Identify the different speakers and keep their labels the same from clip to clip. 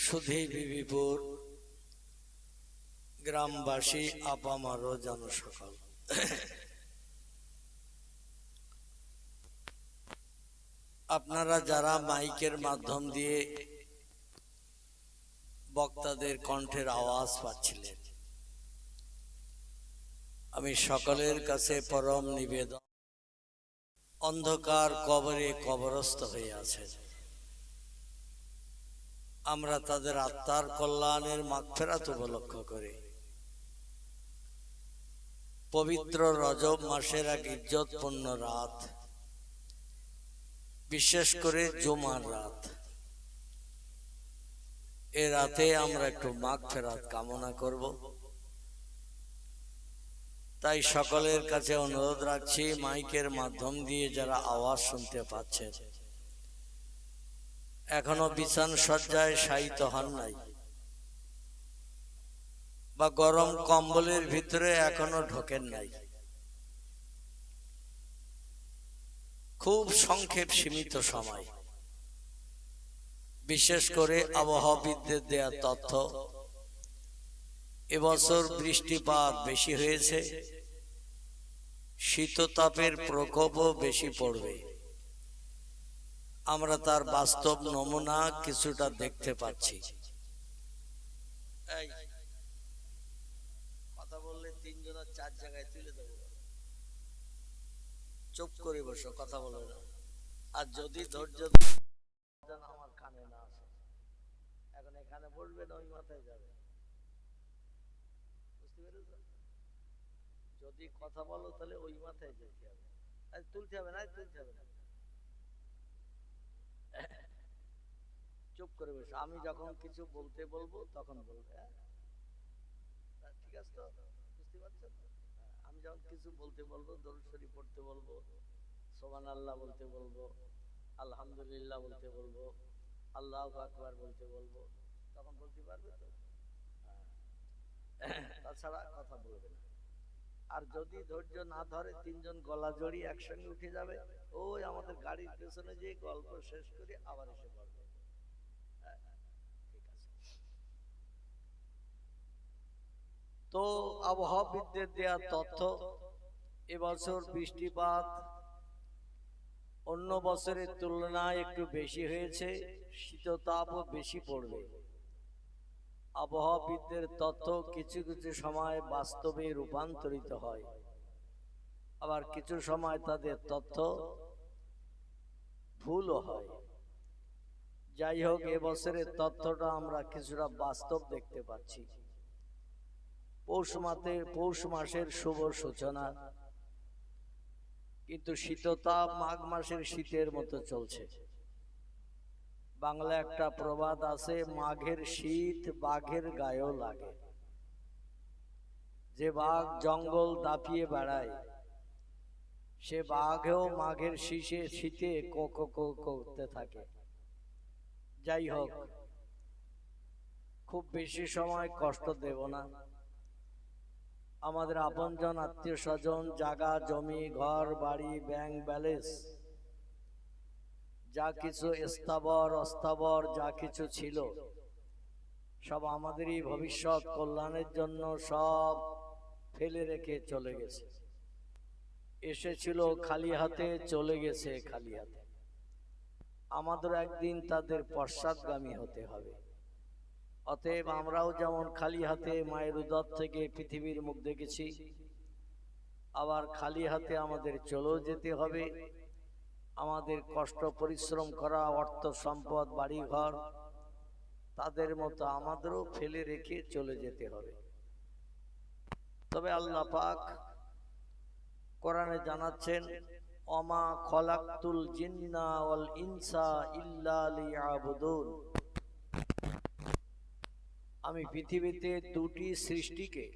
Speaker 1: সুধী বিবিপুর গ্রামবাসী আপামারও জনসকল, আপনারা যারা মাইকের মাধ্যম দিয়ে বক্তাদের কণ্ঠের আওয়াজ পাচ্ছিলেন, আমি সকলের কাছে পরম নিবেদন, অন্ধকার কবরে কবরস্থ হয়ে আছেন, আমরা তাদের আত্মার কল্যাণের মাগফিরাত উপলক্ষ করে পবিত্র রজব মাসের এক ইজ্জতপূর্ণ রাত, বিশেষ করে জুমার রাত, এ রাতে আমরা একটু মাগফিরাত কামনা করব। তাই সকলের কাছে অনুরোধ রাখছি, মাইকের মাধ্যম দিয়ে যারা আওয়াজ শুনতে পাচ্ছেন, এখনো বিছান সজ্জায় শায়িত হন নাই বা গরম কম্বলের ভিতরে এখনো ঢোকেন নাই, খুব সংক্ষেপ সীমিত সময়, বিশেষ করে আবহাওয়াবিদদের দেয়া তথ্য, এবছর বৃষ্টিপাত বেশি হয়েছে, শীততাপের প্রকোপও বেশি পড়বে। আমরা তার বাস্তব নমুনা কিছুটা দেখতে পাচ্ছি। কথা বললে তিনজন চার জায়গায় তুলে দেবো, চুপ করে বসো, কথা বলে না। আর যদি ধৈর্য আমার কানে না আসে, এখন এখানে বলবে না, ওই মাথায় যাবে, বুঝতে পেরেছ? যদি কথা বলো তাহলে ওই মাথায় যেতে হবে, আর তুলতে হবে না, তুলতে হবে না, চুপ করে বসে। আমি যখন কিছু বলতে বলবো তখন বলবে, ঠিক আছে তো? বুঝতে পারছো তো? আমি যখন কিছু বলতে বলবো, দরুদ শরীফ পড়তে বলবো, সুবহানাল্লাহ বলতে বলবো, আলহামদুলিল্লাহ বলতে বলবো, আল্লাহু আকবার বলতে বলবো, তখন বলতে পারবে তো? তাছাড়া কথা বলবে না। আর যদি ধৈর্য না ধরে, তিনজন গলা জড়িয়ে একসঙ্গে উঠে যাবে, ওই আমাদের গাড়ির পেছনে যে গল্প শেষ করে আবার এসে পড়বে। তো আবহাওয়াবিদদের দেয়া তথ্য, এবছর বৃষ্টিপাত অন্য বছরের তুলনায় একটু বেশি হয়েছে, শীততাপও বেশি পড়বে। আবহাওয়াবিদদের তথ্য কিছু কিছু সময় বাস্তবে রূপান্তরিত হয়, আবার কিছু সময় তাদের তথ্য ভুলও হয়। যাই হোক, এবছরের তথ্যটা আমরা কিছুটা বাস্তব দেখতে পাচ্ছি। পৌষ মাসের শুভ সূচনা, কিন্তু শীততাপ মাঘ মাসের শীতের মতো চলছে। বাংলা একটা প্রবাদ আছে, মাঘের শীত বাঘের গায়েও লাগে। যে বাঘ জঙ্গল দাপিয়ে বেড়ায়, সে বাঘেও মাঘের শীতে করতে থাকে। যাই হোক, খুব বেশি সময় কষ্ট দেব না। আমাদের আপনজন, আত্মীয় স্বজন, জায়গা জমি, ঘর বাড়ি, ব্যাংক ব্যালেন্স, যা কিছু স্থাবর অস্থাবর যা কিছু ছিল, সব আমাদেরই ভবিষ্যৎ কল্যাণের জন্য সব ফেলে রেখে চলে গেছে। এসেছিল খালি হাতে, চলে গেছে খালি হাতে। আমাদের একদিন তাদের পশ্চাৎগামী হতে হবে। অতএব আমরাও যেমন খালি হাতে মায়ের উদর থেকে পৃথিবীর মুখ দেখেছি, আবার খালি হাতে আমাদের চলেও যেতে হবে। আমাদের কষ্ট পরিশ্রম করা অর্থ সম্পদ বাড়ি ঘর, তাদের মতো আমাদেরও ফেলে রেখে চলে যেতে হবে। তবে আল্লাহ পাক কোরআনে জানাচ্ছেন, ওমা খলাকতুল জিন্না ওয়াল ইনসা ইল্লা লিয়াবুদুন, আমি পৃথিবীতে দুটি সৃষ্টিকে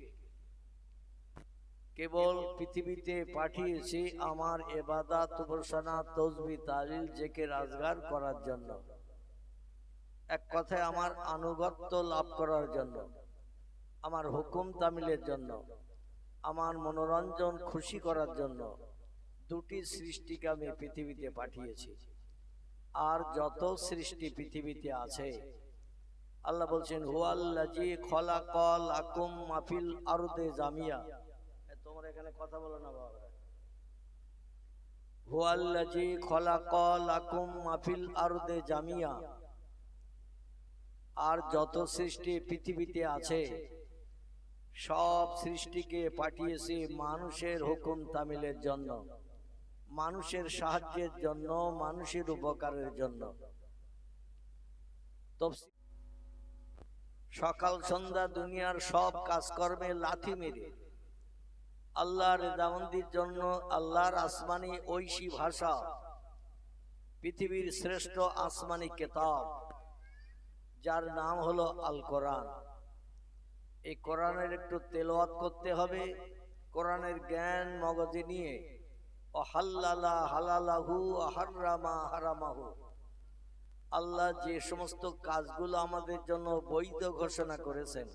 Speaker 1: কেবল পৃথিবীতে পাঠিয়েছি আমার ইবাদত উপাসনা তাসবিহ তাহলিল জিকির আজগার করার জন্য। এক কথায় আমার আনুগত্য লাভ করার জন্য, আমার হুকুম তামিলের জন্য, আমার মনোরঞ্জন খুশি করার জন্য দুটি সৃষ্টিকে আমি পৃথিবীতে পাঠিয়েছি। আর যত সৃষ্টি পৃথিবীতে আছে আল্লাহ বলছেন হুয়াল্লাযী খালাকালাকুম মা ফিল আরদি জামিয়া। তোমরা এখানে কথা বলো না বাবা। হুয়াল্লাযী খালাকালাকুম মা ফিল আরদি জামিয়া, আর যত সৃষ্টি পৃথিবীতে আছে সব সৃষ্টিকে পাঠিয়েছি মানুষের হুকুম তামিলের জন্য, মানুষের সাহায্যের জন্য, মানুষের উপকারের জন্য। সকাল সন্ধ্যা দুনিয়ার সব কাজকর্মে লাথি মেরে আল্লাহর রেজামন্দির জন্য আল্লাহর আসমানি ঐশী ভাষা, পৃথিবীর শ্রেষ্ঠ আসমানি কিতাব যার নাম হলো আল কোরআন। এই কোরআনের একটু তেলাওয়াত করতে হবে, কোরআনের জ্ঞান মগজে নিয়ে ওয়াহাল্লালা হালালাহু ওয়া হাররামা হারামাহু, আল্লাহ যে সমস্ত কাজগুলো আমাদের জন্য বৈধ ঘোষণা করেছেন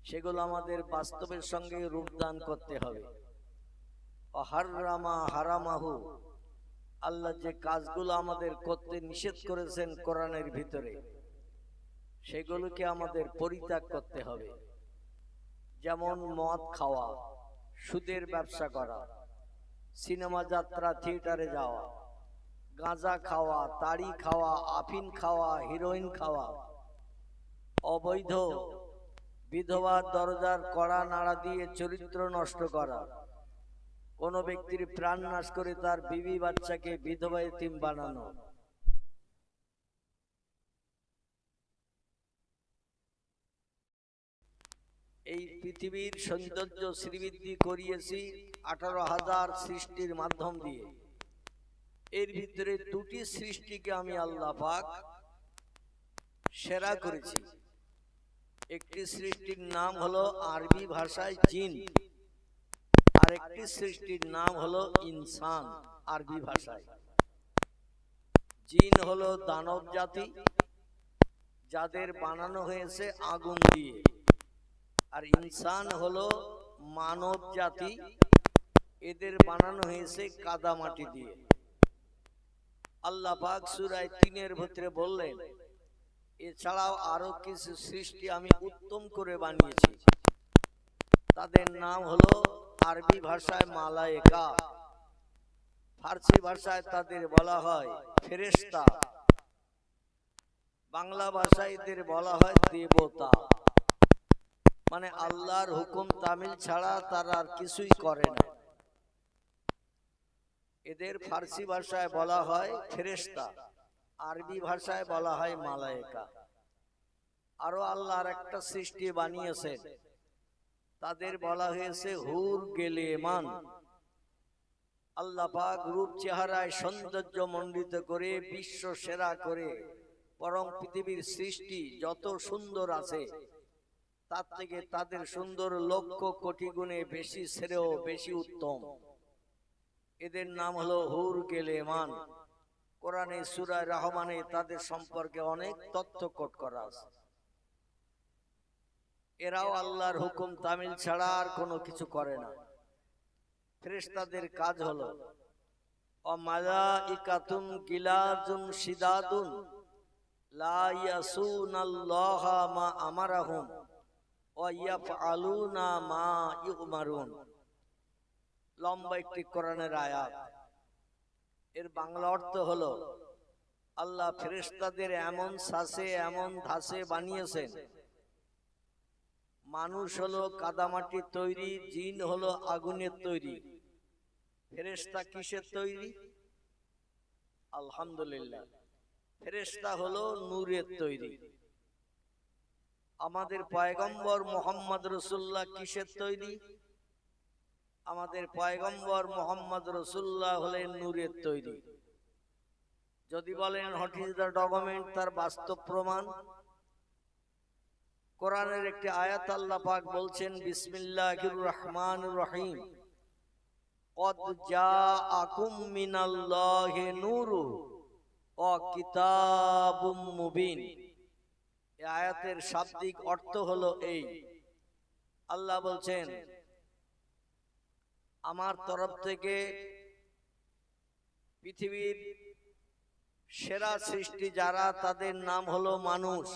Speaker 1: সেগুলো আমাদের বাস্তবের সঙ্গে রূপদান করতে হবে। ওয়া হাররামা হারামাহু, আল্লাহ যে কাজগুলো আমাদের করতে নিষেধ করেছেন কোরআনের ভিতরে সেগুলোকে আমাদের পরিত্যাগ করতে হবে। যেমন মদ খাওয়া, সুদের ব্যবসা করা, সিনেমা যাত্রা থিয়েটারে যাওয়া, গাঁজা খাওয়া, তাড়ি খাওয়া, আফিন খাওয়া, হিরোইন খাওয়া, অবৈধ বিধবার দরজার কড়া নাড়া দিয়ে চরিত্র নষ্ট করা, কোন ব্যক্তির প্রাণ নাশ করে তার বিবি বাচ্চাকে বিধবা এতিম বানানো, এই পৃথিবীর সৌন্দর্য শ্রীবৃদ্ধি করিয়েছি 18,000 সৃষ্টির মাধ্যম দিয়ে। এর ভিতরে দুটি সৃষ্টিকে আমি আল্লাহ পাক সেরা করেছি। একটি সৃষ্টির নাম হলো আরবি ভাষায় জিন, আর একটি সৃষ্টির নাম হলো ইনসান আরবি ভাষায়। জিন হলো দানব জাতি, যাদের বানানো হয়েছে আগুন দিয়ে, আর ইনসান হলো মানব জাতি, এদের বানানো হয়েছে কাদা মাটি দিয়ে। আল্লাহ পাক সূরা 3-এর ভিতরে বললেন এছাড়াও আরো কিছু সৃষ্টি আমি উত্তম করে বানিয়েছি, তাদের নাম হলো আরবি ভাষায় মালায়েকা, ফার্সি ভাষায় তাদের বলা হয় ফেরেশতা, বাংলা ভাষায় এদের বলা হয় দেবতা। মানে আল্লাহর হুকুম তামিল ছাড়া তারা আর কিছুই করে না। এদের ফার্সি ভাষায় বলা হয় ফেরেশতা, আরবি ভাষায় বলা হয় মালায়েকা। আরো আল্লাহর একটা সৃষ্টি বানিয়েছেন, তাদের বলা হয়েছে হুর গেলেমান। আল্লাহ পাক রূপ চেহারায় সৌন্দর্য মণ্ডিত করে বিশ্ব সেরা করে বরং পৃথিবীর সৃষ্টি যত সুন্দর আছে তার থেকে তাদের সুন্দর লক্ষ কোটি গুণে বেশি শ্রেয়, বেশি উত্তম। এদের নাম হলো হুর গেলেমান। কোরআনে সূরা রহমানে তাদের সম্পর্কে অনেক তথ্য কোট করা আছে। এরাও আল্লাহর হুকুম তামিল ছাড়া আর কোনো কিছু করে না। ফেরেশতাদের কাজ হলো মালাইকাতুন গিলাজুন শিদাদুন লা ইয়াসুনাল্লাহা মা আমারাহুম ওয়া ইয়াফআলুনা মা ইউমারুন। লম্বা একটি কোরআনের আয়াত। এর বাংলা অর্থ হলো আল্লাহ ফেরেশতাদের এমন সাসে এমন ধাসে বানিয়েছেন, মানুষ হলো কাদামাটির তৈরি, জিন হলো আগুনের তৈরি, ফেরেশতা কিসের তৈরি? আলহামদুলিল্লাহ, ফেরেশতা হলো নূরের তৈরি। আমাদের পয়গম্বর মুহাম্মদ রাসূলুল্লাহ কিসের তৈরি? আমাদের পয়গম্বর মুহাম্মদ রাসূলুল্লাহ হলেন নূরের তৈরি। যদি বলেন হোয়াট ইজ দ্য ডকুমেন্ট, তার বাস্তব প্রমাণ কোরআনের একটি আয়াত। আল্লাহ পাক বলছেন বিসমিল্লাহির রহমানির রহিম কদ জাআকুম মিনাল্লাহি নূরু ওয়া কিতাবুম মুবিন। এই আয়াতের শাব্দিক অর্থ হলো এই, আল্লাহ বলছেন আমার তরফ থেকে পৃথিবীর সেরা সৃষ্টি যারা, তাদের নাম হলো মানুষ।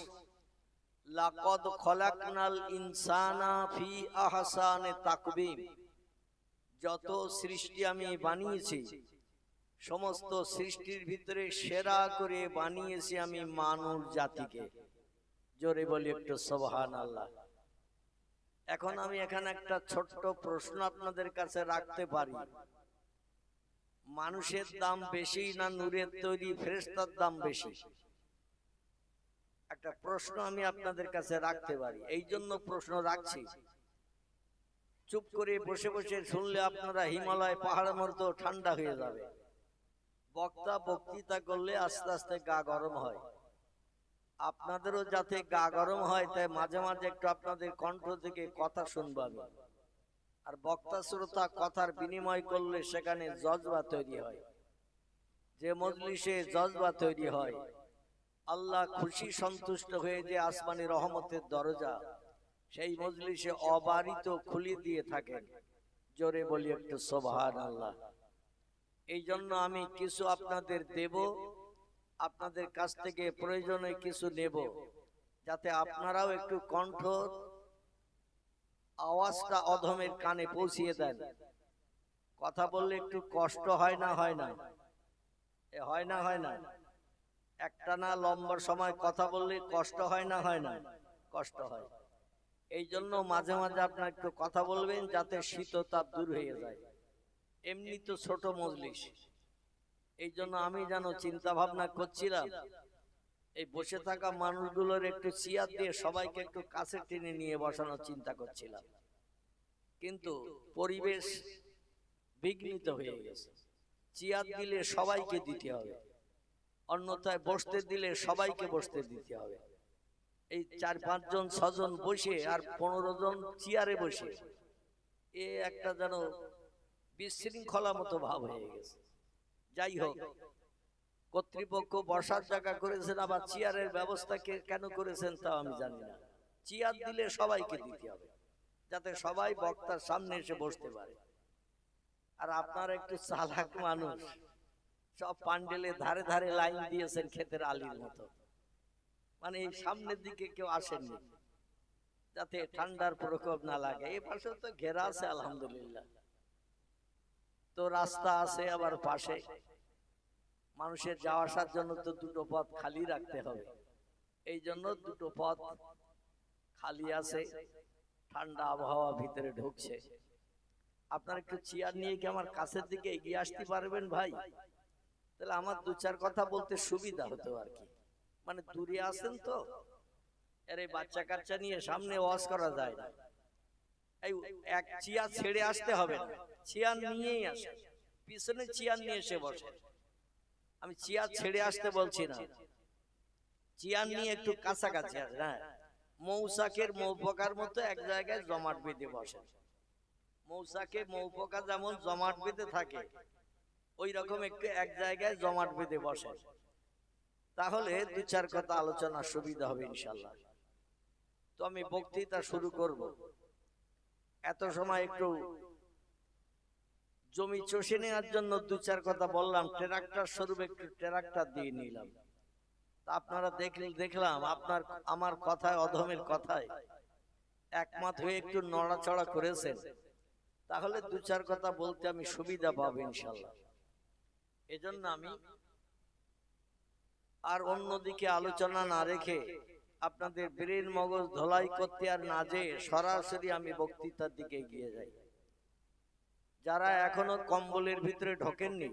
Speaker 1: লাকাদ খলাকনাল ইনসানা ফি আহসানি তাকবীম, যত সৃষ্টি আমি বানিয়েছি সমস্ত সৃষ্টির ভিতরে সেরা করে বানিয়েছি আমি মানব জাতিকে। জোরে বলি একটু সুবহানাল্লাহ। এখন আমি এখানে একটা ছোট্ট প্রশ্ন আপনাদের কাছে রাখতে পারি, মানুষের দাম বেশি না নূরের তৈরি ফেরেশতার দাম বেশি? একটা প্রশ্ন আমি আপনাদের কাছে রাখতে পারি, এই জন্য প্রশ্ন রাখছি, চুপ করে বসে বসে শুনলে আপনারা হিমালয় পাহাড়ের মতো ঠান্ডা হয়ে যাবে। বক্তা বক্তৃতা করলে আস্তে আস্তে গা গরম হয়, আপনাদেরও যাতে গা গরম হয় তাই মাঝে মাঝে একটু আপনাদের কণ্ঠ থেকে কথা শুনবো আমি। আর বক্তা শ্রোতা কথার বিনিময় করলে সেখানে জজবা তৈরি হয়, যে মজলিসে জজবা তৈরি হয় আল্লাহ খুশি সন্তুষ্ট হয়ে যে আসমানি রহমতের দরজা সেই মজলিসে অবারিত খুলে দিয়ে থাকেন। জোরে বলি একটু সুবহানাল্লাহ। এই জন্য আমি কিছু আপনাদের দেব, আপনাদের কাছ থেকে প্রয়োজনে কিছু নেব, যাতে আপনারাও একটু কণ্ঠ আওয়াজটা অধমের কানে পৌঁছিয়ে দেন। কথা বললে একটু কষ্ট হয় না? হয় না? হয় না? হয় না? একটা না লম্বা সময় কথা বললে কষ্ট হয় না? হয় না? কষ্ট হয়। এই জন্য মাঝে মাঝে আপনার একটু কথা বলবেন যাতে শীততাপ দূর হয়ে যায়। এমনি তো ছোট মজলিস, এই জন্য আমি যেন চিন্তা ভাবনা করছিলাম এই বসে থাকা মানুষগুলোর একটু চেয়ার দিয়ে সবাইকে একটু কাছে টেনে নিয়ে বসানোর চিন্তা করছিলাম, কিন্তু পরিবেশ বিঘ্নিত হয়ে গেছে। চেয়ার দিলে সবাইকে দিতে হবে, অন্যথায় বসতে দিলে সবাইকে বসতে দিতে হবে। এই 4-5 জন 6 জন বসে আর 15 জন চেয়ারে বসে এ একটা যেন বিশৃঙ্খলা মতো ভাব হয়ে গেছে। যাই হোক, কর্তৃপক্ষ বসার জায়গা করেছেন, আবার চেয়ারের ব্যবস্থা কেন করেছেন তাও আমি জানি না। চেয়ার দিলে সবাইকে দিতে হবে যাতে সবাই বক্তার সামনে এসে বসতে পারে। আর আপনারা একটু চালাক মানুষ, সব প্যান্ডেলের ধারে ধারে লাইন দিয়েছেন ক্ষেতের আলির মতো, মানে এই সামনের দিকে কেউ আসেননি যাতে ঠান্ডার প্রকোপ না লাগে। এই পাশে তো ঘেরা আছে আলহামদুলিল্লাহ, তো রাস্তা আছে আবার পাশে, মানুষের যাওয়া আসার জন্য তো দুটো পথ খালি রাখতে হবে। এই জন্য দুটো পথ খালি আছে, ঠান্ডা আবহাওয়া ভিতরে ঢুকছে। আপনারা একটু চেয়ার নিয়ে কি আমার কাছের দিকে এগিয়ে আসতে পারবেন ভাই? তাহলে আমার 2-4 কথা বলতে সুবিধা হতো আর কি, মানে দূরে আছেন তো, আরে বাচ্চা কাচ্চা নিয়ে সামনে ওয়াজ করা যায় না। এই এক চেয়ার ছেড়ে আসতে হবে না, চেয়ার নিয়েই আসে, পিছনে চেয়ার নিয়ে এসে বসে। আমি চেয়ার ছেড়ে আসতে বলছি না, চেয়ার নিয়ে একটু কাছাকাছি আসে। হ্যাঁ, মৌসাকের মৌপকার মতো এক জায়গায় জমাট বেঁধে বসে। মৌসাকে মৌপকা যেমন জমাট বেঁধে থাকে ওই রকম একটু এক জায়গায় জমাট বেঁধে বসে, তাহলে 2-4 কথা আলোচনা সুবিধা হবে ইনশাল্লাহ। তো আমি বক্তৃতা শুরু করব। এত সময় একটু জমি চষে নেওয়ার জন্য 2-4 কথা বললাম, ট্রাক্টর স্বরূপ একটু ট্রাক্টর দিয়ে নিলাম। তা আপনারা দেখলাম আপনার আমার কথায়, অধমের কথায় একমত হয়ে একটু নড়াচড়া করেছেন, তাহলে 2-4 কথা বলতে আমি সুবিধা পাবো ইনশাল্লাহ। এজন্য আমি আর অন্যদিকে আলোচনা না রেখে আপনাদের ব্রেন মগজ ধোলাই করতে আর না যেয়ে সরাসরি আমি বক্তৃতার দিকে এগিয়ে যাই। যারা এখনো কম্বলের ভিতরে ঢোকেননি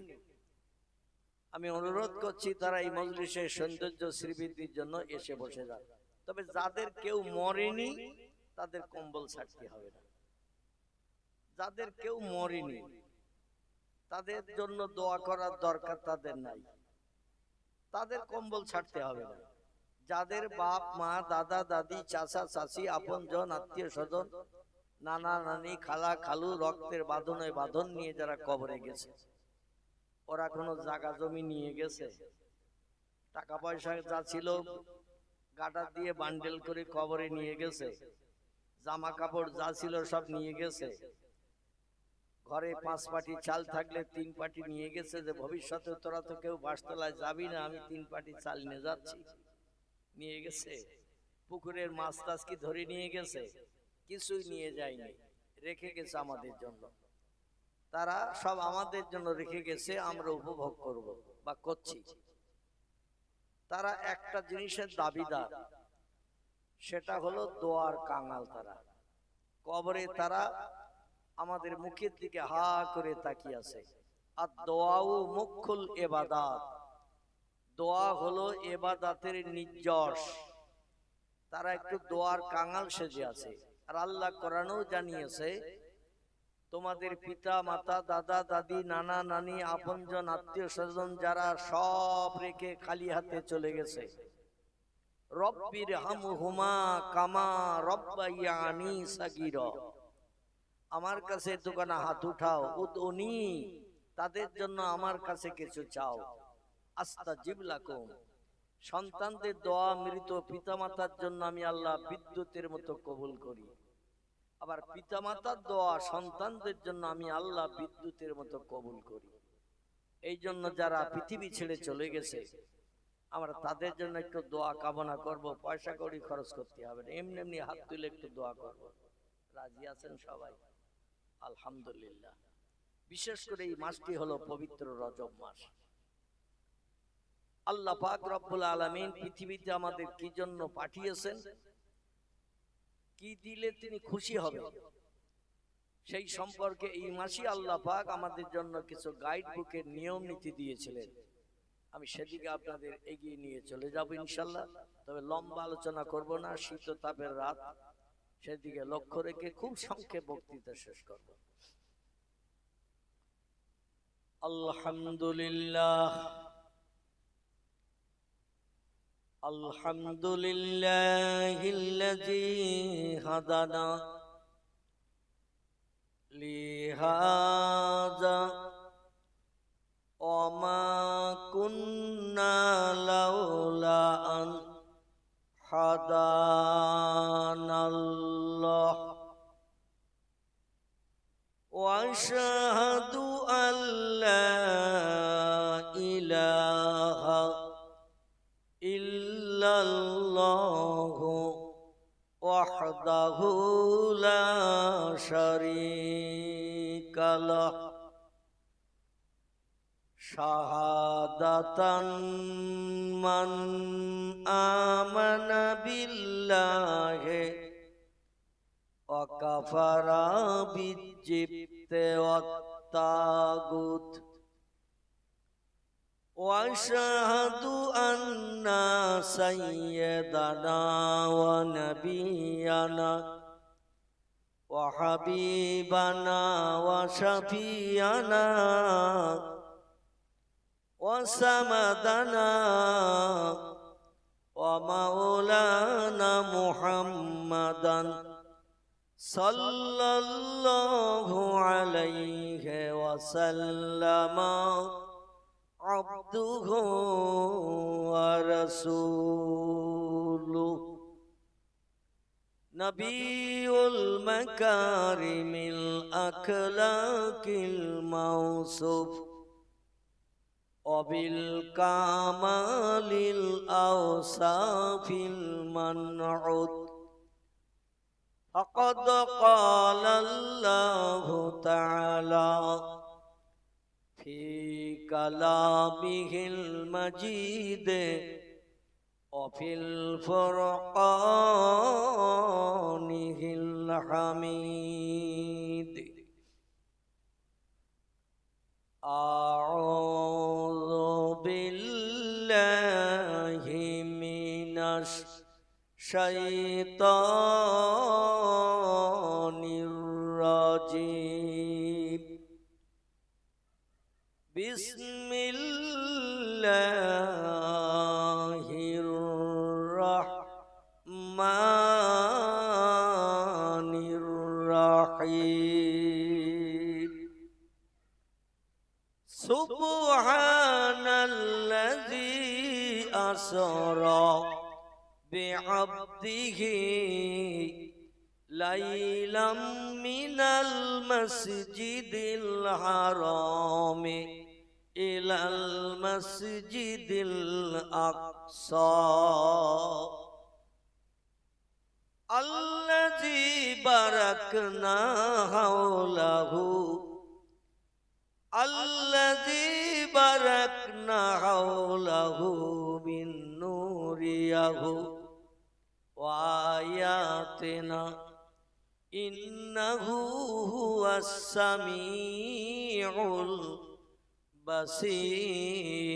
Speaker 1: আমি অনুরোধ করছি তারা এই মজলিসের সৌন্দর্য শ্রীবৃদ্ধির জন্য এসে বসে যান। তবে যাদের কেউ মরেনি তাদের কম্বল ছাড়তে হবে না, যাদের কেউ মরেনি তাদের জন্য দোয়া করার দরকার তাদের নাই, তাদের কম্বল ছাড়তে হবে না। যাদের বাপ মা দাদা দাদি চাচা চাচি আপনজন আত্মীয় স্বজন নানা নানি খালা খালু রক্তের বাঁধনে বাঁধন নিয়ে যারা কবরে গেছে, ওরা কোনো জায়গা জমি নিয়ে গেছে, টাকা পয়সা যা ছিল গাটা দিয়ে বান্ডেল করে কবরে নিয়ে গেছে, জামা কাপড় যা ছিল সব নিয়ে গেছে, ঘরে 5 পাটি চাল থাকলে 3 পাটি নিয়ে গেছে, যে ভবিষ্যতে তোরা তো কেউ বাসতলায় যাবি না, আমি 3 পাটি চাল নিয়ে যাচ্ছি, নিয়ে গেছে। পুকুরের মাছ টাছ কি ধরে নিয়ে গেছে? কিছুই নিয়ে যায়নি, রেখে গেছে আমাদের জন্য। তারা সব আমাদের জন্য রেখে গেছে, আমরা উপভোগ করব বা করছি। তারা একটা জিনিসের দাবিদার, সেটা হলো দোয়ার কাঙাল। তারা কবরে তারা আমাদের মুখের দিকে হা করে তাকিয়ে আছে। আর দোয়াও মুখুল ইবাদাত, দোয়া হলো ইবাদতের নির্যাস। তারা একটু দোয়ার কাঙাল সেজে আছে। আর আল্লাহ কোরআনেও জানিয়েছে, তোমাদের পিতা মাতা দাদা দাদি নানা নানি আপনজন আত্মীয় স্বজন যারা সব রেখে খালি হাতে চলে গেছে, রব্বির হামহুমা কামা রব্বায়ানি সাগীরা, আমার কাছে দোকানে হাত উঠাও, উদউনি, তাদের জন্য আমার কাছে কিছু চাও, আস্তাজিব লাকুম। সন্তানদের দোয়া মৃত পিতামাতার জন্য আমি আল্লাহ বিদ্যুতের মতো কবুল করি। আবার পিতামাতার দোয়া সন্তানদের জন্য আমি আল্লাহ বিদ্যুতের মতো কবুল করি। এই জন্য যারা পৃথিবী ছেড়ে চলে গেছে, আমরা তাদের জন্য একটু দোয়া কামনা করব। পয়সা কড়ি খরচ করতে হবে না, এমনি এমনি হাত তুলে একটু দোয়া করব। রাজি আছেন সবাই? আলহামদুলিল্লাহ। বিশেষ করে এই মাসটি হলো পবিত্র রজব মাস। আল্লাহ পাক রব্বুল আলামিন পৃথিবীতে আমাদের কি জন্য পাঠিয়েছেন, কি দিলে তিনি খুশি হবেন, সেই সম্পর্কে এই মাসে আল্লাহ পাক আমাদের জন্য কিছু গাইড বুকের নিয়ম নীতি দিয়েছিলেন। আমি সেদিকে আপনাদের এগিয়ে নিয়ে চলে যাব ইনশাল্লাহ। তবে লম্বা আলোচনা করব না, শীত তাপের রাত, সেদিকে লক্ষ্য রেখে খুব সংক্ষেপ বক্তৃতা শেষ করব। আলহামদুলিল্লাহ, আলহামদুলিল্লাহিল্লাযী হাদানা লিহাযা ওয়া মা কুন্না লাউলা আন হাদানাল্লাহ ওয়া আশহাদু আল্লা ইলাহা ইল্লাল্লাহু ওয়াহদাহু লা শারীকা লাহু শাহাদাতান মান আমানা বিল্লাহি ওয়া কাফারা বিজিবতি ওয়াত তাগুত ওয়া আশহাদু আন্না সাইয়্যিদানা ওয়া নাবিয়ানা ওয়া হাবিবানা ওয়া শাফিয়ানা ওয়া সামাদানা ওয়া মাওলানা মুহাম্মাদান সাল্লাল্লাহু আলাইহি ওয়া সাল্লামা আবদুহু ওয়া রাসূলুহু নবিয়ুল মাকারিমিল আখলাকিল মাওসুফ অবিল কামালিল আওসাফিল মানউত ফাকাদ ক্বালাল্লাহু তাআলা ফি কালামিহিল মাজিদ ওয়া ফিল ফুরকানিহিল হামিদ আউযু বিল্লাহি মিনাশ শাইতানির রাজিম বিসমিল্লাহির রাহমানির রাহিম সুবহানাল্লাযী আসরা বি'আবদিহি লাইলাম মিনাল মাসজিদিল হারামি ইলাল মাসজিদিল আকসা আল্লাযী বারাকনা হাওলাহু আল্লাযী বারাকনা হাওলাহু মিন নূরিয়াহু ওয়া আয়াতিনা ইন্নাহু হুয়াস সামিউল বাসীর।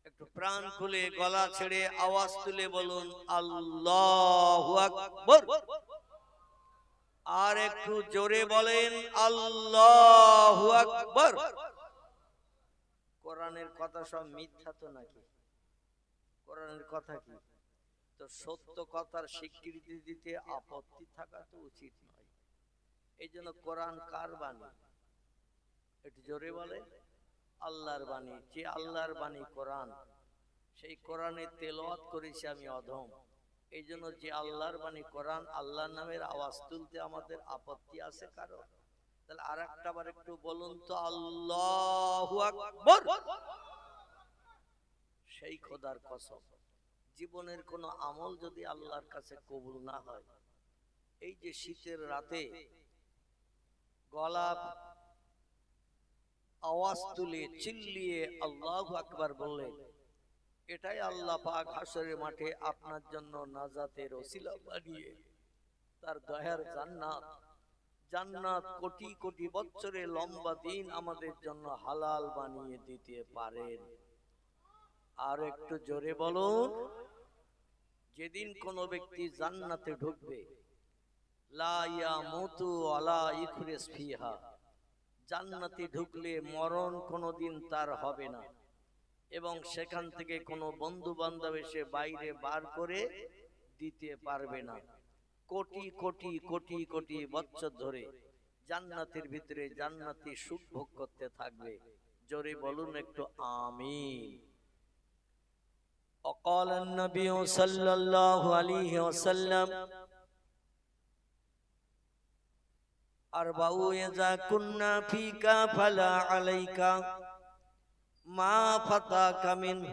Speaker 1: একটু প্রাণ খুলে গলা ছেড়ে আওয়াজ তুলে বলুন আল্লাহু আকবার। আর একটু জোরে বলেন আল্লাহু আকবার। কোরআনের কথা সব মিথ্যা তো নাকি? কোরআনের কথা কি? তো সত্য কথার স্বীকৃতি দিতে আপত্তি থাকা তো উচিত নয়। এই জন্য কোরআন কার বাণী? একটু জোরে বলে আল্লাহর বাণী। যে আল্লাহর বাণী কোরআন, সেই কোরআনে তেলাওয়াত করেছি আমি অধম। এই জন্য যে আল্লাহর বাণী কোরআন, আল্লাহর নামের আওয়াজ তুলতে আমাদের আপত্তি আছে কারো? তাহলে আর একটা বার একটু বলুন তো আল্লাহু আকবার। সেই খোদার কসম, জীবনের কোন আমল যদি আল্লাহর কাছে কবুল না হয়, এই যে শীতের রাতে গলা আওয়াজ তুলে চিল্লিয়ে আল্লাহু আকবার বললেন, এটাই আল্লাহ পাক হাসরের মাঠে আপনার জন্য নাজাতের ওসিলা বানিয়ে তার দয়ার জান্নাত, জান্নাত কোটি কোটি বছরের লম্বা দিন আমাদের জন্য হালাল বানিয়ে দিতে পারেন। আর একটু জোরে বলুন। যেদিন কোন ব্যক্তি জান্নাতে ঢুকবে, লা ইয়ামুতু ওয়ালা ইখরিস ফিহা, জান্নাতে ঢুকলে মরণ কোনোদিন তার হবে না, এবং সেখান থেকে কোনো বন্ধু বান্ধব এসে বাইরে বার করে দিতে পারবে না। কোটি কোটি কোটি কোটি বছর ধরে জান্নাতের ভিতরে জান্নাতি সুখ ভোগ করতে থাকবে। জোরে বলুন একটু আমিন। وقال النبي صلى الله عليه وسلم أربع إذا كنا فيك فلا عليك ما فتاك منه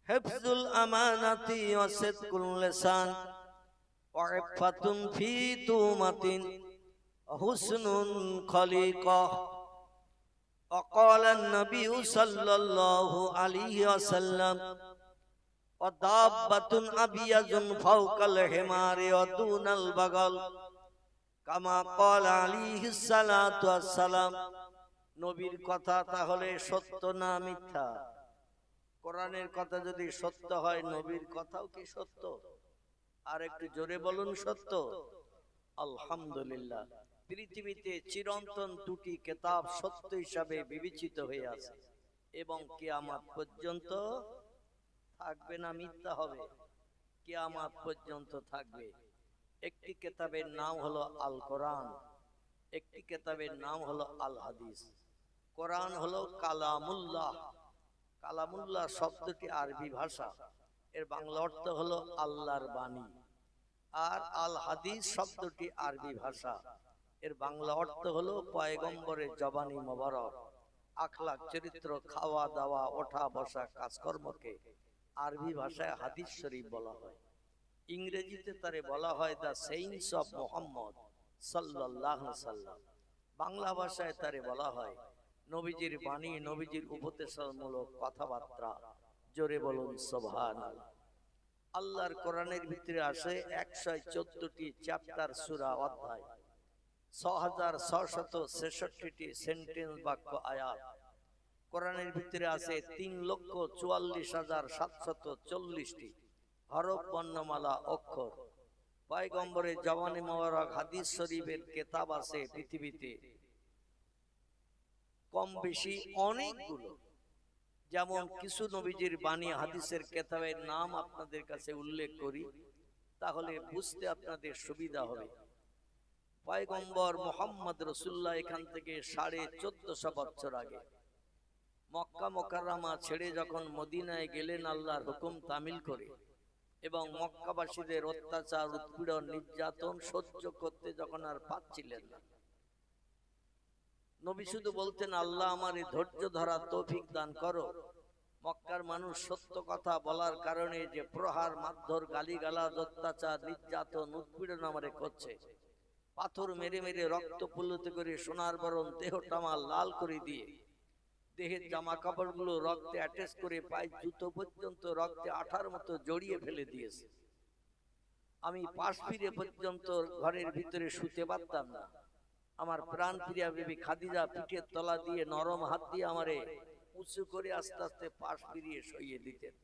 Speaker 1: حفظ الأمانة وصدق اللسان وعفة في تومة وحسن خليقة. وقال النبي صلى الله عليه وسلم ودابة أبيض فوق الحمار ودون البغل كما قال عليه الصلاة والسلام. নবীর কথা তাহলে সত্য না মিথ্যা? কোরআনের কথা যদি সত্য হয়, নবীর কথাও কি সত্য? আর একটু জোরে বলুন সত্য। আলহামদুলিল্লাহ। পৃথিবীতে চিরন্তন দুটি কিতাব সত্য হিসাবে বিবেচিত হয়ে আছে এবং কিয়ামত পর্যন্ত থাকবে না, মিথ্যা হবে, কিয়ামত পর্যন্ত থাকবে। একটি কিতাবের নাম হলো আল কোরআন, একটি কিতাবের নাম হলো আল হাদিস। কোরআন হলো কালামুল্লাহ। কালামুল্লাহ শব্দটি আরবি ভাষা, এর বাংলা অর্থ হলো আল্লাহর বাণী। আর আল হাদিস শব্দটি আরবি ভাষা, এর বাংলা অর্থ হলো পয়গম্বরের জবানি মোবারক। আখলাক, চরিত্র, খাওয়া দাওয়া, ওঠা বসা, কাজকর্মকে আরবি ভাষায় হাদিস শরীফ বলা হয়। ইংরেজিতে তারে বলা হয় দ্য সেইন্স অফ মুহাম্মদ সাল্লাল্লাহু আলাইহি সাল্লাম। বাংলা ভাষায় তারে বলা হয় নবীজির বাণী, নবীজির উপদেশমূলক কথাবার্তা। জোরে বলুন সুবহানাল্লাহ। আল্লাহর কোরআনের ভিতরে আছে 114টি চ্যাপ্টার, সূরা, অধ্যায়, 6666টি সেন্টেন্স, বাক্য, আয়াত। কোরআনের ভিতরে আছে 3,44,740টি হরফ, বর্ণমালা, অক্ষর। পয়গম্বরের জবানি মোবারক হাদিস শরীফের কিতাব আছে পৃথিবীতে কম বেশি অনেকগুলো। যেমন কিছু নবীজির বাণী হাদিসের কিতাবের নাম আপনাদের কাছে উল্লেখ করি, তাহলে বুঝতে আপনাদের সুবিধা হবে। পয়গম্বর মুহাম্মদ রাসূলুল্লাহ এখান থেকে 1450 বছর আগে মক্কা মুকাররমা ছেড়ে যখন মদিনায় গেলেন আল্লাহর হুকুম তামিল করে, এবং মক্কাবাসীদের অত্যাচার, উৎপীড়ন, নির্যাতন সহ্য করতে যখন আর পাচ্ছিলেন না, নবী শুধু বলতেন আল্লাহ আমার এই ধৈর্য ধরার তৌফিক দান করো। মক্কার মানুষ সত্য কথা বলার কারণে যে প্রহার, মারধর, গালিগালাজ, অত্যাচার, নির্যাতন, উৎপীড়ন আমারে করছে, পাথর মেরে মেরে রক্ত পুলুত করে সোনার বরণ দেহটা আমার লাল করে দিয়ে, দেহের জামা কাপড়গুলো রক্তে অ্যাটাচ করে পায়ে জুতো পর্যন্ত রক্তে আঠার মতো জড়িয়ে ফেলে দিয়েছে। আমি পাশ ফিরে পর্যন্ত ঘরের ভিতরে শুতে পারতাম না। আমার প্রাণ প্রিয়া বিবি খাদিজা পিঠের তলা দিয়ে নরম হাত দিয়ে আমারে উঁচু করে আস্তে আস্তে পাশ ফিরিয়ে সইয়ে দিতেন।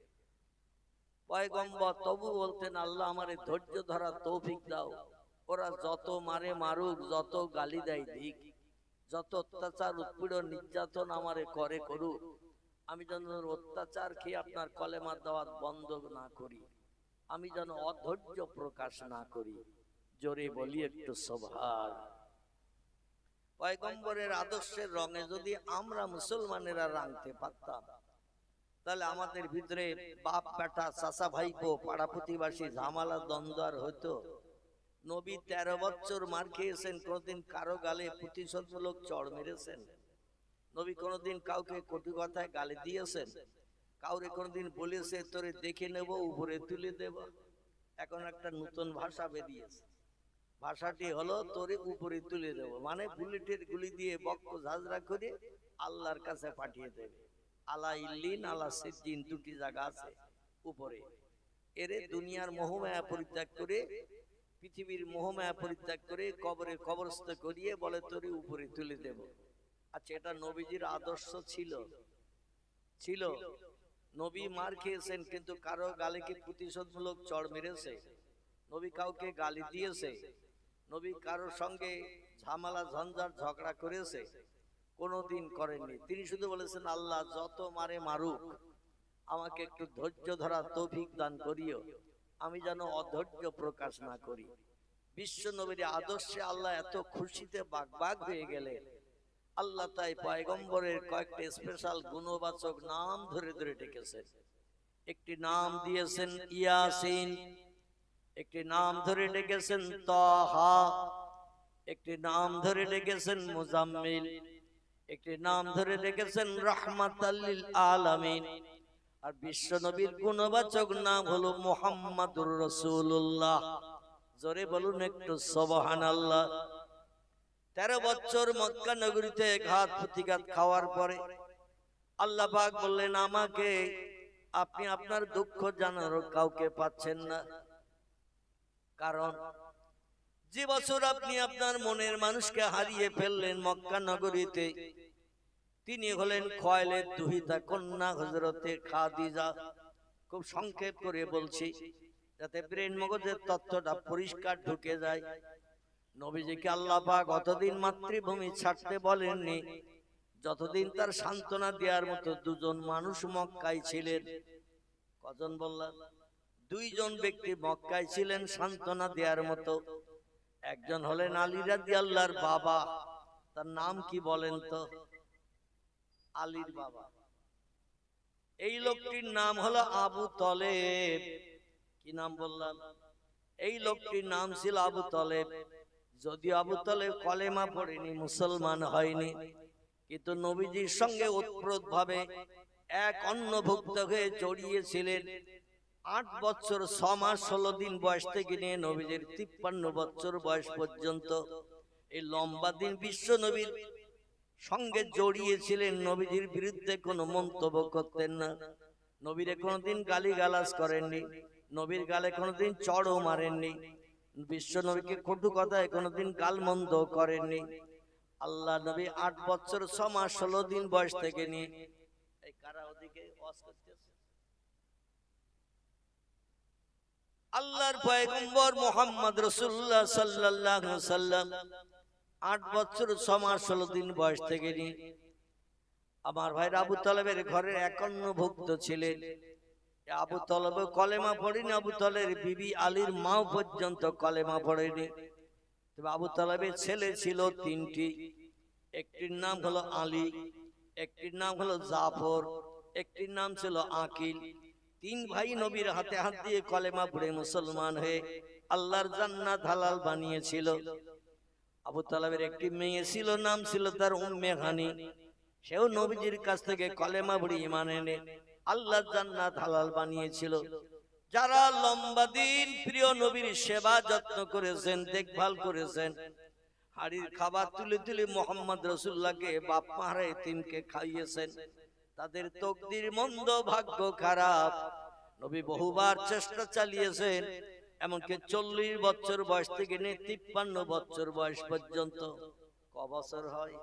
Speaker 1: পয়গম্বর তবু বলতেন, আল্লাহ আমারে ধৈর্য ধরার তৌফিক দাও। ওরা যত মারে মারুক, যত গালি দেয় দিক, যত অত্যাচার, উৎপীড়ন, নির্যাতন আমারে করে করুক, আমি যেন অত্যাচার খেয়ে আপনার কলেমার দাওয়াত বন্ধ না করি, আমি যেন অধৈর্য প্রকাশ না করি। জোরে বলি একটু সুবহান। পয়গম্বরের আদর্শের রঙে যদি আমরা মুসলমানেরা রাঙতে পারতাম, তাহলে আমাদের ভিতরে বাপ বেটা, চাচা ভাইপো, পাড়া প্রতিবাসী ঝামেলা দ্বন্দ্ব আর হতো। নবী 13 বছর মার খেয়েছেন, কোনদিন কারো গালে প্রতিশোধমূলক চড় মেরেছেন? নবী কোনদিন কাউকে কটু কথায় গালি দিয়েছেন? কাউরে কোনদিন বলেছে তোরে দেখে নেব, উপরে তুলে দেব? এখন একটা নতুন ভাষা বেরিয়েছে, ভাষাটি হলো তোরে উপরে তুলে দেব, মানে বুলেটের গুলি দিয়ে বক্ষ ঝাঁঝরা করে আল্লাহর কাছে পাঠিয়ে দেবে। আলা ইল্লিন আলা সিদ্দিন, দুটি জায়গা আছে উপরে। এরে দুনিয়ার মোহমায়া পরিত্যাগ করে, পৃথিবীর মোহমায়া পরিত্যাগ করে কবরে কবরস্থ করিয়ে বলে তোরে উপরে তুলে দেব। আচ্ছা, এটা নবীজির আদর্শ ছিল? ছিল। নবী মার খেয়েছেন, কিন্তু কারো গালে কি প্রতিশোধমূলক চড় মেরেছে? নবী কাউকে গালি দিয়েছে? নবী কারোর সঙ্গে ঝামেলা ঝঞ্ঝাট ঝগড়া করেছে? কোনোদিন করেননি। তিনি শুধু বলেছেন, আল্লাহ যত মারে মারুক, আমাকে একটু ধৈর্য ধরা তৌফিক দান করিও, আমি যেন অধৈর্য প্রকাশ না করি। বিশ্ব নবীর আদর্শে আল্লাহ এত খুশিতে বাগবাগ হয়ে গেলেন, আল্লাহ তাই পয়গম্বরের কয়েকটি স্পেশাল গুণবাচক নাম ধরে ধরে ডেকেছেন। একটি নাম দিয়েছেন ইয়াসিন, একটি নাম ধরে ডেকেছেন তাহা, একটি নাম ধরে ডেকেছেন মুজাম্মিল, একটি নাম ধরে ডেকেছেন রাহমাতাল লিল আলামিন। আর বিশ্ব নবীর গুণবাচক নাম হলো মুহাম্মাদুর রাসূলুল্লাহ। জোরে বলুন একটু সুবহানাল্লাহ। 13 বছর মক্কা নগরীতে ঘাত প্রতিঘাত খাওয়ার পরে আল্লাহ পাক বললেন, আমাকে আপনি আপনার দুঃখ জানার কাউকে পাচ্ছেন না। কারণ যে বছর আপনি আপনার মনের মানুষকে হারিয়ে ফেললেন মক্কা নগরীতে, তিনি হলেন খোয়াইলের দুহিতা কন্যা হযরতে খাদিজা। খুব সংক্ষেপ করে বলছি, যাতে ব্রেন মগজের তথ্যটা পরিষ্কার ঢুকে যায়। নবীজিকে আল্লাহ পাক অতদিন মাতৃভূমি ছাড়তে বলেননি যতদিন তার সান্ত্বনা দেওয়ার মতো দুজন মানুষ মক্কায় ছিলেন। কজন বললাম? দুইজন ব্যক্তি মক্কায় ছিলেন সান্ত্বনা দেওয়ার মতো। একজন হলেন আলী রাদিয়াল্লাহর বাবা, তার নাম কি বলেন তো? আলীর বাবা। এই লোকটির নাম হলো আবু তলেব। কি নাম বললাম? এই লোকটির নাম ছিল আবু তলেব। যদিও আবু তলেব কলেমা পড়েনি, মুসলমান হয়নি, কিন্তু নবীজির সঙ্গে ওতপ্রোত ভাবে এক অন্নভুক্ত হয়ে জড়িয়েছিলেন। 8 বছর 6 মাস 16 দিন বয়স থেকে নিয়ে নবীজির 53 বছর বয়স পর্যন্ত এই লম্বা দিন বিশ্ব নবীর সঙ্গে জড়িয়েছিলেন। নবীজির বিরুদ্ধে কোনো মন্তব্য করতেন না, নবীরে কোনোদিন গালিগালাজ করেননি, নবীর গালে কোনোদিন চড়ও মারেননি, বিশ্ব নবীকে কটু কথায় কোনোদিন গালমন্দ করেননি। আল্লাহ নবী 8 বছর 6 মাস 16 দিন বয়স থেকে নিয়ে এই কারা ওদিকে ওয়াজ করতেছে, আল্লাহর পয়গম্বর মুহাম্মদ রাসূলুল্লাহ সাল্লাল্লাহু আলাইহি ওয়াসাল্লাম 8 বছর 6 মাস 16 দিন বয়স থেকে নিয়ে আমার ভাই আবু তলেবের ঘরের একান্নভুক্ত ছিলেন। আবু তলেব কলেমা পড়েনি, আবু তলেবের বিবি আলীর মাও পর্যন্ত কলেমা পড়েনি। তবে আবু তলেবের ছেলে ছিল 3টি। একটির নাম হলো আলী, একটির নাম হলো জাফর, একটির নাম ছিল আকিল। 3 ভাই নবীর হাতে হাত দিয়ে কলেমা পড়ে মুসলমান হয়ে আল্লাহর জান্নাত হালাল বানিয়েছিল। আবু তালেবের একটি মেয়ে ছিল, নাম ছিল তার উম্মে হানি। সেও নবীজির কাছ থেকে কলেমা পড়ে ঈমান এনে আল্লাহ জান্নাত হালাল বানিয়েছিল। যারা লম্বা দিন প্রিয় নবীর সেবা যত্ন করেছেন, দেখভাল করেছেন, হাড়ির খাবার তুলে তুলে মোহাম্মদ রাসূলুল্লাহকে বাপ মারা এতিমকে খাইয়েছেন, তাদের তকদির মন্দ, ভাগ্য খারাপ। নবী বহুবার চেষ্টা চালিয়েছেন, এমনকি 40 বছর বয়স থেকে নিয়ে 53 বছর বয়স পর্যন্ত। ক বছর হয়?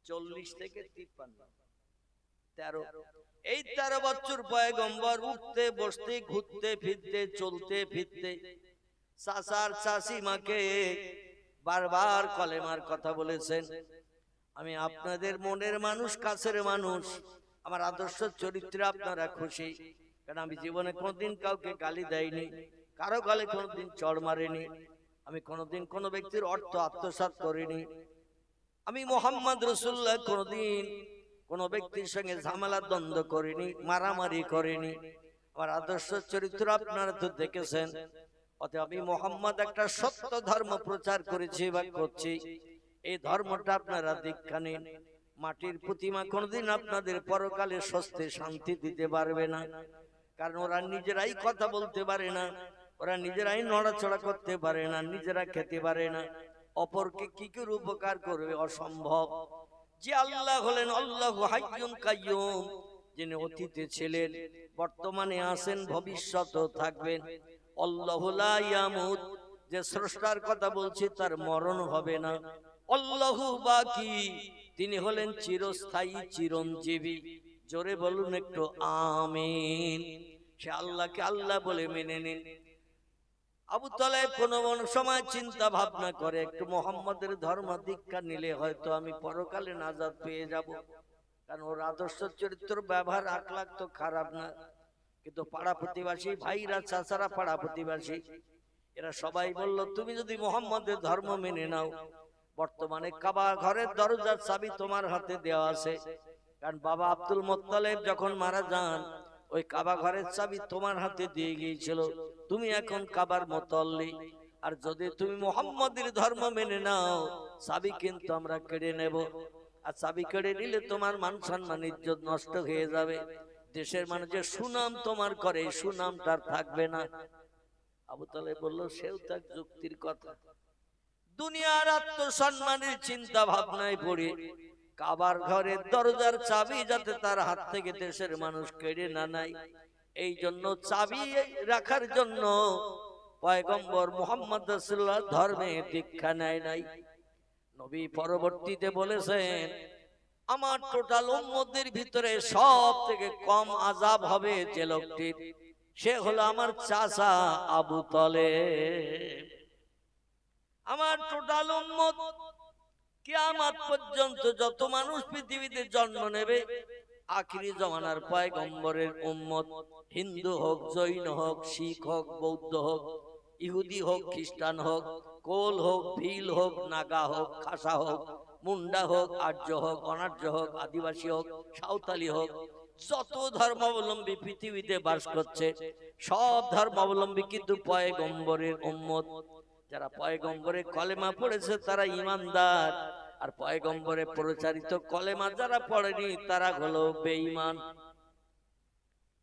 Speaker 1: 40 থেকে 53, 13। এই 13 বছর পয়গম্বর উঠতে বসতে, ঘুরতে ফিরতে, চলতে ফিরতে চাচার চাচিমাকে বারবার কলেমার কথা বলেছেন। আমি আপনাদের মনের মানুষ, কাছের মানুষ, আমার আদর্শ চরিত্রে আপনারা খুশি, কারণ আমি জীবনে কোনোদিন কাউকে গালি দেয়নি, কারো গালে কোনোদিন চড় মারিনি, আমি কোনোদিন কোনো ব্যক্তির অর্থ আত্মসাৎ করিনি, আমি মোহাম্মদ রাসূলুল্লাহ কোনোদিন কোন ব্যক্তির সঙ্গে ঝামেলা দ্বন্দ্ব করিনি, মারামারি করিনি। আমার আদর্শ চরিত্র আপনারা তো দেখেছেন। অতএব আমি মোহাম্মদ একটা সত্য ধর্ম প্রচার করেছি বা করছি, এই ধর্মটা আপনারা দীক্ষা নিন। মাটির প্রতিমা কোনদিন আপনাদের পরকালে স্বস্তি শান্তি দিতে পারবে না, কারণ ওরা নিজেরাই কথা বলতে পারে না, ওরা নিজেরাই নড়াচড়া করতে পারে না, নিজেরা খেতে পারে না, অপরকে কি করে উপকার করবে? অসম্ভব। যে আল্লাহ হলেন আল্লাহু হাইয়ুন কাইয়ুম, যিনি অতীতে ছিলেন, বর্তমানে আছেন, ভবিষ্যতেও থাকবেন। আল্লাহু লা ইয়ামুত, যে স্রষ্টার কথা বলছি তার মরণ হবে না। আল্লাহু বাকি, তিনি হলেন চিরস্থায়ী, চিরঞ্জীবী। জোরে বলুন একটু আমিন। সে আল্লাহকে আল্লাহ বলে মেনে নিন। আবু তালেব কোনো সময় চিন্তা ভাবনা করে, একটু মোহাম্মদের ধর্ম দীক্ষা নিলে হয়তো আমি পরকালে নাজাত পেয়ে যাব, কারণ ওর আদর্শ চরিত্র, ব্যবহার, আখলাক তো খারাপ না। কিন্তু পাড়া প্রতিবাসী ভাইরা, চাচারা, পাড়া প্রতিবাসী, এরা সবাই বলল, তুমি যদি মোহাম্মদের ধর্ম মেনে নাও, বর্তমানে কাবা ঘরের দরজার চাবি তোমার হাতে দেওয়া আছে, কারণ বাবা আব্দুল মুত্তালিব যখন মারা যান, ওই কাবা ঘরের চাবি তোমার হাতে দিয়ে গিয়েছিল, তুমি এখন কাবার মুতাল্লি। আর যদি তুমি মুহাম্মাদের ধর্ম মেনে নাও, চাবি কিন্তু আমরা কেড়ে নেব, আর চাবি কেড়ে নিলে তোমার মান সম্মান ইজ্জত নষ্ট হয়ে যাবে, দেশের মানুষের সুনাম তোমার করে, সুনামটা থাকবে না। আবু তালেব বলল, সেও তার যুক্তির কথা। দুনিয়ার আত্মসম্মানের চিন্তা ভাবনায় পড়ে কাবার ঘরের দরজার চাবি যাতে তার হাত থেকে দেশের মানুষ কেড়ে না নেয়, এই জন্য চাবি রাখার জন্য পয়গম্বর মুহাম্মদ রাসূলুল্লাহ ধর্মে দীক্ষা নেয় নাই। নবী পরবর্তীতে বলেছেন, আমার টোটাল উম্মতের ভিতরে সব থেকে কম আযাব হবে যে লোকটির, সে হলো আমার চাচা আবু তালেব। আমার টোটাল উম্মত কিয়ামত পর্যন্ত যত মানুষ পৃথিবীতে জন্ম নেবে, আখিরি জামানার পয়গম্বরের উম্মত, হিন্দু হোক, জৈন হোক, শিখ হোক, বৌদ্ধ হোক, ইহুদি হোক, খ্রিস্টান হোক, কোল হোক, ভিল হোক, নাগা হোক, খাসা হোক, মুন্ডা হোক, আর্য হোক, অনার্য হোক, আদিবাসী হোক, সাঁওতালি হোক, যত ধর্মাবলম্বী পৃথিবীতে বাস করছে, সব ধর্মাবলম্বী কিন্তু পয়গম্বরের উম্মত। যারা পয়গম্বরে কলেমা পড়েছে তারা ঈমানদার, আর পয়গম্বরে প্রচারিত কলেমা যারা পড়েনি তারা হলো বেঈমান।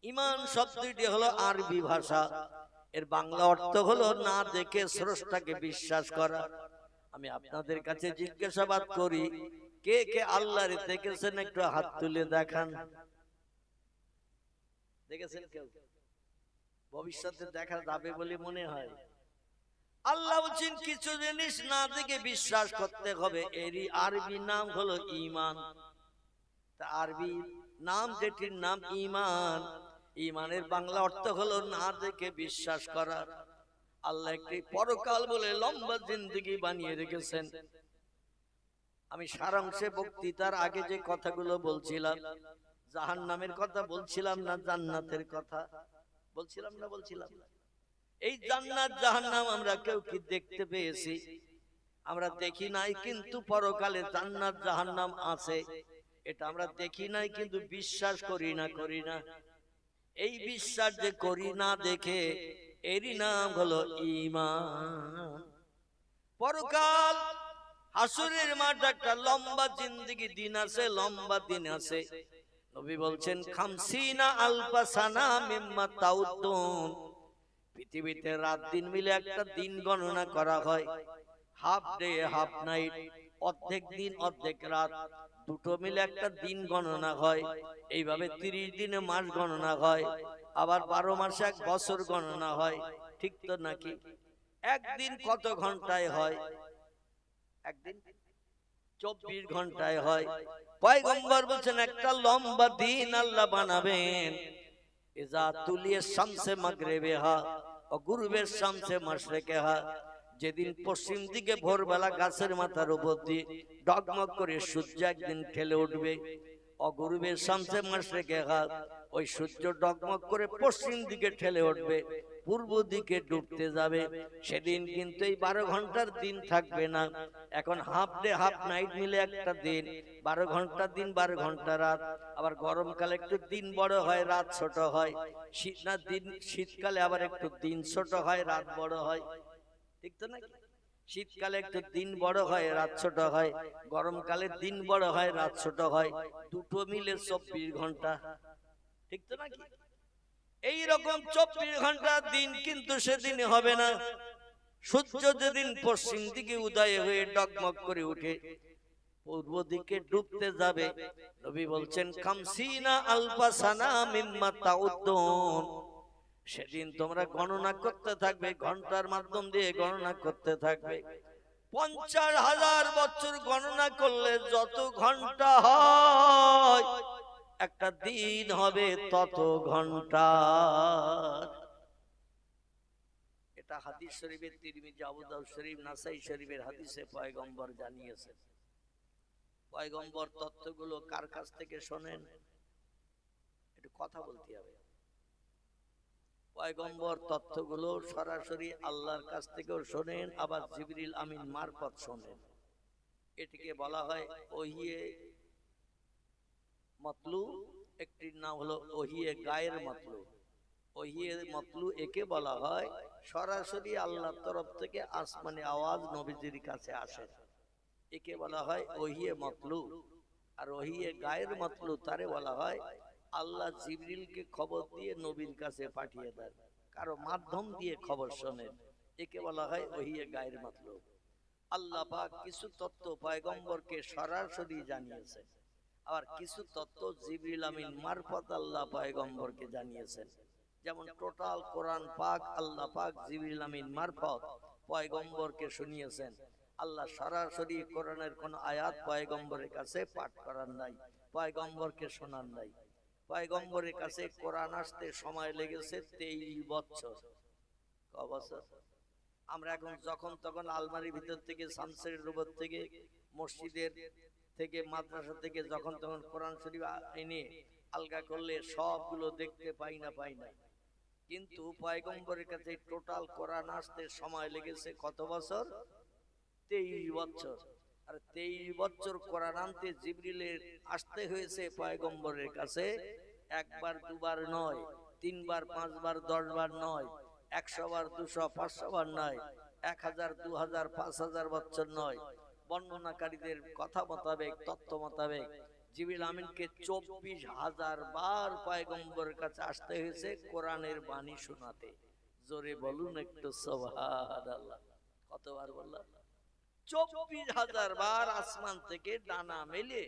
Speaker 1: ঈমান শব্দটি হলো আরবি ভাষা, এর বাংলা অর্থ হলো না দেখে স্রষ্টাকে বিশ্বাস করা। আমি আপনাদের কাছে জিজ্ঞাসাবাদ করি, কে কে আল্লাহরে দেখেছেন? একটু হাত তুলে দেখান। দেখেছেন কেউ? ভবিষ্যতে দেখা যাবে বলে মনে হয়। আল্লাহ বলছেন কিছু জিনিস না দেখে বিশ্বাস করতে হবে, এরই আরবি নাম হলো ঈমান। তা আরবি নাম যেটির নাম ঈমান, ঈমানের বাংলা অর্থ হলো না দেখে বিশ্বাস করা। আল্লাহ একটি পরকাল বলে লম্বা জিন্দেগি বানিয়ে রেখেছেন। আমি সারাংশে বক্তৃতার আগে যে কথাগুলো বলছিলাম, জাহান্নামের কথা বলছিলাম না জান্নাতের কথা বলছিলাম না? বলছিলাম। এই জান্নাত জাহান্নাম আমরা কেউ কি দেখতে পেয়েছি? আমরা দেখি নাই, কিন্তু পরকালে জান্নাত জাহান্নাম আছে, এটা আমরা দেখি নাই, কিন্তু বিশ্বাস করি না। এই বিশ্বাস যে করি না দেখে, এরই নাম হলো ঈমান। পরকাল, হাসরের মাঠ একটা লম্বা জিন্দেগি দিন আছে, লম্বা দিন আছে। নবী বলছেন খামসিনা আলফা সানা মিম্মা তাউদ্দুন, পৃথিবীতে রাত দিন মিলে একটা দিন গণনা করা হয়, হাফ ডে হাফ নাইট, অর্ধেক দিন অর্ধেক রাত, দুটো মিলে একটা দিন গণনা হয়। এইভাবে 30 দিনে মাস গণনা হয়, আবার 12 মাসে এক বছর গণনা হয়। ঠিক তো নাকি? একদিন কত ঘন্টায় হয়? একদিন 24 ঘন্টায় হয়। পয়গম্বর বলেন একটা লম্বা দিন আল্লাহ বানাবেন, ইজা তুলিয়া শামসে মাগরিবিহা ও গুরুবের শামসে মাশরিকিহা, যেদিন পশ্চিম দিকে ভোরবেলা গাছের মাথার উপর দিয়ে ডগমগ করে সূর্য একদিন ঠেলে উঠবে, অগুরুবের শামসে মাশরিকিহা, ওই সূর্য ডগমগ করে পশ্চিম দিকে ঠেলে উঠবে, পূর্ব দিকে ডুবতে যাবে। সেদিন কিন্তু এই 12 ঘন্টার দিন থাকবে না। এখন হাফ ডে হাফ নাইট মিলে একটা দিন, 12 ঘন্টা দিন 12 ঘন্টা রাত। আবার গরমকালে একটু দিন বড় হয় রাত ছোট হয়, শীতকালে আবার একটু দিন ছোট হয় রাত বড় হয়। ঠিক তো নাকি? শীতকালে একটু দিন বড় হয় রাত ছোট হয়, গরমকালে দিন বড় হয় রাত ছোট হয়, দুটো মিলে 24 ঘন্টা। ঠিক তো নাকি? এই রকম 24 ঘন্টা দিন কিন্তু সেদিন হবে না। সূর্য যেদিন পশ্চিম দিকে উদয় হয়ে ডগমগ করে উঠে পূর্ব দিকে ডুবতে যাবে, নবী বলছেন খামসিনা আলফা সানা মিম্মা তাউদ্দুন, সেদিন তোমরা গণনা করতে থাকবে, ঘন্টার মাধ্যম দিয়ে গণনা করতে থাকবে। 50,000 বছর গণনা করলে যত ঘন্টা হয়, একটা দিন হবে তত ঘন্টা। এটা হাদিস শরীফের, তিরমিজি, আবু দাউদ শরীফ, নাসাই শরীফের হাদিসে পয়গম্বর জানিয়েছেন। পয়গম্বর তত্ত্বগুলো কার কাছ থেকে শোনেন? একটু কথা বলতে হবে। পয়গম্বর তথ্যগুলো সরাসরি আল্লাহর কাছ থেকেও শোনেন, আবার জিবরিল আমিন মারফত শোনেন। এটিকে বলা হয় ওহিয়ে মতলু, একটির নাম হলো ওহিয়ে গায়ের মতলু। ওহিয়ে মতলু একে বলা হয় সরাসরি আল্লাহর তরফ থেকে আসমানে আওয়াজ নবীজির কাছে আসে, একে বলা হয় ওহিয়ে মতলু। আর ওহিয়ে গায়ের মতলু তারে বলা হয় আল্লাহ জিবরিলকে খবর দিয়ে নবীর কাছে পাঠিয়ে দেন, কারো মাধ্যম দিয়ে খবর শোনেন, একে বলা হয় ওহিয়ে গায়ের মতলব। আল্লাহ পাক কিছু তত্ত্ব পয়গম্বরকে সরাসরি জানিয়েছেন, আবার কিছু তত্ত্ব জিবরিল আমিন মারফত আল্লাহ পয়গম্বরকে জানিয়েছেন। যেমন টোটাল কোরআন পাক আল্লাহ পাক জিবরিল আমিন মারফত পয়গম্বরকে শুনিয়েছেন। আল্লাহ সরাসরি কোরআনের কোন আয়াত পয়গম্বরের কাছে পাঠ করার নাই, পয়গম্বরকে শোনার নাই। পয়গম্বরের কাছে কোরআন আসতে সময় লেগেছে 23 বছর। ক বছর? আমরা এখন যখন তখন আলমারির ভিতর থেকে, শামসের রুবত থেকে, মসজিদের থেকে, মাদ্রাসা থেকে যখন তখন কোরআন শরীফ এনে আলগা করলে সবগুলো দেখতে পাই না। কিন্তু পয়গম্বরের কাছে টোটাল কোরআন আসতে সময় লেগেছে কত বছর? 23 বছর। আর 23 বছর কোরআন আনতে জিবরিলের আসতে হয়েছে পয়গম্বরের কাছে একবার দুবার নয়, 3 বার 5 বার 10 বার নয়, 100 বার 200 500 বার নয়, 1000 2000 5000 বছর নয়। বর্ণনাকারীদের কথা মোতাবেক, তত্ত্ব মোতাবেক জিবরিল আমিনকে 24,000 বার পয়গম্বরের কাছে আসতে হয়েছে কোরআনের বাণী শোনাতে। জোরে বলুন একটু সুবহানাল্লাহ। কতবার বললাম? 24,000 বার আসমান থেকে ডানা মেলে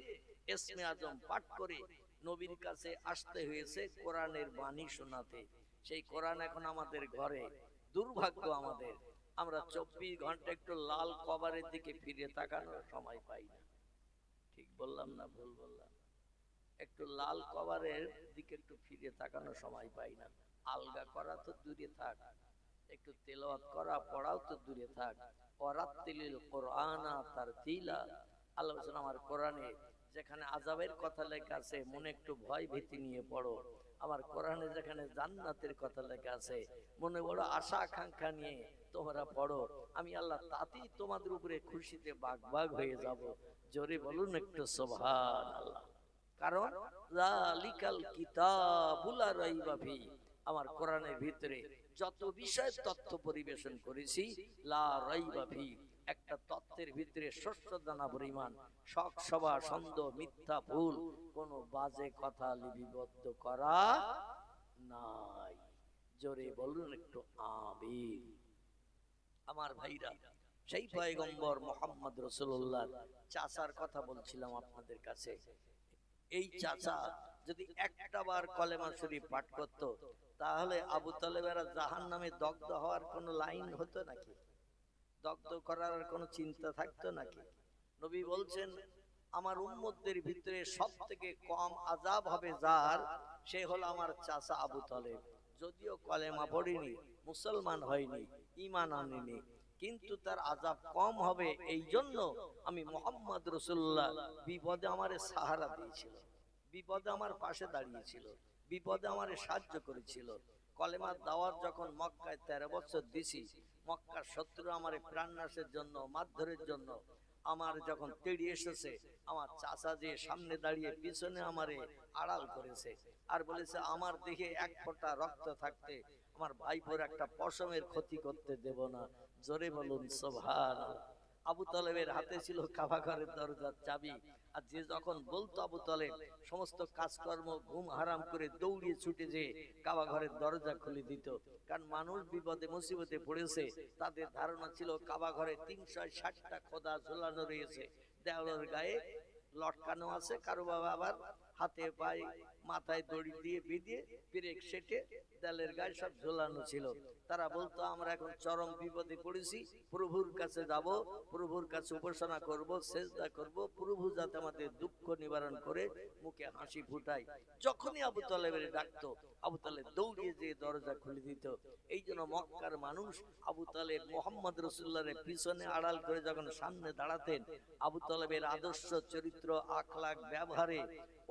Speaker 1: ইসমে আজম পাঠ করে নবীর কাছে আসতে হয়েছে কোরআনের বাণী শোনাতে। সেই কোরআন এখন আমাদের ঘরে। দুর্ভাগ্য আমাদের, আমরা 24 ঘন্টা একটু লাল কভারের দিকে ফিরে তাকানোর সময় পাই না। ঠিক বললাম না ভুল বললাম? একটু লাল কভারের দিকে একটু ফিরে তাকানোর সময় পাই না। আলগা করা তো দূরে থাক, একটু তেলাওয়াত করা পড়াও তো দূরে থাক। ওয়ারাত্তিলিল কুরআনা তারতিলা, আল্লাহ বলেন আমার কোরআনে যেখানে আযাবের কথা লেখা আছে মনে একটু ভয় ভীতি নিয়ে পড়ো। আমার কোরআনে যেখানে জান্নাতের কথা লেখা আছে মনে বড় আশা আকাঙ্ক্ষা নিয়ে তোমরা পড়ো। আমি আল্লাহ তাতেই তোমাদের উপরে খুশিতে বাগবাগ হয়ে যাব। জোরে বলুন একটু সুবহানাল্লাহ। কারণ যালিকাল কিতাবুল লা রাইবা ফি, আমার কোরআনের ভিতরে যত বিষয় তথ্য পরিবেশন করেছি লা রাইবা ফি, একটা তত্ত্বের ভিতরে শস্য দানা পরিমাণ শখ সভা ছন্দ মিথ্যা ভুল কোন বাজে কথা লিপিবদ্ধ করা নাই। জোরে বলুন একটু আমিন। আমার ভাইরা, সেই পয়গম্বর মুহাম্মদ রাসূলুল্লাহ চাচার কথা বলছিলাম আপনাদের কাছে। এই চাচা যদি একটা বার কলেমা শরীফ পাঠ করত, তাহলে আবু তালেবেরা জাহান্নামে দগ্ধ হওয়ার কোনো লাইন হতো নাকি? দগ্ধ করার কোনো চিন্তা থাকতো নাকি? নবী বলছেন, আমার উম্মতদের ভিতরে সব থেকে কম আযাব হবে যার, সে হলো আমার চাচা আবু তালেব। যদিও কলেমা পড়েনি, মুসলমান হয়নি, ঈমান আনেনি, কিন্তু তার আযাব কম হবে। এই জন্য আমি মুহাম্মদ রাসূলুল্লাহ বিপদে আমারে সাহারা দিয়েছিল, বিপদে আমার পাশে দাঁড়িয়েছিল, বিপদে আমারে সাহায্য করেছিল। কলেমার দাওয়াত যখন মক্কায় 13 বছর দিছি, মক্কার শত্রু আমারে প্রাণনাশের জন্য, মারধরের জন্য আমার যখন তেড়ি এসেছে, আমার চাচা যে সামনে দাঁড়িয়ে পিছনে আমারে আড়াল করেছে আর বলেছে, আমার দেখে এক ফোঁটা রক্ত থাকতে আমার ভাইপোর একটা পশমের ক্ষতি করতে দেব না। জোরে বলুন সুবহানাল্লাহ। আবু তালেবের হাতে ছিল কাবা ঘরের দরজার চাবি, আর যে যখন বলতো আবু তালেব, সমস্ত কাজকর্ম ঘুম হারাম করে দৌড়িয়ে ছুটে যেয়ে কাবা ঘরের দরজা খুলে দিত। কারণ মানুষ বিপদে মুসিবতে পড়েছে, তাদের ধারণা ছিল কাবা ঘরে 360টা খোদা ঝোলানো রয়েছে, দেওয়ালের গায়ে লটকানো আছে, কারো বাবা আবার হাতে পায়ে মাথায় দড়ি দিয়ে বেঁধে পেরেক সেটে দেয়ালের গায়ে সব ঝোলানো ছিল। তারা বলতো, আমরা এখন চরম বিপদে পড়েছি, প্রভুর কাছে যাব, প্রভুর কাছে উপাসনা করব, সেজদা করব, প্রভু যাতে আমাদের দুঃখ নিবারণ করে মুখে হাসি ফুটায়। যখনই আবু তালেবের ডাকতো, আবু তালেব দৌড়িয়ে যেয়ে দরজা খুলে দিত। এই জন্য মক্কার মানুষ আবু তালেব মুহাম্মদ রাসূলুল্লাহর পিছনে আড়াল করে যখন সামনে দাঁড়াতেন, আবু তালেবের আদর্শ চরিত্র, আখলাক, ব্যবহারে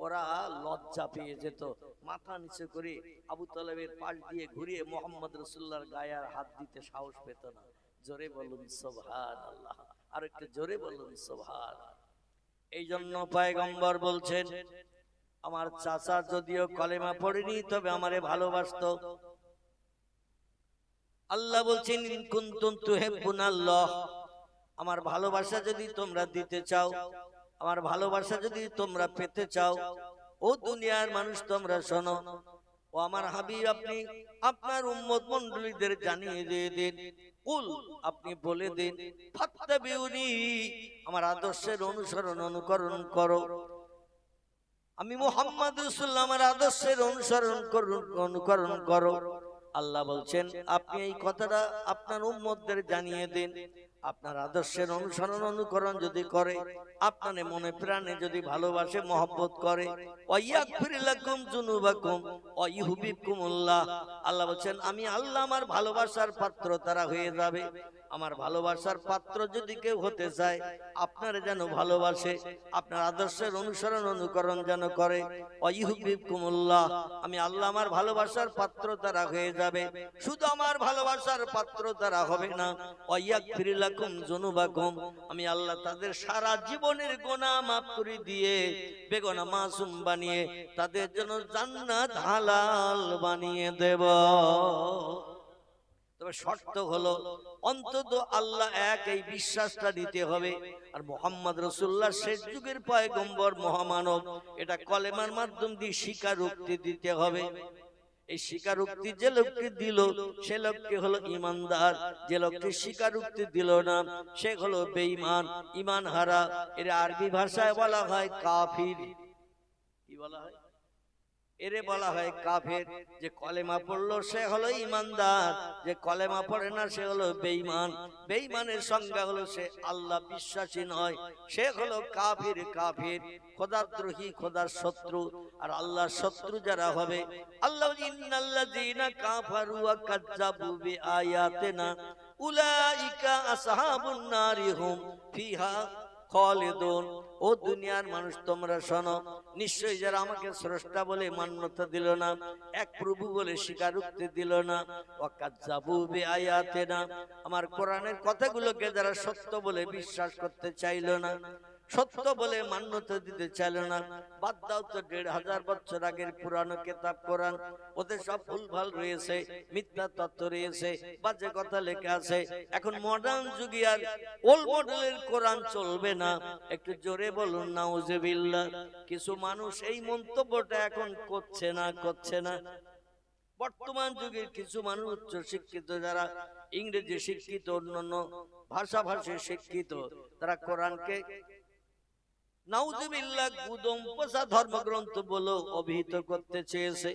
Speaker 1: ওরা লজ্জা পেয়ে যেত। মাথা নিচু করে আবু তালেবের পাশ দিয়ে ঘুরিয়ে মুহাম্মদ রাসূলুল্লাহর গায়ে আর হাত দিতে সাহস পেত না। জোরে বলুন সুবহানাল্লাহ, আর একটু জোরে বলুন সুবহানাল্লাহ। এই জন্য পয়গম্বর বলছেন, আমার চাচা যদিও কলেমা পড়েনি, তবে আমারে ভালোবাসতো। আল্লাহ বলছেন, ইন কুনতুম তুহিব্বুনাল্লাহ, আমার ভালোবাসা যদি তোমরা দিতে চাও, আমার ভালোবাসা যদি তোমরা পেতে চাও, ও দুনিয়ার মানুষ তোমরা শোনো, ও আমার হাবিব আপনি আপনার উম্মত মণ্ডলীদের জানিয়ে দিয়ে দিন, কুল আপনি বলে দিন, ফাত্তাবিউনি, আমার আদর্শের অনুসরণ অনুকরণ করো। আমি মুহাম্মদ রাসূলুল্লাহ আমার আদর্শের অনুকরণ করো। আল্লাহ বলছেন, আপনি এই কথাটা আপনার উম্মতদের জানিয়ে দিন। আপনার আদর্শের অনুসরণ অনুকরণ যদি করে, আপনার মনে প্রাণে যদি ভালোবাসে, মহব্বত করে, ওয়ায়াগফির লাকুম যুনুবাকুম ওয়া ইউহিব্বুকুমুল্লাহ, আল্লাহ বলছেন, আমি আল্লাহ আমার ভালোবাসার পাত্র তারা হয়ে যাবে। আমার ভালোবাসার পাত্র যদি কেউ হতে চায়, আপনার যেন ভালোবাসে, আপনার আদর্শের অনুসরণ অনুকরণ যেন করে, ওয়া ইউহিব্বুকুমুল্লাহ, আমি আল্লাহ আমার ভালোবাসার পাত্র তারা হয়ে যাবে। শুধু আমার ভালোবাসার পাত্র তারা হবে না, ওয়া ইয়াগফির লাকুম যুনুবাকুম, আমি আল্লাহ তাদের সারা জীবনের গুনাহ মাফ করে দিয়ে বেগুনাহ মাসুম বানিয়ে তাদের জন্য জান্নাত হালাল বানিয়ে দেব। তবে শর্ত হলো, অন্তত আল্লাহ এক, এই বিশ্বাসটা নিতে হবে। আর মুহাম্মদ রাসূলুল্লাহ শেষ যুগের পয়গম্বর, মহামানব, এটা কলেমার মাধ্যম দিয়ে স্বীকারোক্তি দিতে হবে। এই স্বীকারোক্তি যে লোককে দিল, সে লোককে হলো ঈমানদার, যে লোককে স্বীকারোক্তি দিল না, সে হলো বেঈমান, ঈমান হারা। এর আরবি ভাষায় বলা হয় কাফির। কি বলা হয়? এরে বলা হয় কাফের। যে কলেমা পড়লো সে হলো ঈমানদার, যে কলেমা পড়ে না সে হলো বেঈমান। বেঈমানের সংজ্ঞা হলো সে আল্লাহ বিশ্বাসী নয়, সে হলো কাফির। কাফির খোদাদ্রোহী, খোদার শত্রু। আর আল্লাহর শত্রু যারা হবে, আল্লাহ ইন্নাল্লাযীনা কাফারু ওয়া কাযযাবু বিআয়াতিনা উলাইকা আসহাবুন নারি হুম ফিহা খালিদুন। ও দুনিয়ার মানুষ তোমরা শোনো, নিশ্চয়ই যারা আমাকে স্রষ্টা বলে মান্যতা দিল না, এক প্রভু বলে স্বীকারোক্তি দিল না, ওয়া কাযযাবু বিআয়াতিনা, আমার কোরআনের কথাগুলোকে যারা সত্য বলে বিশ্বাস করতে চাইল না, সত্য বলে মান্যতা দিতে চাইল না। বাদ দাও তো, ১৫০০ বছর আগের পুরানো কিতাব কোরআন, ওদের সব ভুলভাল রয়েছে, মিথ্যা তত্ত্ব রয়েছে, বাজে কথা লেখা আছে। এখন মডার্ন যুগে আর ওল্ড মডেলের কোরআন চলবে না। একটু জোরে বলুন নাউজুবিল্লাহ। কিছু মানুষ এই মন্তব্যটা এখন করছে না। বর্তমান যুগের কিছু মানুষ উচ্চ শিক্ষিত, যারা ইংরেজি শিক্ষিত, অন্যান্য ভাষাভাষী শিক্ষিত, তারা কোরআনকে নাউজুবিল্লাহ গুদম পোষা ধর্মগ্রন্থ বলে অভিহিত করতে চেয়েছে।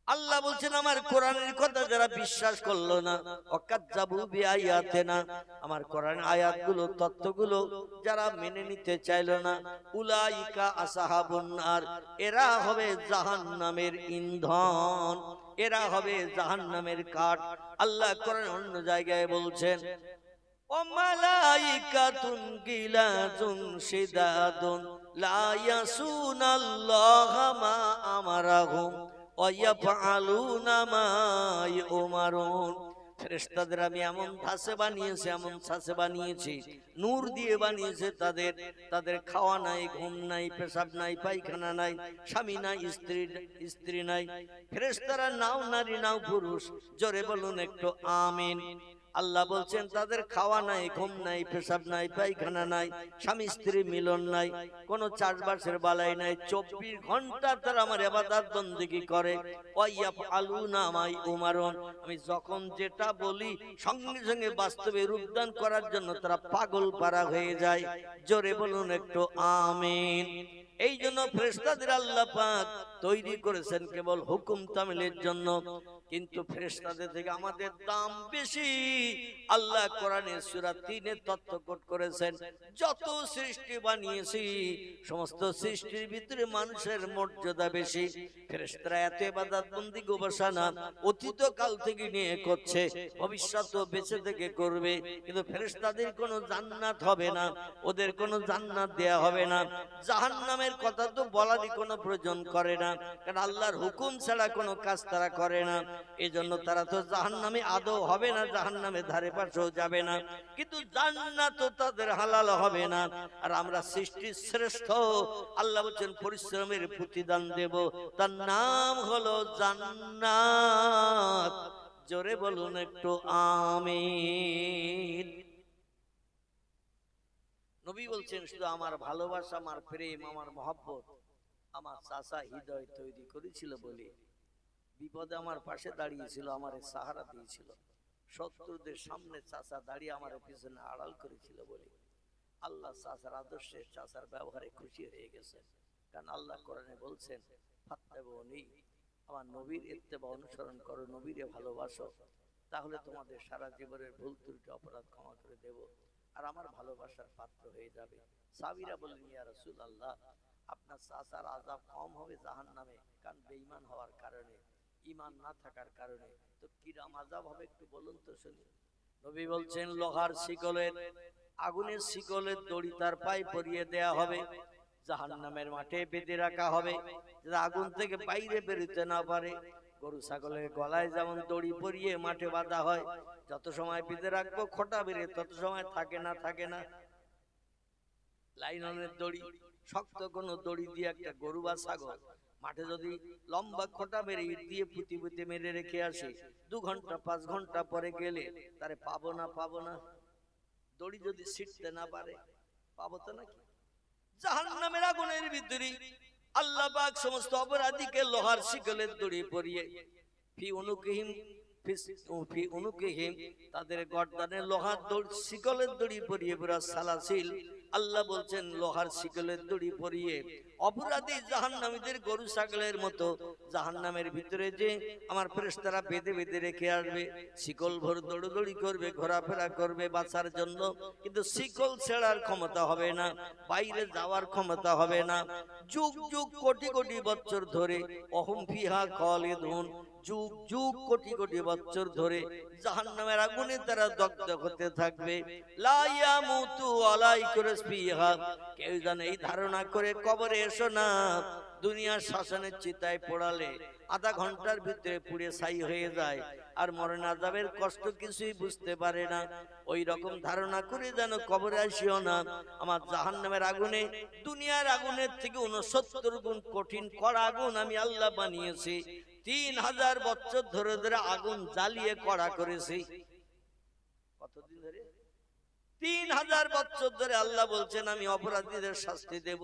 Speaker 1: আল্লাহ বলছেন আমার কোরআনের কথা যারা বিশ্বাস করলো না, ওয়াকাজ্জাবু বিআয়াতিনা, আমার কোরআন আয়াতগুলো তত্ত্বগুলো যারা মেনে নিতে চাইলো না, উলাইকা আসহাবুন নার, এরা হবে জাহান্নামের ইন্ধন, এরা হবে জাহান্নামের কাঠ। আল্লাহ কোরআন অন্য জায়গায় বলছেন ও মালাইকাতুন গিলাজুন শিদাদুন লা ইয়াসুনাল্লাহা মা আমারাহুম ওয়া ইয়াফআলুনা মা ইউমারুন। ফেরেশতাদের আমি এমন ধাঁচে বানিয়েছি, নূর দিয়ে বানিয়েছে তাদের খাওয়া নাই, ঘুম নাই, পেশাব নাই, পায়খানা নাই, স্বামী নাই, স্ত্রী নাই। ফেরেশতারা নাও নারী নাও পুরুষ, জোরে বলুন একটু আমিন। আল্লাহ বলছেন তাদের খাওয়া নাই, ঘুম নাই, পেশাব নাই, পায়খানা নাই, স্বামী স্ত্রী মিলন নাই, কোনো চাষবাসের বালাই নাই, 24 ঘন্টা তারা আমার ইবাদত বন্দেগী করে। ওয়াইয়াফআলুনা মা ইউমারুন, আমি যখন যেটা বলি সঙ্গে সঙ্গে বাস্তবে রূপদান করার জন্য তারা পাগল পারা হয়ে যায়। জোরে বলুন একটু আমিন। এই জন্য ফেরেশতাদের আল্লাহ পাক তৈরি করেছেন কেবল হুকুম তামিলের জন্য, কিন্তু ফেরেশতাদের থেকে আমাদের দাম বেশি। আল্লাহ কোরআনে সূরা ৩-এ তথ্য কোট করেছেন, যত সৃষ্টি বানিয়েছি সমস্ত সৃষ্টির ভিতরে মানুষের মর্যাদা বেশি। ফেরেশতারা এত ইবাদত বন্দেগী উপাসনা অতীত কাল থেকে নিয়ে করছে, ভবিষ্যতেও বেঁচে থেকে করবে, কিন্তু ফেরেশতাদের কোনো জান্নাত হবে না, ওদের কোনো জান্নাত দেয়া হবে না। জাহান্নামের কথা তো বলারই কোনো প্রয়োজন করে না, কারণ আল্লাহর হুকুম ছাড়া কোনো কাজ তারা করে না। এজন্য তারা তো জাহান্নামে আদৌ হবে না, জাহান্নামের ধারে পাশেও যাবে না, কিন্তু জান্নাত তাদের হালাল হবে না। আর আমরা সৃষ্টির শ্রেষ্ঠ, আল্লাহ বলেন পরিশ্রমের প্রতিদান দেব, তার নাম হলো জান্নাত। জোরে বলুন একটু আমিন। নবী বলছেন শুধু আমার ভালোবাসা, আমার প্রেম, আমার মহব্বত আমার চাচা হৃদয় তৈরি করেছিল বলে বিপদে আমার পাশে দাঁড়িয়েছিল, আমারে সাহারা দিয়েছিল। শত্রুদের সামনে চাচা দাঁড়িয়ে আমার পিছনে আড়াল করেছিল বলে আল্লাহ চাচার আদর্শে, চাচার ব্যবহারে খুশি হয়ে গেছেন। কারণ আল্লাহ কোরআনে বলছেন ফাত্তাবিউনি, আমার নবীর ইত্তেবা অনুসরণ করো, নবীরে ভালোবাসো, তাহলে তোমাদের সারা জীবনের ভুল ত্রুটি অপরাধ ক্ষমা করে দেব, আর আমার ভালোবাসার পাত্র হয়ে যাবে। সাহাবীরা বললেন ইয়া রাসূলুল্লাহ, আপনার চাচার আযাব কম হবে জাহান্নামে, কারণ বেঈমান হওয়ার কারণে, ঈমান না থাকার কারণে, তো কিরকম আযাব হবে একটু বলুন তো শুনি। নবী বলছেন লোহার শিকলের, আগুনের শিকলের দড়ি তার পায়ে পরিয়ে দেয়া হবে, জাহান্নামের মাঠে বেঁধে রাখা হবে, যাতে আগুন থেকে বাইরে বেরোতে না পারে। গরু ছাগলের গলায় যেমন দড়ি পরিয়ে মাঠে বাঁধা হয়, যত সময় বেঁধে রাখবো খোঁটা বেরে তত সময় থাকে না। লাইলনের দড়ি, শক্ত কোনো দড়ি দিয়ে একটা গরু বা ছাগল মাঠে যদি লম্বা খোঁটা মেরে ইট দিয়ে পুঁতি পুঁতি মেরে রেখে আসে, 2 ঘন্টা 5 ঘন্টা পরে গেলে তারে পাবো না। দড়ি যদি ছিটতে না পারে পাবো তো নাকি? জাহান্নামের আগুনের ভিতরে আল্লাহ পাক সমস্ত অপরাধীকে লোহার শিকলের দড়ি পরিয়ে ফি উনুকিহিম তাদের গর্দানে লোহার শিকলের দড়ি পরিয়ে পুরা সালাসিল, আল্লাহ বলছেন লোহার শিকলের দড়ি পরিয়ে অপরাধী জাহান্নামীদের গরু ছাগলের মতো জাহান্নামের ভিতরে যে আমার ফেরেশতারা বেঁধে বেঁধে রেখে আসবে, শিকল ভর দৌড়দৌড়ি করবে, ঘোরাফেরা করবে বাঁচার জন্য, কিন্তু শিকল ছেড়ার ক্ষমতা হবে না, বাইরে যাওয়ার ক্ষমতা হবে না। যুগ যুগ কোটি কোটি বছর ধরে অহম ফিহা খালিদুন, যুগ যুগ কোটি কোটি বছর ধরে জাহান্নামের আগুনে তারা দগ্ধ হতে থাকবে। লা ইয়ামুতু ওয়া লা ইয়াসফিহা, কেউ যেন এই ধারণা করে কবরে এসো না, দুনিয়ার শ্মশানের চিতায় পোড়ালে আধা ঘন্টার ভিতরে পুড়ে ছাই হয়ে যায়, আর মরণ আযাবের কষ্ট কিছুই বুঝতে পারে না। ওই রকম ধারণা করে যেন কবরে আসিও না। আমার জাহান্নামের আগুনে দুনিয়ার আগুনের থেকে 69 গুণ কঠিন কড়া আগুন আমি আল্লাহ বানিয়েছি। 3000 বছর ধরে ধরে আগুন জ্বালিয়ে কড়া করেছি। কতদিন ধরে? 3000 বছর ধরে আল্লাহ বলছেন আমি অপরাধীদের শাস্তি দেব।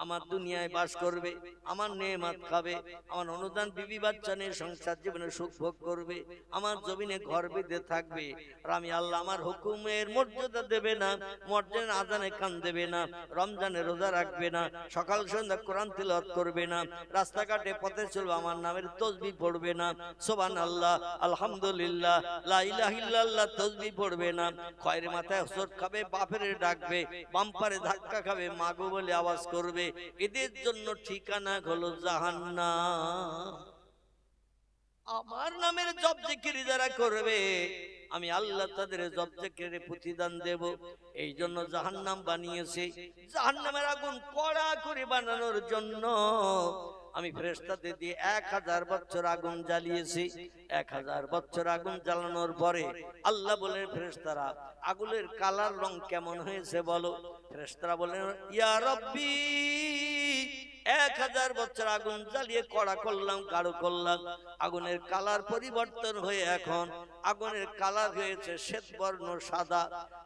Speaker 1: আমার দুনিয়ায় বাস করবে, আমার নেয়ামত খাবে, আমার অনুদান বিবি বাচ্চা নিয়ে সংসার জীবনে সুখ ভোগ করবে, আমার জমিনে ঘর বেঁধে থাকবে। আর আমি আল্লাহ আমার হুকুমের মর্যাদা দেবে না, মর্যাদার আজানে কান দেবে না, রমজানে রোজা রাখবে না, সকাল সন্ধ্যা কোরআন তিলাওয়াত করবে না, রাস্তাঘাটে পথে চলবে আমার নামের তাসবিহ পড়বে না, সুবহানাল্লাহ আলহামদুলিল্লাহ লা ইলাহা ইল্লাল্লাহ তাসবিহ পড়বে না, খয়ের মাথায় হসরত খাবে, বাপের ডাকবে, বাম্পারে ধাক্কা খাবে, মাগো বলে আওয়াজ করবে। এদের জন্য ঠিকানা হলো জাহান্নাম। আমার নামের জপ জিকির যারা করবে আমি আল্লাহ তাদের জপ জিকিরের প্রতিদান দেব। এই জন্য জাহান্নাম বানিয়েছি। জাহান্নামের আগুন কড়া করে বানানোর জন্য আমি ফেরেশতাদের দিয়ে 1000 বছর আগুন জ্বালিয়েছি। 1000 বছর আগুন জ্বালানোর পরে আল্লাহ বলেন ফেরেশতারা আগুনের কালার রং কেমন হয়েছে বলো। ফেরেশতারা বলেন ইয়া রব্বি 1000 বছর আগুন জ্বালিয়ে কড়া করলাম, গাঢ় করলাম, আগুনের কালার পরিবর্তন হয়ে এখন আগুনের কালার হয়েছে শ্বেত বর্ণ সাদা।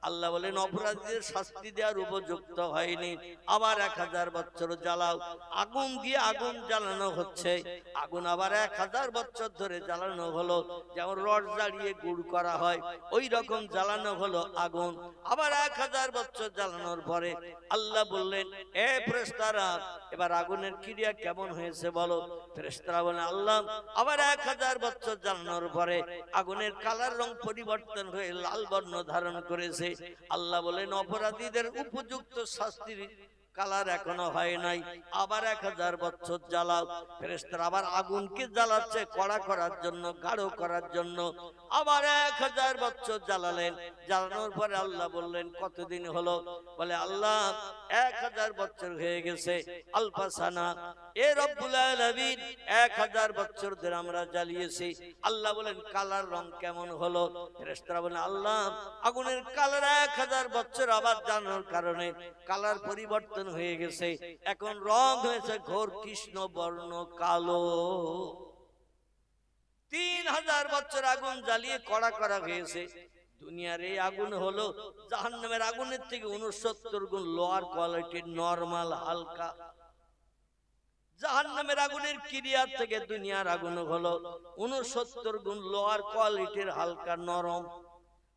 Speaker 1: আল্লাহ বলেন অপরাধীদের শাস্তি দেওয়ার উপযুক্ত হয়নি, আবার 1000 বছর জ্বালাও। আগুন দিয়ে আগুন জ্বালানো হচ্ছে, আগুন আবার 1000 বছর ধরে জ্বালানো হলো। যেমন রড জ্বালিয়ে গুড় করা হয় ওই রকম জ্বালানো হলো আগুন। আবার 1000 বছর জ্বালানোর পরে আল্লাহ বললেন এ ফেরেশতারা এবার আগুনের ক্রিয়া কেমন হয়েছে বলো। ফেরেশতারা বলেন আল্লাহ আবার 1000 বছর জ্বালানোর পরে আগুনের কালার রং পরিবর্তন হয়ে লাল বর্ণ ধারণ করেছে। আল্লাহ বলেন অপরাধীদের উপযুক্ত শাস্তির কালার এখনো হয় নাই, আবার 1000 বছর জ্বালাও। ফেরেশতারা আবার আগুনকে জ্বালাচ্ছে কড়া করার জন্য, গাঢ় করার জন্য। আবার 1000 বছর জ্বালালেন। জ্বালানোর পরে আল্লাহ বললেন কতদিন হলো? বলে আল্লাহ 1000 বছর হয়ে গেছে। আলফাসানা এ রব্বুল আলামিন 1000 বছর ধরে আমরা জ্বালিয়েছি। আল্লাহ বলেন কালার রং কেমন হলো? ফেরেশতারা বলেন আল্লাহ আগুনের কালার 1000 বছর আবার জ্বালানোর কারণে কালার পরিবর্তন হয়ে গেছে, এখন রং হয়েছে ঘোর কৃষ্ণ বর্ণ কালো। 3000 বছর আগুন জ্বালিয়ে কড়া করা হয়েছে। দুনিয়ার এই আগুন হলো জাহান্নামের আগুনের থেকে 69 গুণ লোয়ার কোয়ালিটির, নরমাল, হালকা। জাহান্নামের আগুনের ক্রিয়ার থেকে দুনিয়ার আগুন হলো 69 গুণ লোয়ার কোয়ালিটির, হালকা, নরম।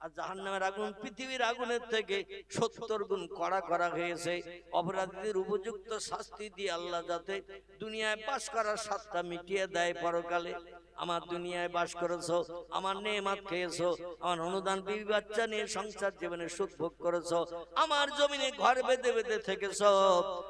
Speaker 1: আর জাহান্নামের আগুন পৃথিবীর আগুনের থেকে 70 গুণ কড়া করা হয়েছে। অপরাধীদের উপযুক্ত শাস্তি দিয়ে আল্লাহ যাতে দুনিয়ায় বাস করার স্বাদটা মিটিয়ে দেয় পরকালে। আমার দুনিয়ায় বাস করেছো, আমার নেয়ামত খেয়েছো, আমার অনুদান বিবি বাচ্চা নিয়ে সংসার জীবনে সুখ ভোগ করেছো, আমার জমিনে ঘর বেঁধে বেঁধে থেকেছো,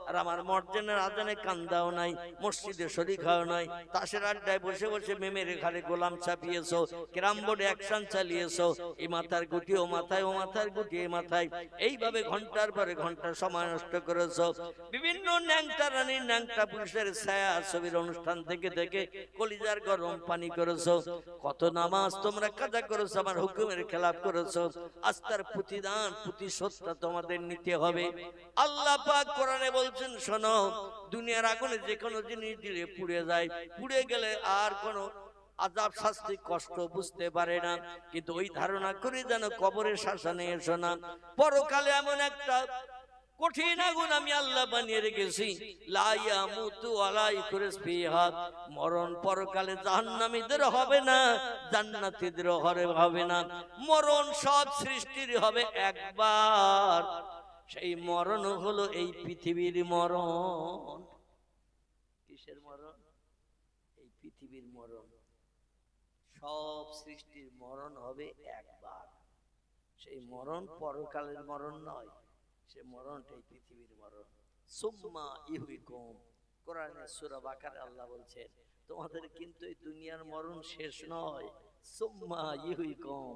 Speaker 1: আর আমার মর্জিনার আজানে কান দাও নাই, মসজিদে শরীক হও নাই, তাসের আড্ডায় বসে বসে মেমের ঘাড়ে গোলাম চাপিয়েছো, ক্যারাম বোর্ডে অ্যাকশন চালিয়েছো, এই মাথার গুটি ও মাথায়, ও মাথার গুটি এ মাথায়, এইভাবে ঘন্টার পরে ঘন্টা সময় নষ্ট করেছো। বিভিন্ন ন্যাংটা রানীর ন্যাংটা পুরুষের ছায়া ছবির অনুষ্ঠান থেকে থেকে কলিজার গরম পানি করেছো। কত নামাজ তোমরা কাজা করেছো, আমার হুকুমের খেলাফ করেছো। আস্তার প্রতিদান প্রতিশোধটা তোমাদের নিতে হবে। আল্লাহ পাক কোরআনে বলছেন শোনো, দুনিয়ার আগুনে যে কোনো জিনিস দিলে পুড়ে যায়, পুড়ে গেলে আর কোনো আযাব শাস্তি কষ্ট বুঝতে পারে না। কিন্তু ওই ধারণা করে যেন কবরের শ্মশানে এসো না। পরকালে এমন একটা কঠিন আগুন আমি আল্লাহ বানিয়ে রেখেছি, লা ইয়ামুতু ওয়ালা ইয়াখরুজ ফিহা। মরণ পরকালে জাহান্নামীদের হবে না, জান্নাতীদের হবে না। মরণ সব সৃষ্টির হবে একবার। সেই মরণ হলো এই পৃথিবীর মরণ। কিসের মরণ? এই পৃথিবীর মরণ। সব সৃষ্টির মরণ হবে একবার। সেই মরণ পরকালের মরণ নয়, সে মরণটাই পৃথিবীর মরণ। সুম্মা ইহয়িকুম, কোরআনে সূরা বাকারে আল্লাহ বলছেন তোমাদের কিন্তু এই দুনিয়ার মরণ শেষ নয়। সুম্মা ইহয়িকুম,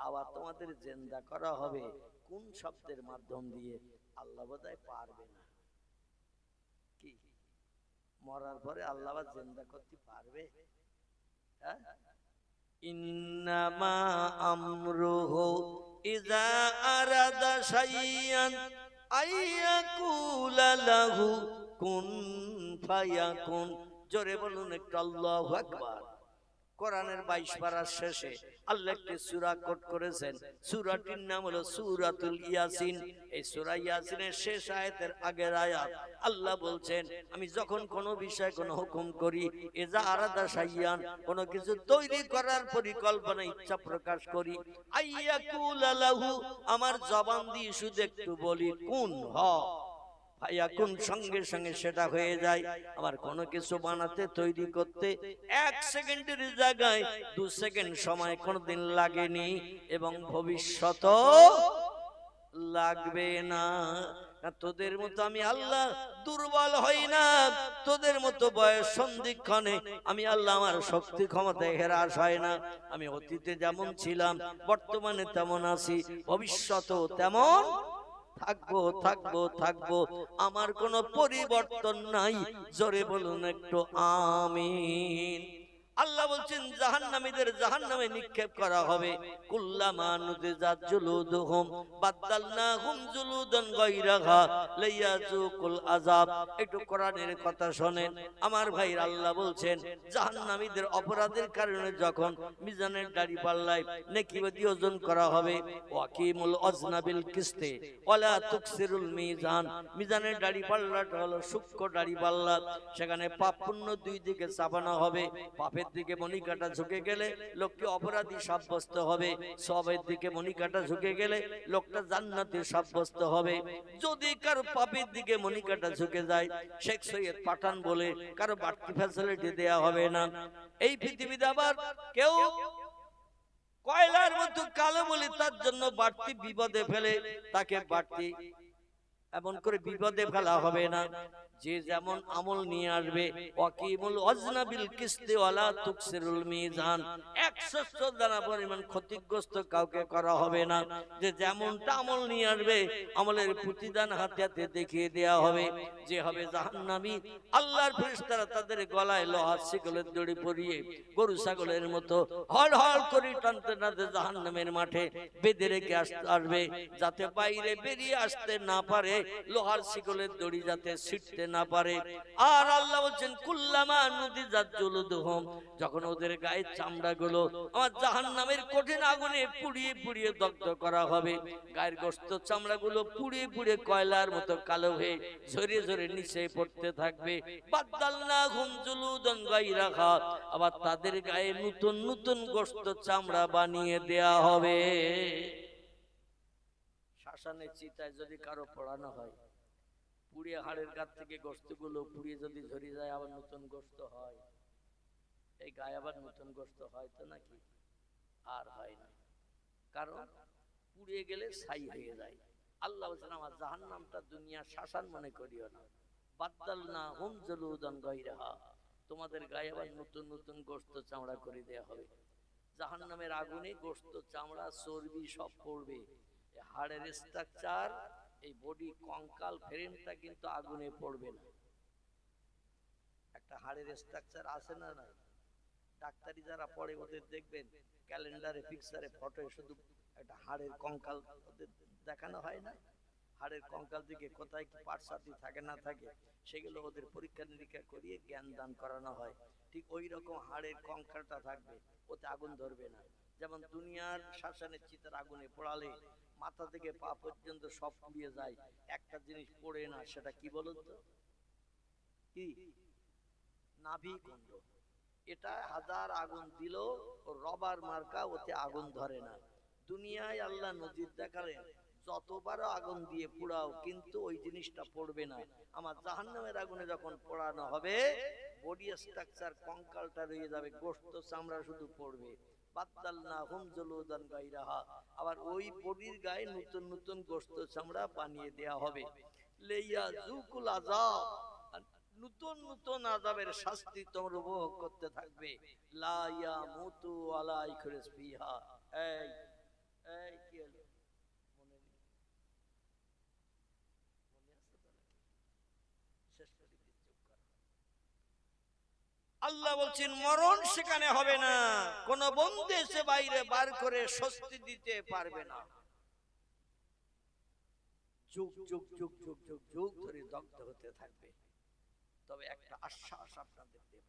Speaker 1: আবার তোমাদের জিন্দা করা হবে। কোন শব্দের মাধ্যম দিয়ে? আল্লাহ বোধহয় পারবে না। কি মরার পরে আল্লাহ আবার জিন্দা করতে পারবে? হ্যাঁ, ইন্নামা আমরুহু ইযা আরাদা শাইয়ান আইয়াকুলা লাহু কুন ফায়াকুন। জোরে বলুন একটু আল্লাহু আকবার। কোরআনের 22 পারার শেষে আল্লাহ একটি সূরা কোট করেছেন। সূরাটির নাম হলো সূরাতুল ইয়াসিন। এই সূরা ইয়াসিনের শেষ আয়াতের আগের আয়াত আল্লাহ বলছেন, আমি যখন কোনো বিষয় কোনো হুকুম করি, ইজা আরাদা শাইয়ান, কোনো কিছু তৈরি করার পরিকল্পনা ইচ্ছা প্রকাশ করি, আইয়াকুল লাহু, আমার জবান দিয়ে শুধু একটু বলি কুন হ ফায়াকুন, সঙ্গে সঙ্গে সেটা হয়ে যায়। আবার কোনো কিছু বানাতে তৈরি করতে 1 সেকেন্ডের জায়গায় 2 সেকেন্ড সময় কোনোদিন লাগেনি এবং ভবিষ্যতও লাগবে না। তোদের মতো আমি আল্লাহ দুর্বল হই না, তোদের মতো বয়স সন্ধিক্ষণে আমি আল্লাহ আমার শক্তি ক্ষমতায় হ্রাস হয় না। আমি অতীতে যেমন ছিলাম বর্তমানে তেমন আছি, ভবিষ্যতেও তেমন থাকবো থাকবো থাকবো, আমার কোনো পরিবর্তন নাই। জোরে বলুন একটু আমিন। আল্লাহ বলছেন জাহান্নামীদের জাহান্নামে নিক্ষেপ করা হবে। কুল্লামা নুদিজাত জুলুদুহুম বাদদালনাহুম জুলুদান গায়রাহা লিয়াযুকুল আযাব। একটু কোরআনের কথা শুনেন আমার ভাই। আল্লাহ বলছেন জাহান্নামীদের অপরাধের কারণে যখন মিজানের দাড়িপাল্লায় নেকি ওজন করা হবে, ওয়াকিমুল ওয়াজনা বিল কিসতে ওয়ালা তুকসিরুল মিজান। মিজানের দাড়িপাল্লাটা হলো সূক্ষ্ম দাড়িপাল্লা, সেখানে পাপ পুণ্য দুই দিকে চাপানো হবে। পাপের দিকে মণিকাটা ঝুঁকে গেলে লোকটি অপরাধী সাব্যস্ত হবে, সবের দিকে মণিকাটা ঝুঁকে গেলে লোকটা জান্নাতি সাব্যস্ত হবে। যদি কারো পাপের দিকে মণিকাটা ঝুঁকে যায়, শেখ সৈয়দ পাঠান বলে কারো বাড়তি ফ্যাসিলিটি দেয়া হবে না। এই পৃথিবীতে আবার কেউ কয়লার মতো কালো বলে তার জন্য বাড়তি বিপদে ফেলে, তাকে বাড়তি এমন করে বিপদে ফেলা হবে না। যে যেমন আমল নিয়ে আসবে, ওয়াকিমুল ওয়াজনা বিল কিসতি ওয়ালা তুকসিরুল মিজান, 100 দানা পরিমাণ ক্ষতিগ্রস্ত কাউকে করা হবে না। যে যেমনটা আমল নিয়ে আসবে আমলের প্রতিদান হাতে হাতে দেখিয়ে দেয়া হবে। যে হবে জাহান্নামী, আল্লাহর ফেরেশতারা তাদের গলায় লোহার শিকলের দড়ি পরিয়ে গরু ছাগলের মতো হল হল করে টানতে টানতে জাহান্নামের মাঠে বেঁধে রেখে আসবে, যাতে বাইরে বেরিয়ে আসতে না পারে, লোহার শিকলের দড়ি যাতে ছিটতে না পারে। আর আল্লাহ বলছেন কুল্লামা নুদিজাত জুলুদুহুম, যখন ওদের গায়ের চামড়াগুলো আমার জাহান্নামের কঠিন আগুনে পুড়িয়ে পুড়িয়ে দগ্ধ করা হবে, গায়ের গোশত চামড়াগুলো পুড়িয়ে পুড়িয়ে কয়লার মতো কালো হয়ে ঝরে ঝরে নিচে পড়তে থাকবে। বাদদালনাহুম জুলুদান গায়রাহা, আবার তাদের গায়ে নতুন নতুন গোশত চামড়া বানিয়ে দেয়া হবে। শ্মশানে চিতায় যদি কারো পড়ানো হয়, পুড়িয়ে হাড়ের গাছ থেকে গোশতগুলো পুড়িয়ে যদি ঝরে যায়, আবার নতুন গোশত হয়। এই গায়ে আবার নতুন গোশত হয় তো নাকি? আর হয় না, কারণ পুড়িয়ে গেলে ছাই হয়ে যায়। আল্লাহ বলেছেন আমার জাহান্নামটা দুনিয়া শ্মশান মনে করিও না। বাদদালনাহুম জুলুদান গায়রাহা, তোমাদের গায়ে আবার নতুন নতুন গোশত চামড়া করে দেয়া হবে। জাহান্নামের আগুনে গোশত চামড়া চর্বি সব পড়বে। হাড়ের স্ট্রাকচার, এই বডি কঙ্কাল ফ্রেমটা কিন্তু আগুনে পড়বে না। একটা হাড়ের স্ট্রাকচার আছে না নাই? ডাক্তারি যারা পড়ে ওদের দেখবেন ক্যালেন্ডারে পিকচারে ফটো শুধু একটা হাড়ের কঙ্কাল ওদের দেখানো হয় না। হাড়ের কঙ্কাল দিকে কোথায় কি পার্টসাতি থাকে না থাকে সেগুলো ওদের পরীক্ষা নিরীক্ষা করিয়ে জ্ঞান দান করানো হয়। ঠিক ওই রকম হাড়ের কঙ্কালটা থাকবে, ওতে আগুন ধরবে না। যেমন দুনিয়ার শ্মশানের চিতার আগুনে পোড়ালে মাথা থেকে পা পর্যন্ত সব পুড়িয়ে যায়, একটা জিনিস পড়ে না, সেটা কি বলুন তো? কি? নাভি কুণ্ড। এটা হাজার আগুন দিল রবার মার্কা, ওতে আগুন ধরে না। দুনিয়ায় আল্লাহ নজির দেখালেন যতবার আগুন দিয়ে পোড়াও কিন্তু ওই জিনিসটা পড়বে না। আমার জাহান্নামের আগুনে যখন পোড়ানো হবে, বডি স্ট্রাকচার কঙ্কালটা রয়ে যাবে, গোশত চামড়া শুধু পড়বে। বাদদালনাহুম জুলুদান গায়রাহা, আবার ওই বডির গায়ে নতুন নতুন গোশত চামড়া বানিয়ে দেয়া হবে। লিয়াযুকুল আযাব, নতুন নতুন আযাবের শাস্তি তোমরা উপভোগ করতে থাকবে। লা ইয়ামুতু ওয়ালা ইয়াখরুজ ফিহা। এই এই কি হলো? মনে নেই? মনে আছে তো নাকি? শেষ করে দিচ্ছি, চুপ কর। আল্লাহ বলছেন মরণ সেখানে হবে না, কোন বন্দী এসে বাইরে বার করে স্বস্তি দিতে পারবে না। যুগ যুগ যুগ যুগ যুগ যুগ ধরে দগ্ধ হতে থাকবে। তবে একটা আশ্বাস আপনাদের দেব,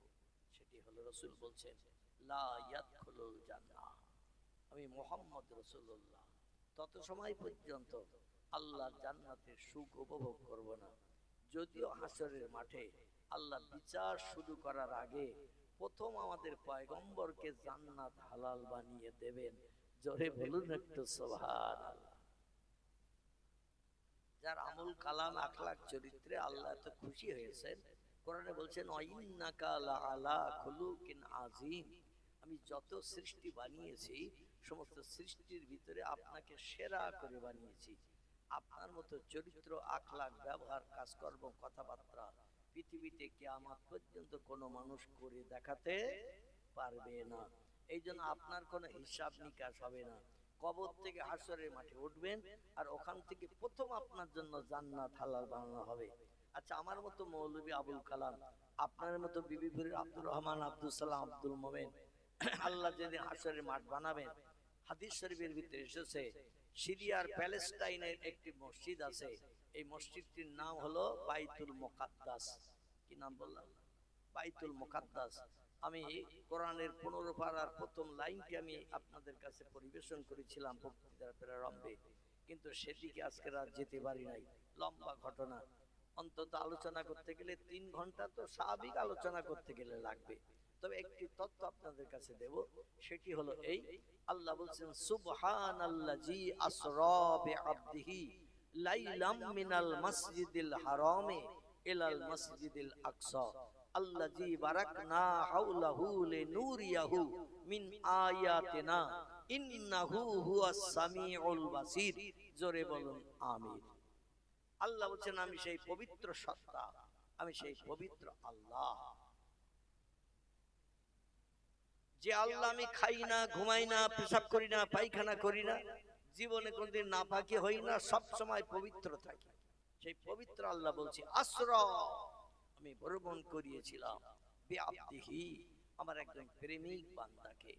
Speaker 1: সেটি হলো রাসূল বলছেন লা ইয়াদখুলুল জান্নাহ, আমি মুহাম্মদ রাসূলুল্লাহ তত সময় পর্যন্ত আল্লাহর জান্নাতের সুখ উপভোগ করব না। যদিও হাসরের মাঠে আল্লাহ বিচার শুরু করার আগে প্রথম আমাদের পয়গম্বরকে জান্নাত হালাল বানিয়ে দেবেন। জোরে বলুন একটু সুবহানাল্লাহ। যার আমল কালাম আখলাক চরিত্রে আল্লাহ এত খুশি হয়েছেন, কোরআনে বলছেন ওয়াইন্নাকা লাআলা খুলুকিন আযীম, আমি যত সৃষ্টি বানিয়েছি সমস্ত সৃষ্টির ভিতরে আপনাকে সেরা করে বানিয়েছি। আপনার মতো চরিত্র আখলাক ব্যবহার কাজকর্ম কথাবার্তা পৃথিবীতে কিয়ামত পর্যন্ত কোনো মানুষ করে দেখাতে পারবে না। এই জন্য আপনার কোনো হিসাব নিকাশ হবে না। কবর থেকে হাসরের মাঠে উঠবেন আর ওখান থেকে প্রথম আপনার জন্য জান্নাত হালাল বানানো হবে। আচ্ছা, আমার মতো মৌলভী আবুল কালাম, আপনার মতো বিবি ফরিদ আব্দুর রহমান, আব্দুল সালাম, আব্দুল মোমেন, আল্লাহ যেদিন হাসরের মাঠ বানাবেন, হাদিস শরীফের ভিতরে এসেছে সিরিয়ার প্যালেস্টাইনের একটি মসজিদ আছে, এই মসজিদটির নাম হলো বাইতুল মুকাদ্দাস। কি নাম বললাম? বাইতুল মুকাদ্দাস। আমি কোরআনের 15 পারার প্রথম লাইনটি আমি আপনাদের কাছে পরিবেশন করেছিলাম বক্তৃতার প্রারম্ভে, কিন্তু সেদিকে আজকে রাত যেতে পারি নাই। লম্বা ঘটনা, অন্তত আলোচনা করতে গেলে 3 ঘন্টা তো স্বাভাবিক আলোচনা করতে গেলে লাগবে। তবে একটি তথ্য আপনাদের কাছে দেব, সেটি হলো এই, আল্লাহ বলছেন সুবহানাল্লাযী আসরা বিআবদিহি লাইলাম মিনাল মাসজিদিল হারামে ইলাল মাসজিদিল আকসা আল্লাযী বারাকনা হাওলাহু লিনুরিয়াহু মিন আয়াতিনা ইন্নাহু হুয়াস সামিউল বাসীর। জোরে বলুন আমিন। আল্লাহ বলেন আমি সেই পবিত্র সত্তা, আমি সেই পবিত্র আল্লাহ, যে আল্লাহ আমি খাই না, ঘুমাই না, পেশাব করি না, পায়খানা করি না, জীবনে কোনদিন নাপাকি হই না, সব সময় পবিত্র থাকি। সেই পবিত্র আল্লাহ বলছি আসরা, আমি ভ্রমণ করিয়েছিলাম বিআবদিহি, আমার একজন প্রেমিক বান্দাকে।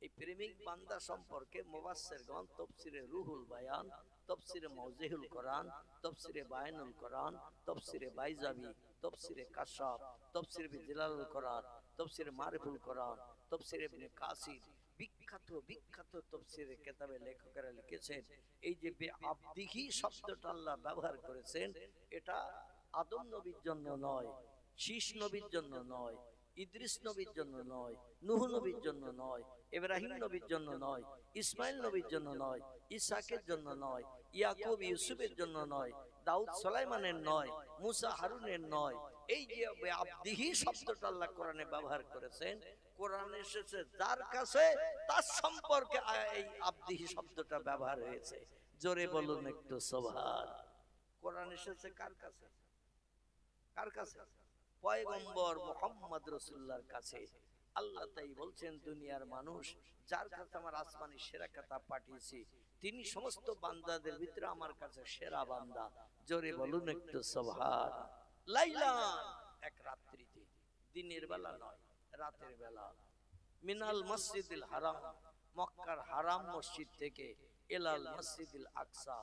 Speaker 1: এই প্রেমিক বান্দা সম্পর্কে মুফাসসিরগণ তাফসীরে রুহুল বায়ান, তাফসীরে মাওজিহুল কোরআন, তাফসীরে বায়ানুল কোরআন, তাফসীরে বাইজাবি, তাফসীরে কাশাফ, তাফসীরে জিলালুল কোরআন, তাফসীরে মারিফুল কোরআন, তাফসীরে ইবনে কাসির, বিখ্যাত বিখ্যাত তাফসীরের কিতাবে লেখকেরা লিখেছেন এই যে বিআবদিহি শব্দটা আল্লাহ ব্যবহার করেছেন, এটা আদম নবীর জন্য নয়, শীষ নবীর জন্য নয়, ইদ্রিস নবীর জন্য নয়, নূহ নবীর জন্য নয়, ইব্রাহিম নবীর জন্য নয়, ইসমাইল নবীর জন্য নয়, ইসাকের জন্য নয়, ইয়াকুব ইউসুফের জন্য নয়, দাউদ সুলাইমানের নয়, মুসা হারুনের নয়। এই যে আব্দিহি শব্দটা আল্লাহ কোরআনে ব্যবহার করেছেন, কোরআনে এসেছে যার কাছে তার সম্পর্কে এই আব্দিহি শব্দটা ব্যবহার হয়েছে। জোরে বলুন একটু সুবহান। কোরআন এসেছে কার কাছে? কার কাছে? পয়গম্বর মুহাম্মদ রাসূলুল্লাহর কাছে। আল্লাহ তাই বলছেন দুনিয়ার মানুষ যার কাছে আমার আসমানি সেরা কিতাব পাঠিয়েছি, তিনি সমস্ত বান্দাদের ভিতরে আমার কাছে সেরা বান্দা। জোরে বলুন একটু সুবহান। লাইলান, এক রাত্রিতে, দিনের বেলা নয়, রাতের বেলা, মিনাল মসজিদিল হারাম, মক্কার হারাম মসজিদ থেকে, ইলাল মসজিদিল আকসা,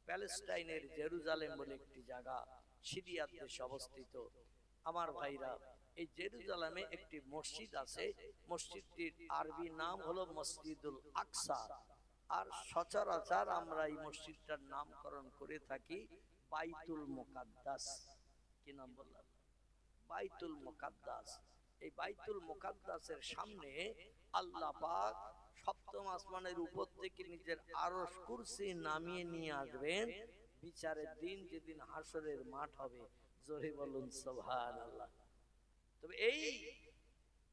Speaker 1: প্যালেস্টাইনের জেরুজালেম বলে একটি জায়গা সিরিয়ার দেশে অবস্থিত। আমার ভাইরা, এই জেরুজালেমে একটি মসজিদ আছে, মসজিদটির আরবি নাম হলো মসজিদুল আকসা, আর সচরাচর আমরা এই মসজিদটার নামকরণ করে থাকি বাইতুল মুকাদ্দাস। কি নাম বললাম? বাইতুল মুকাদ্দাস। এই বাইতুল মুকাদ্দাসের সামনে আল্লাহ পাক সপ্তম আসমানের উপর থেকে নিজের আরশ কুরসি নামিয়ে নিয়ে আসবেন বিচারের দিন, যেদিন হাসরের মাঠ হবে। জোরে বলুন সুবহানাল্লাহ। তবে এই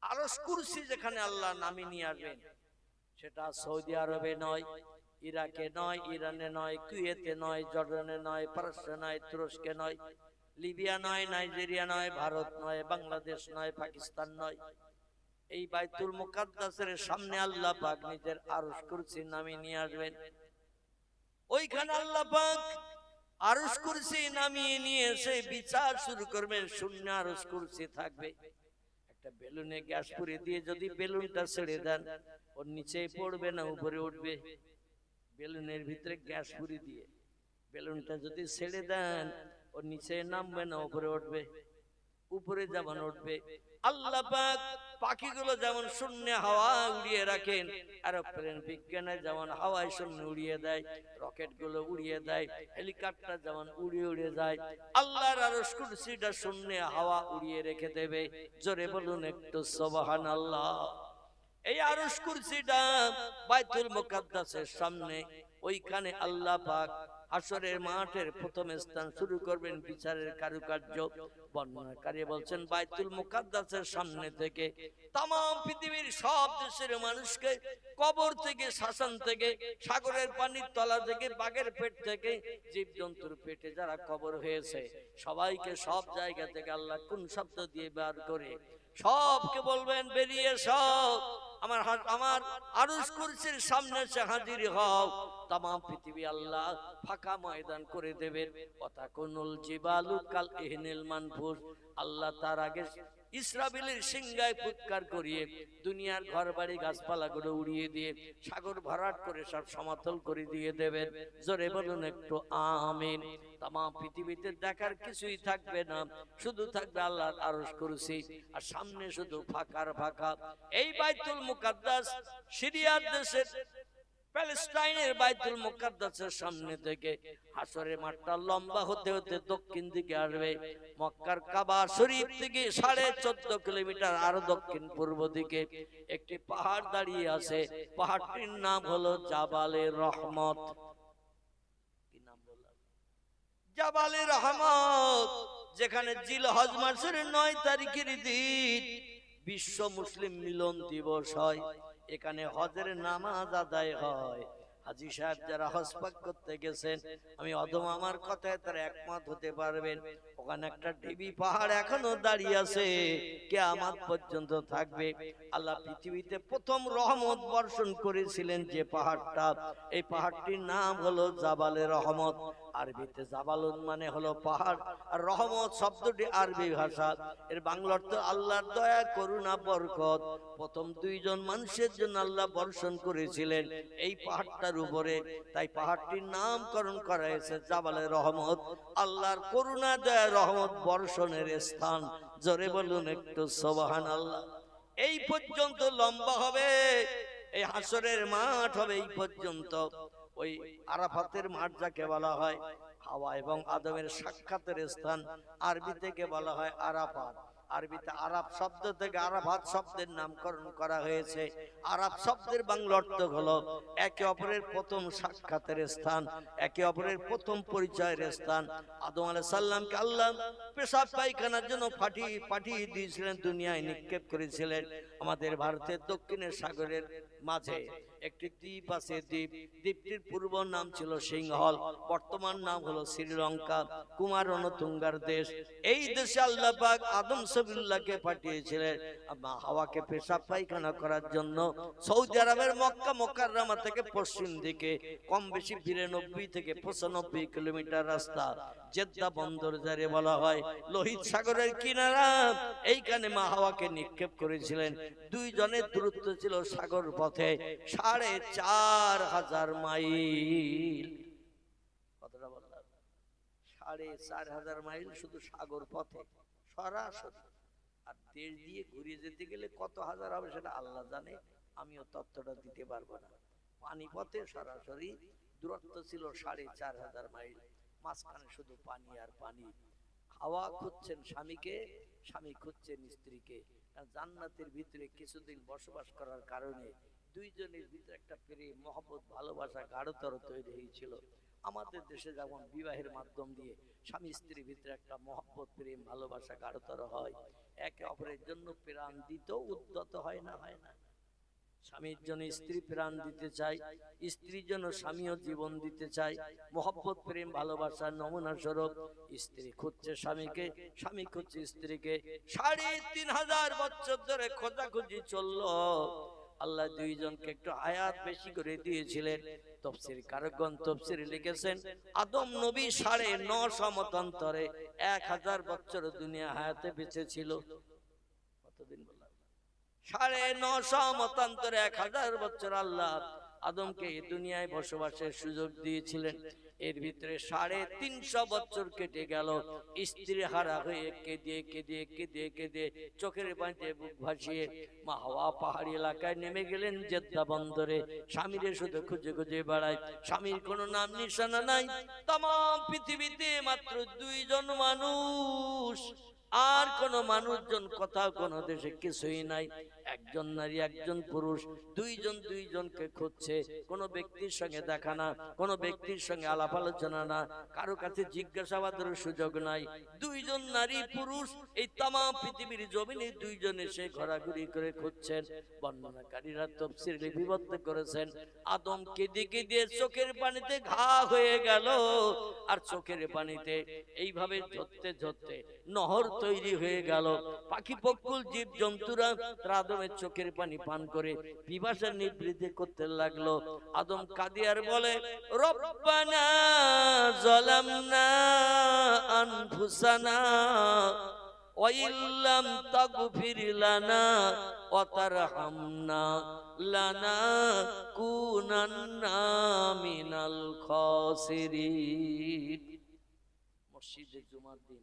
Speaker 1: আরশ কুরসি যেখানে আল্লাহ নামিয়ে নিয়ে আসবেন, সেটা সৌদি আরবে নয়, ইরাকে নয়, ইরানে নয়, কুয়েতে নয়, জর্ডানে নয়, পারস্যে নয়, তুরস্কে নয়, লিবিয়া নয়, নাইজেরিয়া নয়, ভারত নয়, বাংলাদেশ নয়, পাকিস্তান নয়। এই বাইতুল মুকাদ্দাসের সামনে আল্লাহ পাক নিজের আরশ কুরসি নামিয়ে নিয়ে আসবেন। ওইখানে আল্লাহ পাক আরশ কুরসি নামিয়ে নিয়ে এসে বিচার শুরু করবেন। শূন্য আরশ কুরসি থাকবে। একটা বেলুনে গ্যাস পুরে দিয়ে যদি বেলুনটা ছেড়ে দেন, ওর নিচে পড়বে না উপরে উঠবে? বেলুনের ভিতরে গ্যাস পুরে দিয়ে বেলুনটা যদি ছেড়ে দেন, ওর নিচে নামবে না উপরে উঠবে? উপরে যেমন উঠবে। আল্লাহ পাক পাখিগুলো যেমন শূন্যে হাওয়া উড়িয়ে রাখেন, এরোপ্লেন বিজ্ঞানে যেমন হাওয়ায় শূন্য উড়িয়ে দেয়, রকেট গুলো উড়িয়ে দেয়, হেলিকপ্টার যেমন উড়িয়ে উড়িয়ে যায়, আল্লাহর আরশ কুরসিটা শূন্যে হাওয়া উড়িয়ে রেখে দেবে। জোরে বলুন একটু সুবহানাল্লাহ। এই আরশ কুরসিটা বাইতুল মুকাদ্দাসের সামনে, ওইখানে আল্লাহ পাক হাসরের মাঠের প্রথম স্থান শুরু করবেন বিচারের কারুকার্য। বর্ণনাকারী বলছেন বাইতুল মুকাদ্দাসের সামনে থেকে তাম পৃথিবীর সব দেশের মানুষকে, কবর থেকে, শ্মশান থেকে, সাগরের পানির তলা থেকে, বাঘের পেট থেকে, জীবজন্তুর পেটে যারা কবর হয়েছে সবাইকে সব জায়গা থেকে আল্লাহ কোন শব্দ দিয়ে বার করে সবকে বলবেন বেরিয়ে সব আমার আরশ কুরসির সামনে এসে হাজির হও। তাম পৃথিবী আল্লাহ ফাঁকা ময়দান করে দেবেন। ওয়াতাকুনুল জিবালু কাল ইহনিল মানফুস। আল্লাহ তার আগে ইসরাফিলের সিংহায় ফুৎকার করিয়ে দুনিয়ার ঘরবাড়ি গাছপালাগুলো উড়িয়ে দিয়ে সাগর ভরাট করে সব সমতল করে দিয়ে দেবেন। জোরে বলুন একটু আমিন। তাম পৃথিবীতে দেখার কিছুই থাকবে না, শুধু থাকবে আল্লাহর আরশ কুরসি, আর সামনে শুধু ফাঁকার ফাঁকা। এই বাইতুল মুকাদ্দাস সিরিয়ার দেশের প্যালেস্টাইনের বাইতুল মুকাদ্দাসের সামনে থেকে হাসরের মাঠটা লম্বা হতে হতে দক্ষিণ দিকে আসবে। মক্কার কাবা শরীফ থেকে 14.5 কিলোমিটার আরো দক্ষিণ পূর্ব দিকে একটি পাহাড় দাঁড়িয়ে আছে। পাহাড়টির নাম হলো জাবালে রহমত। কি নাম বললাম? জাবালে রহমত। যেখানে জিলহজ মাসের 9 তারিখের দিন বিশ্ব মুসলিম মিলন দিবস হয়। এখানে হজের নামাজ আদায় হয়। হাজী সাহেব যারা হজ পাক করতে গেছেন, আমি অদম আমার কথায় তারা একমত হতে পারবেন। ওখানে একটা ঢিবি পাহাড় এখনো দাঁড়িয়ে আছে, কিয়ামত পর্যন্ত থাকবে। আল্লাহ পৃথিবীতে প্রথম রহমত বর্ষণ করেছিলেন যে পাহাড়টা, এই পাহাড়টির নাম হলো জাবালে রহমত। আরবিতে জাবালুন মানে হলো পাহাড়, আর রহমত শব্দটি আরবি ভাষা। এর বাংলা অর্থ আল্লাহর দয়া, করুণা, বরকত। প্রথম 2 জন মানুষের জন্য আল্লাহ বর্ষণ করেছিলেন এই পাহাড়টার উপরে, তাই পাহাড়টির নামকরণ করা হয়েছে জাবালে রহমত, আল্লাহর করুণা, দয়া, রহমত বর্ষণের স্থান। জোরে বলুন একটু সুবহানাল্লাহ। এই পর্যন্ত লম্বা হবে, এই হাসরের মাঠ হবে এই পর্যন্ত। ওই আরাফাতের মাঠ যাকে বলা হয়, হাওয়া এবং আদমের সাক্ষাতের স্থান, আরবি থেকে বলা হয় আরাফাত। আরবিতে আরাফ শব্দ থেকে আরাফাত শব্দের নামকরণ করা হয়েছে। আরাফ শব্দের বাংলা অর্থ হলো একে অপরের প্রথম সাক্ষাতের স্থান, একে অপরের প্রথম পরিচয়ের স্থান। আদম আলাইহিস সালামকে আল্লাহ পেশাব পায়খানার জন্য পাঠিয়ে দিয়েছিলেন, দুনিয়ায় নিক্ষেপ করেছিলেন। আমাদের ভারতের দক্ষিণের সাগরের মাঝে একটি দ্বীপ আছে, দ্বীপটির পূর্ব নাম ছিল সিংহল, বর্তমান নাম হলো শ্রীলঙ্কা, কুমার অনুতুঙ্গার দেশ। এই দেশে আল্লাহ পাক আদম সফিউল্লাহকে পাঠিয়েছিলেন হাওয়াকে পেশাব পায়খানা করার জন্য। সৌদি আরবের মক্কা মুকাররমা থেকে পশ্চিম দিকে কম বেশি 92 থেকে 95 কিলোমিটার রাস্তা। জেদ্দা বন্দর যারে বলা হয়, লোহিত সাগরের কিনারা, এইখানে মা হাওয়াকে নিক্ষেপ করেছিলেন। 2 জনের দূরত্ব ছিল সাগর পথে 4500 মাইল। কতটা বললাম? 4500 মাইল শুধু সাগর পথে সরাসরি। আর দেশ দিয়ে ঘুরিয়ে যেতে গেলে কত হাজার হবে সেটা আল্লাহ জানে, আমিও তথ্যটা দিতে পারবো না। পানি পথে সরাসরি দূরত্ব ছিল 4500 মাইল। মাঝখানে শুধু পানি আর পানি। হাওয়া খুঁজছেন স্বামীকে, স্বামী খুঁজছেন স্ত্রীকে। জান্নাতের ভিতরে কিছুদিন বসবাস করার কারণে 2 জনের ভিতরে একটা প্রেম, মহব্বত, ভালোবাসা গাঢ়তর তৈরি হয়েছিল। আমাদের দেশে যেমন বিবাহের মাধ্যম দিয়ে স্বামী স্ত্রীর ভিতরে একটা মহব্বত, প্রেম, ভালোবাসা গাঢ়তর হয়, একে অপরের জন্য প্রাণ দিতেও উদ্যত হয় না? হয় না? স্বামীর জন্য স্ত্রী প্রাণ দিতে চায়, স্ত্রীর জন্য স্বামীও জীবন দিতে চায়। মহব্বত, প্রেম, ভালোবাসার নমুনা স্বরূপ স্ত্রী খুঁজছে স্বামীকে, স্বামী খুঁজছে স্ত্রীকে। 3500 বছর ধরে খোঁজাখুঁজি চললো। আল্লাহ 2 জনকে একটু হায়াত বেশি করে দিয়েছিলেন। তাফসীর কারকগণ তাফসীরে লিখেছেন আদম নবী 950 মতান্তরে 1000 বছর দুনিয়া হায়াতে বেঁচে ছিল। কতদিন? 950 মতান্তরে 1000 বছর আল্লাহ আদমকে এই দুনিয়ায় বসবাসের সুযোগ দিয়েছিলেন। এর ভিতরে 350 বছর কেটে গেল। স্ত্রী হারা হয়ে কেঁদে কেঁদে কেঁদে কেঁদে চোখের পানিতে বুক ভাসিয়ে মা হাওয়া পাহাড়ি এলাকায় নেমে গেলেন জেদ্দা বন্দরে। স্বামীরে শুধু খুঁজে খুঁজে বেড়ায়, স্বামীর কোনো নাম নিশানা নাই। তাম পৃথিবীতে মাত্র 2 জন মানুষ, আর কোন মানুষজন কোথাও কোন দেশে কিছুই নাই। একজন নারী একজন পুরুষ, দুইজনকে খুঁজছে। কোন ব্যক্তির সঙ্গে দেখা না, কোন ব্যক্তির সঙ্গে আলাপ আলোচনা না, কারো কাছে জিজ্ঞাসাবাদের সুযোগ নাই। 2 জন নারী পুরুষ এই তামাম পৃথিবীর জমিনে 2 জন এসে ঘোরাঘুরি করে খুঁজছেন। বর্ণনাকারীরা তাফসীর লিপিবদ্ধ করেছেন, আদম কেঁদে কেঁদে চোখের পানিতে ঘা হয়ে গেল, আর চোখের পানিতে এইভাবে ঝরতে ঝরতে নহর তৈরি হয়ে গেল। পাখি পক্ষুল জীব জন্তুরা আদমের চোখের পানি পান করে পিপাসা নিবৃত্তি করতে লাগলো। আদম কাঁদে আর বলে, রব্বানা যালামনা আনফুসানা ওয়া ইল্লাম তাগফির লানা ওয়া তারহামনা লানাকুনান্না মিনাল খাসিরিন। মসজিদে জুমার দিন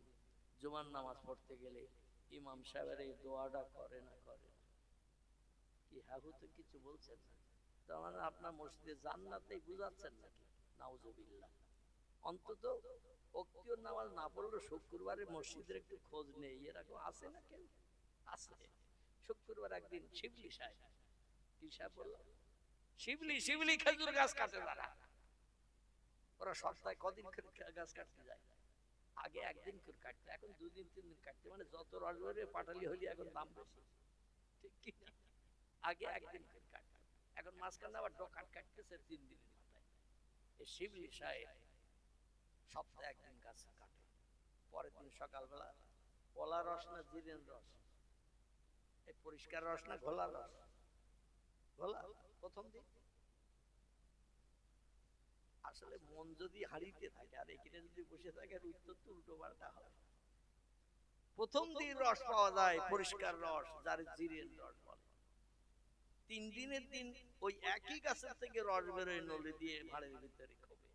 Speaker 1: জুমার নামাজ পড়তে গেলে ইমাম সাহেবের এই দোয়াটা করে না? কি হাহু তো কিছু বলছেন না, তার মানে আপনার মসজিদে জান্নাতেই বুঝাচ্ছেন নাকি? নাউজুবিল্লাহ। অন্তত ওক্তীয় নামাজ না পড়লে শুক্রবারে মসজিদের একটু খোঁজ নেই, এরকম আছে না? কেউ আছে? শুক্রবার একদিন শিবলি সাহেব, কি সাহেব বললাম? শিবলি খেজুর গাছ কাটে তারা। ওরা সপ্তাহে কদিন গাছ কাটতে যায়? আগে একদিন করে কাটতে, এখন 2 দিন 3 দিন কাটতে, মানে যত রস বেরোবে পাটালি হলি এখন দাম বেশি, ঠিক কি না? আগে একদিন করে কাটতে, এখন মাঝখানে আবার ডকাট কাটতেছে 3 দিনের মাথায়। এই শিবলি সাহেব সপ্তাহে একদিন গাছ কাটে। পরের দিন সকালবেলা কলা রস না জিরেন রস, এই পরিষ্কার রস না ঘোলা রস? ঘোলা প্রথম দিন। আসলে মন যদি হারিতে থাকে আর এখানে যদি বসে থাকে, উত্তর তো উল্টো পাল্টা হয়। প্রথম দিন রস পাওয়া যায় পরিষ্কার রস, যার জিরেন রস বলে। 3 দিনের দিন ওই একই গাছের থেকে রস বেরোয় নলি দিয়ে ভাড়ের ভিতরে খোবে,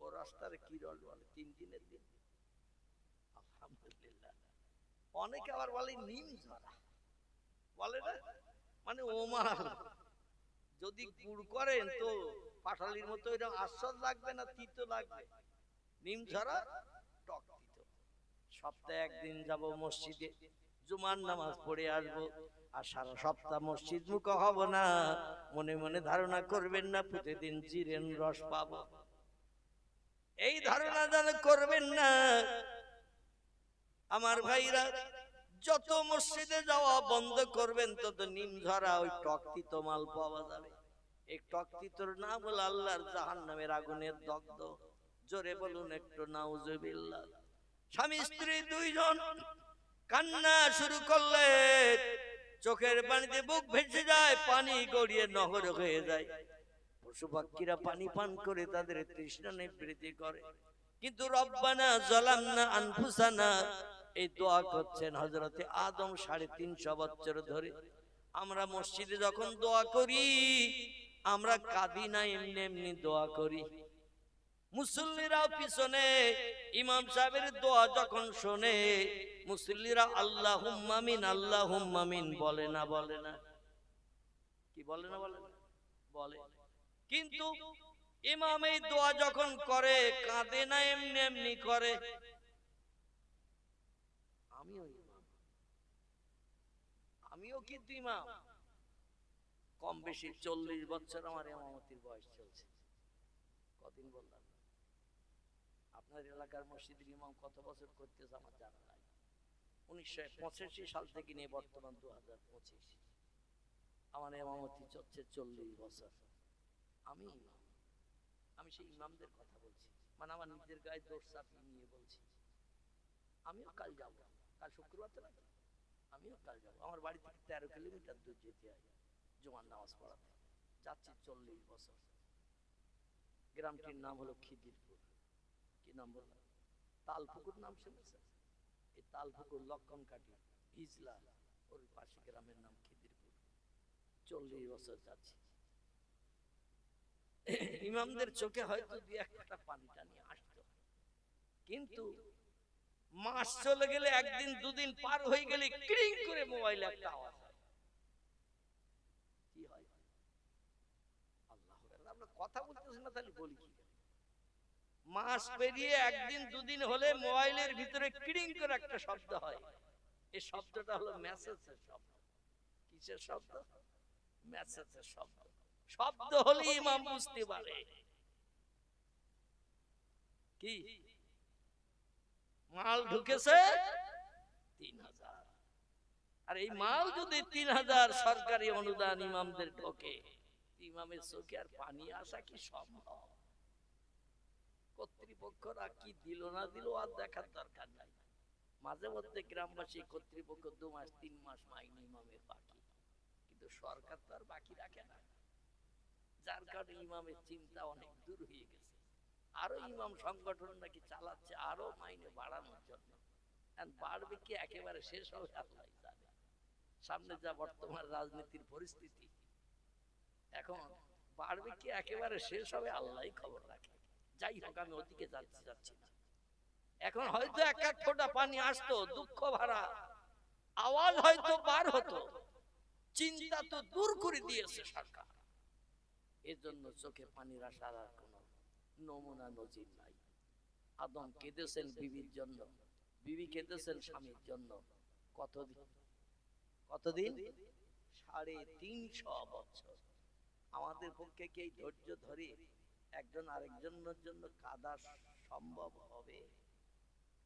Speaker 1: ও রসটার কি রস বলে? 3 দিনের দিন। আলহামদুলিল্লাহ। অনেকে আবার বলে নিম ঝরা, বলে না? মানে ওমা যদি গুড় করেন তো পাটালির মতো এরকম আশ্বাস লাগবে না, তিতো লাগবে। নিম ঝরা টক তিতো। সপ্তাহে একদিন যাব মসজিদে, জুমার নামাজ পড়ে আসবো, আর সারা সপ্তাহ মসজিদ মুখ হব না। মনে মনে ধারণা করবেন না প্রতিদিন জিরেন রস পাবো, এই ধারণা যেন করবেন না। আমার ভাইরা, যত মসজিদে যাওয়া বন্ধ করবেন তত নিম ঝরা ওই টক তিতো মাল পাওয়া যাবে। এই টক তিতোর নাম হলো আল্লাহর জাহান্নামের আগুনের দগ্ধ। জোরে বলুন একটু নাউজুবিল্লাহ। স্বামী স্ত্রী 2 জন কান্না শুরু করলে চোখের পানিতে বুক ভেসে যায়, পানি গড়িয়ে নহর হয়ে যায়। পশু পাখিরা পানি পান করে তাদের তৃষ্ণা নিবৃত্তি করে। কিন্তু রব্বানা যালামনা আনফুসানা এই দোয়া করছেন হযরতে আদম 350 বছর ধরে। আমরা মসজিদে যখন দোয়া করি, আমরা কাঁদি না, এমনি এমনি দোয়া করি। মুসল্লিরাও পিছনে ইমাম সাহেবের দোয়া যখন শোনে, মুসল্লিরা আল্লাহুম্মা আমিন আল্লাহুম্মা আমিন বলে না? বলে না? কি বলে না? বলে না? বলে। কিন্তু ইমাম এই দোয়া যখন করে কাঁদে না, এমনি এমনি করে। আমিও কিন্তু ইমাম, কম বেশি 40 বছর আমার ইমামতির বয়স চলছে। কদিন বললাম? আপনার এলাকার মসজিদের ইমাম কত বছর করতেছে আমার জানা নাই। 1985 সাল থেকে নিয়ে বর্তমান 2025 আমার ইমামতি চলছে 40 বছর। আমি সেই ইমামদের কথা বলছি, মানে আমার নিজের গায়ে দোষ চাপিয়ে নিয়ে বলছি। আমিও কাল যাব, কাল শুক্রবার তো নাকি, আমিও কাল যাব। আমার বাড়ি থেকে 13 কিলোমিটার দূর যেতে হয় জুমার নামাজ পড়াতে। যাচ্ছি 40 বছর। গ্রামটির নাম হলো খিদিরপুর। কি নাম বললাম? তালপুকুর নাম শুনেছেন? এই তালপুকুর লক্ষণকাটি হিজলা ওর পাশে গ্রামের নাম খিদিরপুর। 40 বছর যাচ্ছে, ইমামদের চোখে হয়তো 2-1 পানি টানি আসতো, কিন্তু মাস চলে গেলে, একদিন দুদিন পার হয়ে গেলে ক্রিং করে মোবাইলে একটা আওয়াজ হয়। কি হয়? আল্লাহ, আমরা কথা বলতেছি না, তাহলে বলি কি? মাস পেরিয়ে একদিন দুদিন হলে মোবাইলের ভিতরে ক্রিং করে একটা শব্দ হয়। এই শব্দটা হলো মেসেজের শব্দ। কিসের শব্দ? মেসেজের শব্দ। শব্দ হলে ইমাম বুঝতে পারে কি মাল ঢুকেছে 3000, আর এই মাল যদি 3000 সরকারি অনুদান ইমামদের ঢোকে, ইমামের চোখে আর পানি আসা কি সম্ভব? কর্তৃপক্ষরা কি দিল না দিল আর দেখার দরকার নাই। মাঝে মধ্যে গ্রামবাসী কর্তৃপক্ষ 2 মাস 3 মাস মাইনে ইমামের বাকি, কিন্তু সরকার তো আর বাকি রাখে না। যার কারণে ইমামের চিন্তা অনেক দূর হয়ে গেছে। আরো ইমাম সংগঠন নাকি চালাচ্ছে আরো মাইনে বাড়ানোর জন্য। বাড়বে কি একেবারে শেষ হবে আল্লাহ জানে। সামনে যা বর্তমান রাজনীতির পরিস্থিতি, এখন বাড়বে কি একেবারে শেষ হবে আল্লাহই খবর রাখে। যাই হোক, আমি ওদিকে যাচ্ছি না। এখন হয়তো 1 ফোঁটা পানি আসতো, দুঃখ ভরা আওয়াজ হয়তো বার হতো, চিন্তা তো দূর করে দিয়েছে সরকার। এর জন্য চোখে পানির আসার আর কোন নমুনা নজির নাই। আদম কেঁদেছেন বিবির জন্য, বিবি কেঁদেছেন স্বামীর জন্য। কতদিন? 350 বছর। আমাদের পক্ষে কি এই ধৈর্য ধরে একজন আরেকজনের জন্য কাঁদা সম্ভব হবে?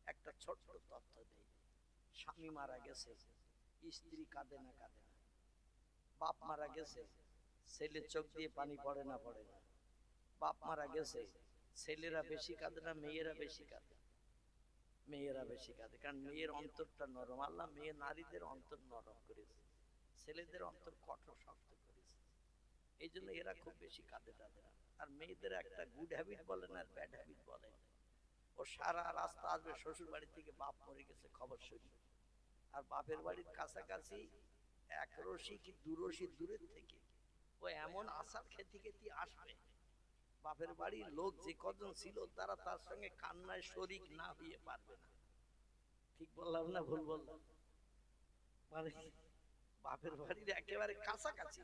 Speaker 1: একটা ছোট্ট তথ্য দেই। স্বামী মারা গেছে, স্ত্রী কাঁদে না? বাপ মারা গেছে, ছেলের চোখ দিয়ে পানি পড়ে না? বাপ মারা গেছে, ছেলেরা বেশি কাঁদে না মেয়েরা বেশি কাঁদে? মেয়েরা বেশি কাঁদে, কারণ মেয়ের অন্তরটা নরম। আল্লাহ মেয়ে নারীদের অন্তর নরম করেছে, ছেলেদের অন্তর কঠোর শক্ত করেছে। এই জন্য এরা খুব বেশি কাঁদে তাদের। আর মেয়েদের একটা গুড হ্যাবিট বলেন আর ব্যাড হ্যাবিট বলেন, ও সারা রাস্তা আসবে শ্বশুর বাড়ি থেকে বাপ মরে গেছে খবর শুনি, আর বাপের বাড়ির কাছাকাছি 1 রশি কি 2 রশি দূরের থেকে ও এমন আশার খেতে খেতে আসবে, বাপের বাড়ির লোক যে কজন ছিল তারা তার সঙ্গে কান্নায় শরিক না হয়ে পারবে না। ঠিক বললাম না ভুল বললাম? মানে বাপের বাড়ির একেবারে কাছাকাছি,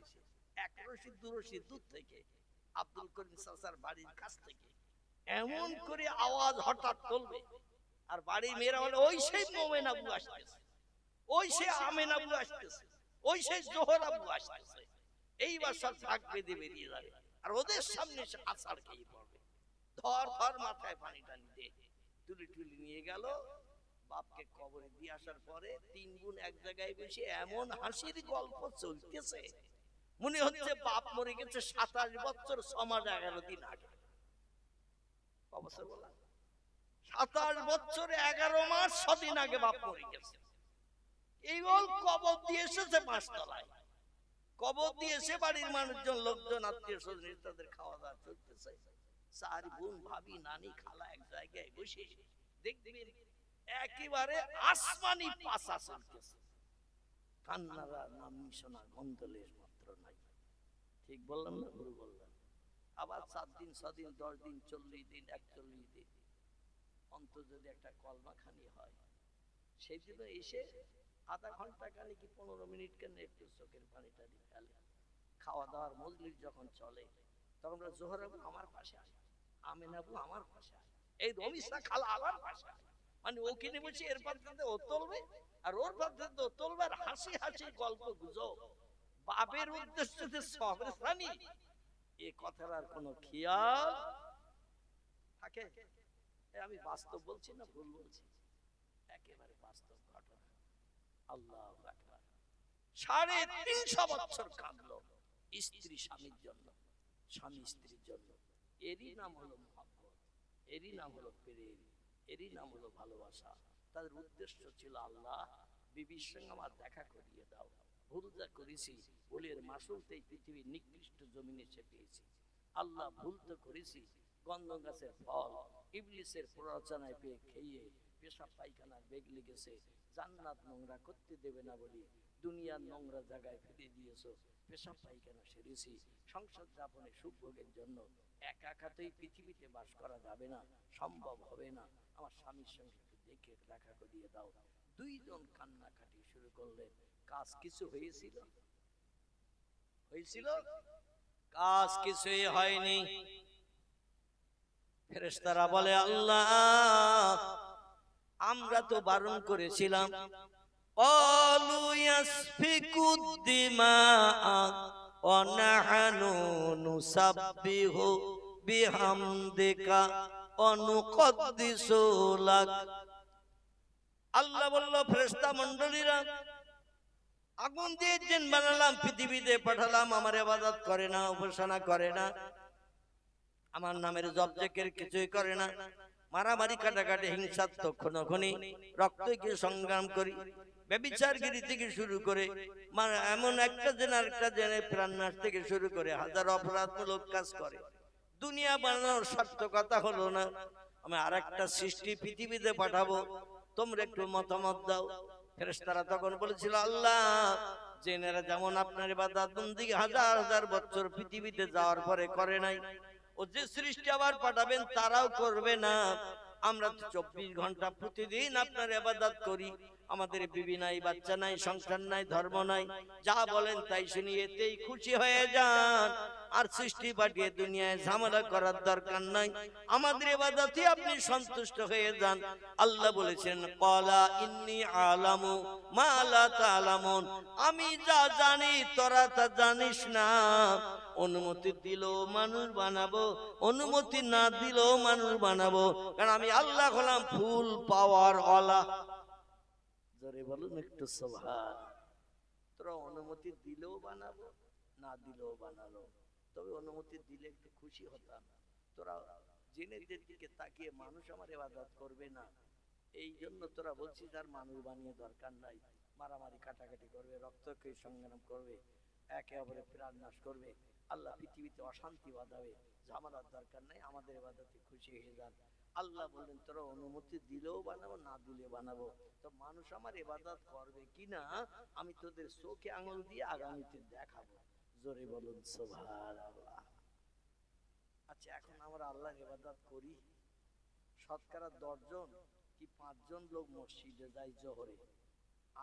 Speaker 1: 1 রশি 2 রশি দূর থেকে, আব্দুল করিম চাচার বাড়ির কাছ থেকে এমন করে আওয়াজ হঠাৎ তুলবে, আর বাড়ির মেয়েরা বলে ওই সেই মোমেন আবু আসতেছে, ওই সেই আমেন আবু আসতেছে, ওই সেই জোহর আবু আসতেছে। এইবার সব ঝাঁক বেঁধে বেরিয়ে যাবে, আর ওদের সামনে সে আছাড় খেয়ে পড়বে। ধর ধর মাথায় পানি টানি দিয়ে তুলি নিয়ে গেল। বাপকে কবরে দিয়ে আসার পরে 3 বোন এক জায়গায় বসে এমন হাসির গল্প চলতেছে, মনে হচ্ছে বাপ মরে গেছে 27 বছর 6 মাস 11 দিন আগে। অবশ্য বলা 27 বছর 11 মাস 6 দিন আগে বাপ মরে গেছে। এই বল কবর দিয়ে এসেছে 5 তলায়, কবর দিয়ে এসে বাড়ির মানুষজন লোকজন আত্মীয় স্বজন তাদের খাওয়া দাওয়া চলতেছে। 4 বোন ভাবি নানি খালা এক জায়গায় বসে দেখবেন একেবারে আসমানি পাশা চলতেছে, কান্নারা নাম নিশানা গন্ধলেশ মাত্র নাই। ঠিক বললাম না ভুল বললাম? আবার 4 দিন 6 দিন 10 দিন 40 দিন 41 দিন অন্তর যদি একটা কলমা খানি হয়, সেই দিন এসে আধা ঘন্টা কালে কি 15 মিনিট কেন একটু চোখের পানিটা দিয়ে ফেলে। খাওয়া দাওয়ার মজলিস যখন চলে তখন জোহর আবু আমার পাশে আসে, আমেন আবু আমার পাশে আসে, এই রমিসা খালা আমার পাশে আসে। মানে ওখানে বসে এর পাত্রে ও তুলবে আর ওর পাত্রে ও তুলবে, আর হাসি হাসি গল্প গুজব, বাপের উদ্দেশ্যে যে সবের স্থানী এ কথার আর কোনো খেয়াল থাকে? আমি বাস্তব বলছি না ভুল বলছি? একেবারে বাস্তব ঘটনা। আল্লাহু আকবার। 350 বছর কাঁদলো স্ত্রী স্বামীর জন্য, স্বামী স্ত্রীর জন্য। এরই নাম হলো মহব্বত, এরই নাম হলো প্রেম, এরই নাম হলো ভালোবাসা। তাদের উদ্দেশ্য ছিল আল্লাহ বিবির সঙ্গে আমার দেখা করিয়ে দাও, ভুল যা করেছি ভুলের মাসুলতে এই পৃথিবীর নিকৃষ্ট জমিনে এসে পেয়েছি। আল্লাহ ভুল তো করেছি, গন্ধ গাছের ফল ইবলিসের প্ররোচনায় পেয়ে খেয়ে পেশাব পায়খানার বেগ লেগেছে, জান্নাত নোংরা করতে দেবে না বলি দুনিয়ার নোংরা জায়গায় ফেলে দিয়েছো, পেশাব পায়খানা সেরেছি, সংসার যাপনে সুখ ভোগের জন্য একা একাতেই পৃথিবীতে বাস করা যাবে না, সম্ভব হবে না, আমার স্বামীর সঙ্গে একটু দেখে দেখা করিয়ে দাও। দুইজন কান্নাকাটি শুরু করলেন। কাজ কিছু হয়েছিল? হয়েছিল? কাজ কিছুই হয়নি। ফেরেশতারা বলে, আল্লাহ আমরা তো বারণ করেছিলাম। ক্বালু ইয়াসফিকুদ দিমাআ ওয়া নাহনু নুসাব্বিহু বিহামদিকা ওয়া নুকদ্দিসু লাক। আল্লাহ বলল, ফেরেশতা মণ্ডলীরা, আগুন দিয়ে জিন বানালাম, পৃথিবীতে পাঠালাম, আমার ইবাদত করে না, উপাসনা করে না, আমার নামের জপ জিকির কিছুই করে না, মারামারি কাটাকাটি হিংসাত্মক খুনোখুনি রক্তকে সংগ্রাম করি, ব্যভিচারগিরি থেকে শুরু করে এমন একটা জেনে আরেকটা জেনে প্রাণনাশ থেকে শুরু করে হাজার অপরাধমূলক কাজ করে। দুনিয়া বানানোর সার্থকতা হলো না, আমি আরেকটা সৃষ্টি পৃথিবীতে পাঠাবো, তোমরা একটু মতামত দাও। ফেরেশতারা তখন বলেছিল, আল্লাহ জেনেরা যেমন আপনার ইবাদত বন্দেগী হাজার হাজার বছর পৃথিবীতে যাওয়ার পরে করে নাই, ও যে সৃষ্টি আবার পাঠাবেন তারাও করবে না। আমরা 24 ঘন্টা প্রতিদিন আপনার ইবাদত করি, আমাদের বিবি নাই, বাচ্চা নাই, সংসার নাই, ধর্ম নাই, যা বলেন তাই শুনি, এতেই খুশি হয়ে যান, আর সৃষ্টি পাঠিয়ে দুনিয়ায় ঝামেলা করার দরকার নাই, আমাদের ইবাদতে আপনি সন্তুষ্ট হয়ে যান। আল্লাহ বলেছেন, ক্বালা ইন্নী আলামু মা লা তা'লামুন, আমি যা জানি তোরা তা জানিস না। অনুমতি দিলেও মানুষ বানাবো, অনুমতি না দিলেও মানুষ বানাবো, কারণ আমি আল্লাহ হলাম ফুল পাওয়ার ওয়ালা। জোরে বলুন একটু সুবহান। তোরা অনুমতি দিলেও বানাবো, না দিলেও বানালো, তবে অনুমতি দিলে একটু খুশি হতাম। তোরা জিনেদের দিকে তাকিয়ে মানুষ আমার ইবাদত করবে না, এই জন্য তোরা বলছিস আর মানুষ বানিয়ে দরকার নাই, মারামারি কাটাকাটি করবে, রক্তকে সংগ্রাম করবে, একে অপরের প্রাণ নাশ করবে, আল্লাহ পৃথিবীতে অশান্তি বাঁধাবে, ঝামেলার দরকার নাই, আমাদের ইবাদতে খুশি হয়ে যান। আল্লাহ বললেন, তোরা অনুমতি দিলেও বানাবো, না দিলে বানাবো, তো মানুষ আমার ইবাদত করবে কিনা আমি তোদের চোখে আঙুল দিয়ে আগামীতে দেখাবো। জোরে বলুন সুবহানাল্লাহ। আচ্ছা, এখন আমরা আল্লাহর ইবাদত করি, শতকরা 10 জন কি 5 জন লোক মসজিদে যায় জোহরে,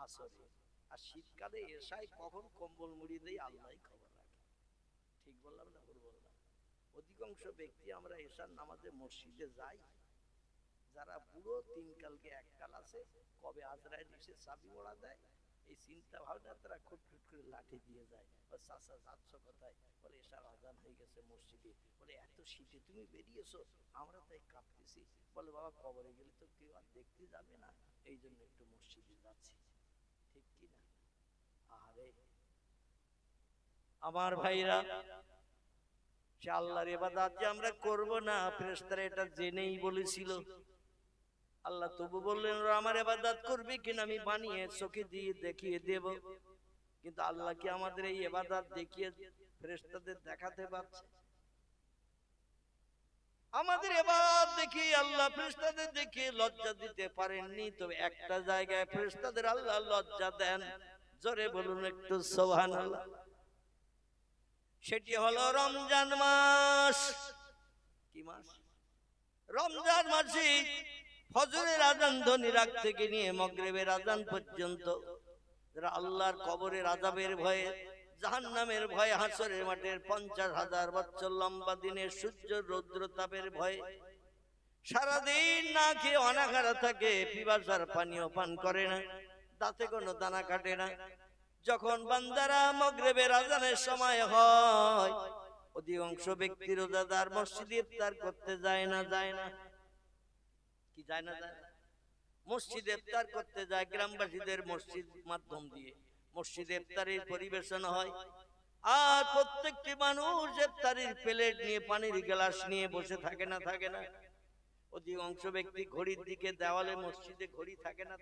Speaker 1: আসরে, আর শীতকালে এশায় কখন কম্বল মুড়ি দেয় আল্লাহই খবর রাখে। ঠিক বললাম না ভুল বললাম? অধিকাংশ ব্যক্তি আমরা এশার নামাজে মসজিদে যাই, যারা বুড়ো 3 কালকে 1 কাল আছে, কবে আজরাইল এসে চাবি মোড়া দেয়, এই চিন্তা ভাবনা তারা খুটখুট করে লাঠি দিয়ে যায়। ও চাচা যাচ্ছ কোথায়? বলে এশার আজান হয়ে গেছে মসজিদে। বলে এত শীতে তুমি বেরিয়েছো? আমরা তাই কাঁপতেছি। বলে বাবা, কবরে গেলে তো কেউ আর দেখতে যাবে না, এই জন্য একটু মসজিদে যাচ্ছি। ঠিক কি না? আরে আমার ভাইরা, সে আল্লাহর ইবাদত যে আমরা করব না, ফেরেশতারা এটা জেনেই বলেছিল। আল্লাহ তবু বললেন, ওরা আমার ইবাদত করবে কিনা আমি বানিয়ে চোখে দিয়ে দেখিয়ে দেব। কিন্তু আল্লাহ কি আমাদের এই ইবাদত দেখিয়ে ফেরেশতাদের দেখাতে পারছে? আমাদের ইবাদত দেখি আল্লাহ ফেরেশতাদের দেখিয়ে লজ্জা দিতে পারেননি, তবে একটা জায়গায় ফেরেশতাদের আল্লাহ লজ্জা দেন। জোরে বলুন একটু সুবহানাল্লাহ। সেটি হলো রমজান মাস। কি মাস? রমজান মাসে ফজরের আজান ধ্বনি রাত থেকে নিয়ে মাগরিবের আজান পর্যন্ত যারা আল্লাহর কবরের আযাবের ভয়ে, জাহান্নামের ভয়ে, হাসরের মাঠের 50,000 বছর লম্বা দিনের সূর্য রৌদ্র তাপের ভয়ে সারাদিন না খেয়ে অনাহারে থাকে, পিপাসার পানীয় পান করে না, দাঁতে কোনো দানা কাটে না, যখন বান্দারা মাগরিবের আজানের সময় হয়, অধিকাংশ ব্যক্তি রোজাদার মসজিদে ইফতার করতে যায় না। কি যায় না? মসজিদে ইফতার করতে যায়। গ্রামবাসীদের মসজিদ মাধ্যম দিয়ে মসজিদে ইফতারের পরিবেশন হয়, আর প্রত্যেকটি মানুষ ইফতারের প্লেট নিয়ে, পানির গ্লাস নিয়ে বসে থাকে না। অধিকাংশ ব্যক্তি ঘড়ির দিকে, দেওয়ালে মসজিদে ঘড়ি থাকে না।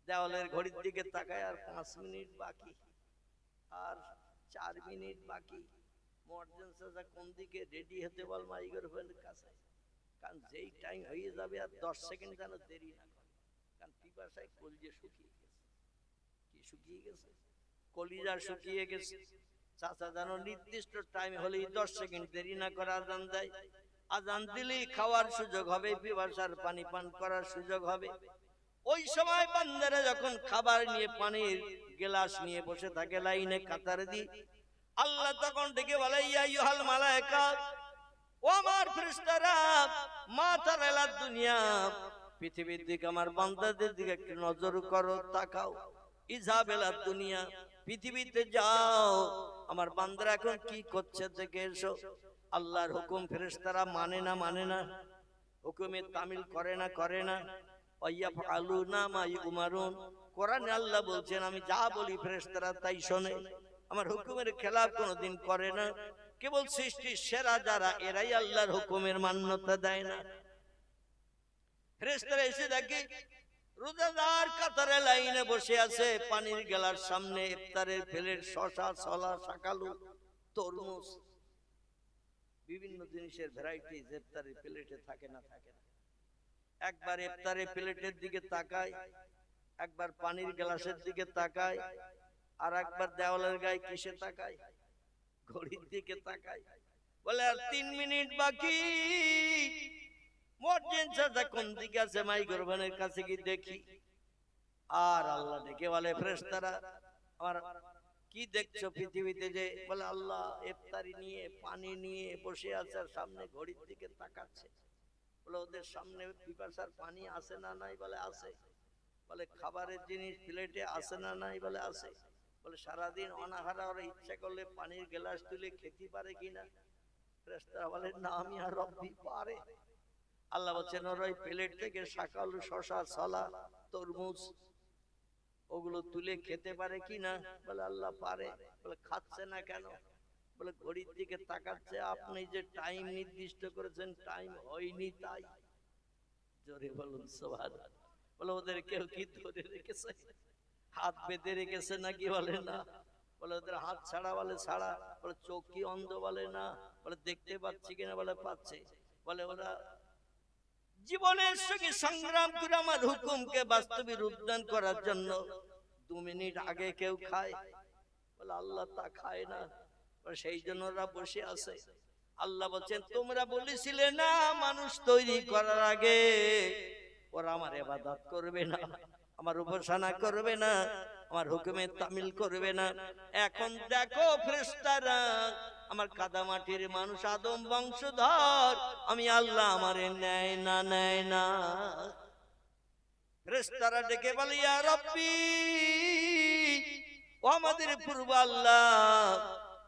Speaker 1: দেওয়ালের ঘড়ির দিকে তাকায়, আর 5 মিনিট বাকি, আর 4 মিনিট বাকি। মুয়াজ্জিন চাচা কোন দিকে রেডি হতে বল মাইক্রোফোনের কাছে, কারণ যেই টাইম হয়ে যাবে আর 10 সেকেন্ড যেন দেরি না করে, কারণ পিপাসায় কলজে শুকিয়ে গেছে। কি শুকিয়ে গেছে, কলিজা শুকিয়ে গেছে। চাচা জানো নির্দিষ্ট টাইম হলেই 10 সেকেন্ড দেরি না করে আজান দেয়, আজান দিলেই খাওয়ার সুযোগ হবে, পিপাসার পানি পান করার সুযোগ হবে। ওই সময় বান্দারা যখন খাবার নিয়ে পানির গ্লাস নিয়ে বসে থাকে লাইনে কাতারে দি, আল্লাহ তখন ডেকে বলে ইয়া আইয়ুহাল মালায়েকা, ও আমার ফেরেশতারা, মা তারালাদ দুনিয়া, পৃথিবীর দিকে আমার বান্দাদের দিকে একটু নজর করো, তাকাও। ইজাবেলাদ দুনিয়া, পৃথিবীতে যাও, আমার বান্দারা এখন কি করছে দেখে এসো। আল্লাহর হুকুম ফেরেশতারা মানে না, হুকুমে তামিল করে না। ওয়াইয়াফআলুনা মা ইউমারুন, কোরআনে আল্লাহ বলছেন আমি যা বলি ফেরেশতারা তাই শোনে, আমার হুকুমের খেলাফ কোনোদিন করে না। কেবল সৃষ্টির সেরা যারা, এরাই আল্লাহর হুকুমের মান্যতা দেয় না। ফেরেশতারা এসে দেখে রোজাদার কাতারে লাইনে বসে আছে, পানির গেলার সামনে ইফতারের প্লেট, শসা, ছোলা, শাকালু, তরমুজ, বিভিন্ন জিনিসের ভ্যারাইটি ইফতারের প্লেটে থাকে না। একবার ইফতারের প্লেটের দিকে তাকায়, একবার পানির গ্লাসের দিকে তাকায়, আর একবার দেওয়ালের গায়ে কিসে তাকায়, ঘড়ির দিকে তাকায়। বলে আর 3 মিনিট বাকি, মর্জিন চাচা কোন দিকে আছে, মাইক্রোফোনের কাছে কি দেখি। আর আল্লাহ ডেকে বলে ফেরেশতারা আমার কি দেখছো পৃথিবীতে যে? বলে আল্লাহ ইফতারি নিয়ে পানি নিয়ে বসে আছে, আর সামনে ঘড়ির দিকে তাকাচ্ছে। বলে ওদের সামনে পিপাসার পানি আছে না নাই? বলে আছে। বলে খাবারের জিনিস প্লেটে আছে না নাই? বলে আছে। বলে সারাদিন অনাহারা ওরা ইচ্ছা করলে পানির গ্লাস তুলে খেতে পারে কিনা? ফেরেশতারা বলে না আমি আর রব্বি পারে। আল্লাহ বলছেন ওর ওই প্লেট থেকে শাকালু, শসা, ছোলা, তরমুজ ওগুলো তুলে খেতে পারে কিনা? বলে আল্লাহ পারে। বলে খাচ্ছে না কেন? বলে ঘড়ির দিকে তাকাচ্ছে, আপনি যে টাইম নির্দিষ্ট করেছেন টাইম হয়নি তাই। জোরে বলুন সুবহানাল্লাহ। বলে ওদের কেউ কি ধরে রেখেছে, হাত বেঁধে রেখেছে নাকি? বলে না। বলে ওদের হাত ছাড়া? বলে ছাড়া। বলে চোখ কি অন্ধ? বলে না। বলে দেখতে পাচ্ছি কিনা? বলে পাচ্ছে। বলে ওরা জীবনের সঙ্গে সংগ্রাম করে আমার হুকুমকে বাস্তবে রূপদান করার জন্য 2 মিনিট আগে কেউ খায়? বলে আল্লাহ তা খায় না। সেই জন্য ওরা বসে আছে। আল্লাহ বলছেন তোমরা বলেছিলে না মানুষ তৈরি করার আগে ওরা আমার ইবাদত করবে না, আমার উপাসনা করবে না, আমার হুকুমে তামিল করবে না। এখন দেখো ফেরেশতারা, আমার কাদামাটির মানুষ আদম বংশধর, আমি আল্লাহ আমারে নেয় না। ফেরেশতারা ডেকে বলে ইয়া রব্বি, ও আমাদের পূর্ব আল্লাহ,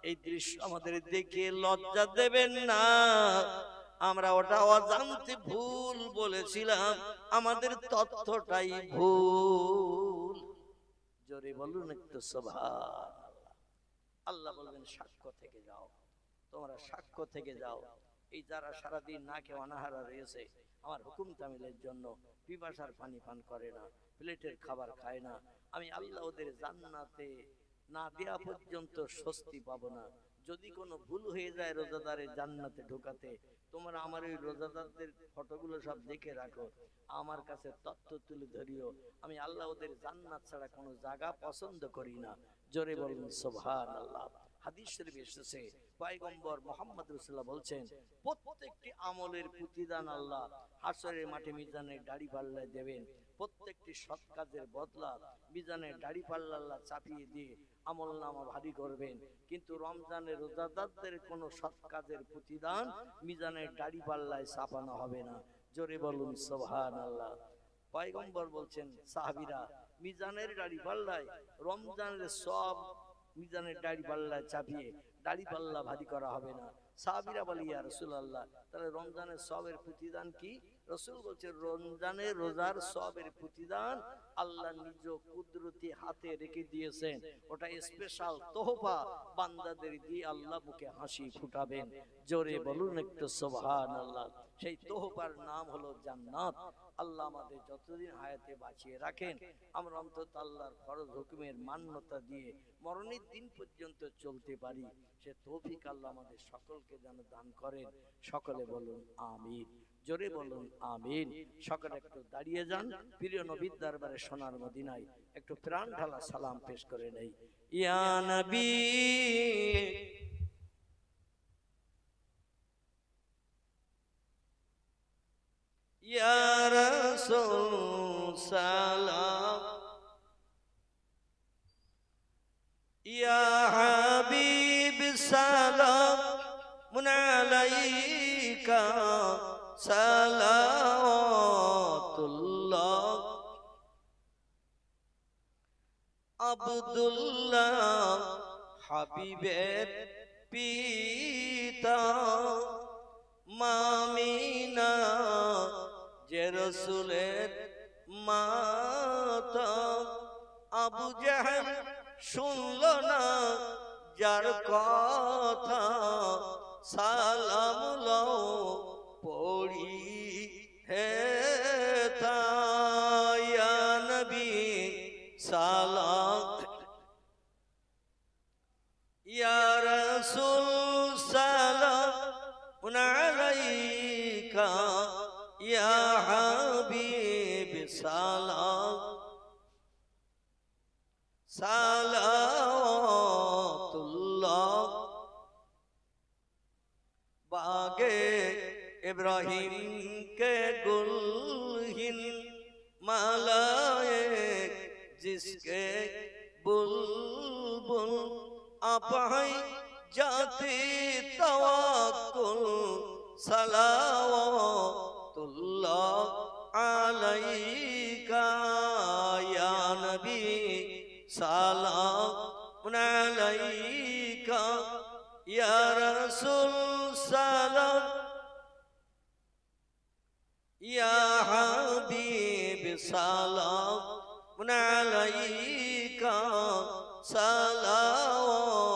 Speaker 1: এই দৃশ্য আমাদের দেখে লজ্জা দেবেন না, আমরা ওটা অজান্তে ভুল বলেছিলাম, আমাদের তথ্যটাই ভুল। জোরে বলুন একটু সুবহানাল্লাহ। আল্লাহ বলবেন সাক্ষ্য থেকে যাও, তোমরা সাক্ষ্য থেকে যাও। এই যারা সারাদিন না খেয়ে অনাহারা রয়েছে, আমার হুকুম তামিলের জন্য পিপাসার পানি পান করে না, প্লেটের খাবার খায় না, আমি আল্লাহ ওদের জান্নাতে না দেয়া পর্যন্ত স্বস্তি পাবো না। যদি কোনো ভুল হয়ে যায় রোজাদারের জান্নাতে ঢোকাতে, তোমরা আমার ওই রোজাদারদের ফটোগুলো সব দেখে রাখো, আমার কাছে তথ্য তুলে ধরিও, আমি আল্লাহ ওদের জান্নাত ছাড়া কোনো জায়গা পছন্দ করি না। জোরে বলুন সুবহানাল্লাহ। হাদিস শরীফে এসেছে পয়গম্বর মুহাম্মদ রাসূলুল্লাহ বলছেন প্রত্যেকটি আমলের প্রতিদান আল্লাহ হাশরের মাঠে মিজানের দাঁড়িপাল্লায় দেবেন। প্রত্যেকটি সৎ কাজের বদলা মিজানের দাঁড়িপাল্লা আল্লাহ চাপিয়ে দিয়ে আমলনামা ভারী করবেন। কিন্তু রমজানের রোজাদারদের কোনো সৎ কাজের প্রতিদান মিজানের দাঁড়িপাল্লায় চাপানো হবে না। জোরে বলুন সুবহানাল্লাহ। পয়গম্বর বলছেন সাহাবীরা মিজানের দাঁড়িপাল্লায় রমজানের সব মিজানের দাঁড়িপাল্লায় চাপিয়ে দাঁড়িপাল্লা ভারী করা হবে না। সাহাবীরা বলে ইয়া রাসূলুল্লাহ, তাহলে রমজানের সবের প্রতিদান কি? রাসূল বলছে রমজানের রোজার সবের প্রতিদান আল্লাহ নিজ কুদরতি হাতে রেখে দিয়েছেন, ওটা স্পেশাল তোহফা বান্দাদের দিয়ে আল্লাহ মুখে হাসি ফুটাবেন। জোরে বলুন একটু সুবহানাল্লাহ। সেই তোহফার নাম হলো জান্নাত। আল্লাহ আমাদের যতদিন হায়াতে বাঁচিয়ে রাখেন, আমরা অন্তত আল্লাহর ফরজ হুকুমের মান্যতা দিয়ে মরণের দিন পর্যন্ত চলতে পারি, সে তৌফিক আল্লাহ আমাদের সকলকে যেন দান করেন। সকলে বলুন আমিন। জোরে বলুন আমিন। সকলে একটু দাঁড়িয়ে যান, প্রিয় নবীর দরবারে সোনার মদিনায় একটু প্রাণ ঢালা সালাম পেশ করে নেই। ইয়া নবী ইয়া রাসূল সালাম, ইয়া হাবিব সালাম আলাইকা সালাওয়াতুল্লাহ। আব্দুল্লাহ হাবিবের পিতা, মামিনা যে রাসূলের মাতা। আবু জাহেল শুনল না যার কথা, সালাম লও পড়ি হে ইয়া নবী সালাম, ইয়া রাসূল সালাম আলাইকা, ইয়া হাবিব সালাম সালাওয়াতুল্লাহ। बागे इब्राहिम के गुलहिन मालाए जिसके बुलबुल आपहाई जाती तवक्कुल सलावतुल्लाह अलैका या नबी सलाम अलैका या रसूल सलाम या हबीब सलाम अलैका सलावतुल्लाह।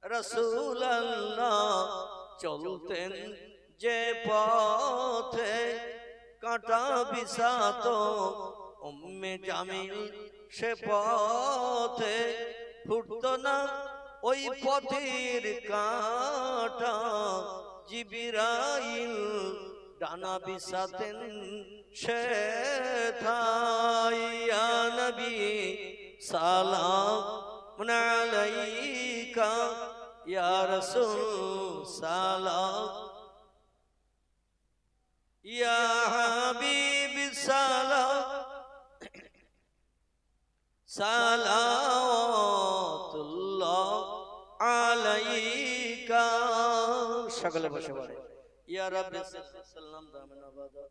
Speaker 1: रसूल अल्लाह चलतेन जे पथे काटा बिसातो उम्मे जामिल সে পথে ফুটতো না ওই পথের কাঁটা, জিবরাইল ডানা বিছাতেন সে ইয়া নবী সালাম আলাইকা, ইয়া রাসূল সালাম, ইয়া হাবিব সালাম সালাওয়াতুল্লাহ আলাইকা। সকলে বসে পড়ে। ইয়া রাব্বি সাল্লাম দামান আবাদা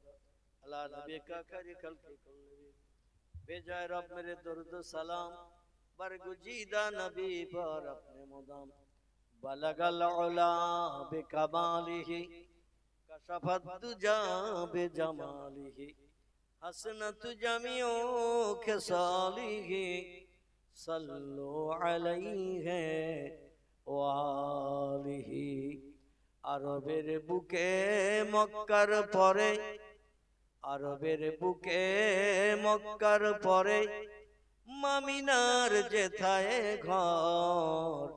Speaker 1: আলা নবিকা খারি খালকি কুল্লি, বেজায় রব মেরে দরুদ সালাম বরগুজিদা নবী पर अपने मुदाम बलगल उला बिकमालिही कशफत दुजा बिजमालिही हसनत जमियो खिसालिही सल्लु अलैहि वालिही। আরবের বুকে মক্কার পরে, আরবের বুকে মক্কার পরে মামিনার যেথায় ঘর,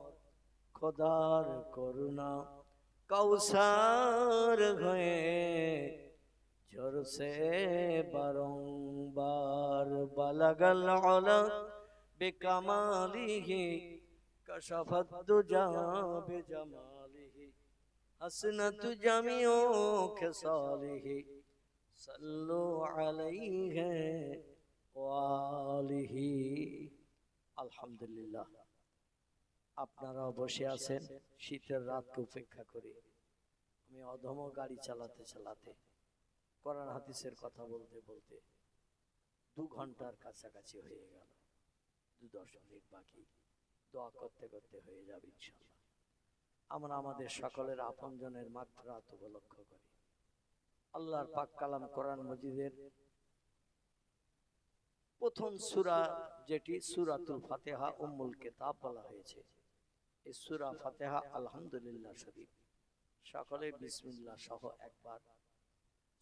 Speaker 1: খোদার করুণা কৌসার হয়ে ঝরছে বারংবার। বালাগাল আলা বিকামালিহি কাশাফাত দুজা বিজামালিহি হাসনাতু জামিউ খিসালিহি সাল্লু আলাইহি ওয়া আলিহি। আলহামদুলিল্লাহ, আপনারা বসে আছেন শীতের রাতকে উপেক্ষা করে। আমি অধম গাড়ি চালাতে চালাতে কোরআন হাদিসের কথা বলতে বলতে 2 ঘন্টার কাছাকাছি হয়ে গেল। 10 মিনিট বাকি, দোয়া করতে করতে হয়ে যাবে ইনশাআল্লাহ। আমরা আমাদের সকলের আপনজনের মাগফিরাত উপলক্ষ করি আল্লাহর পাক কালাম কোরআন মজিদের প্রথম সূরা, যেটি সূরাতুল ফাতিহা উম্মুল কিতাব বলা হয়েছে। এই সূরা ফাতিহা আলহামদুলিল্লাহ শরীফ সকলে বিসমিল্লাহ সহ একবার,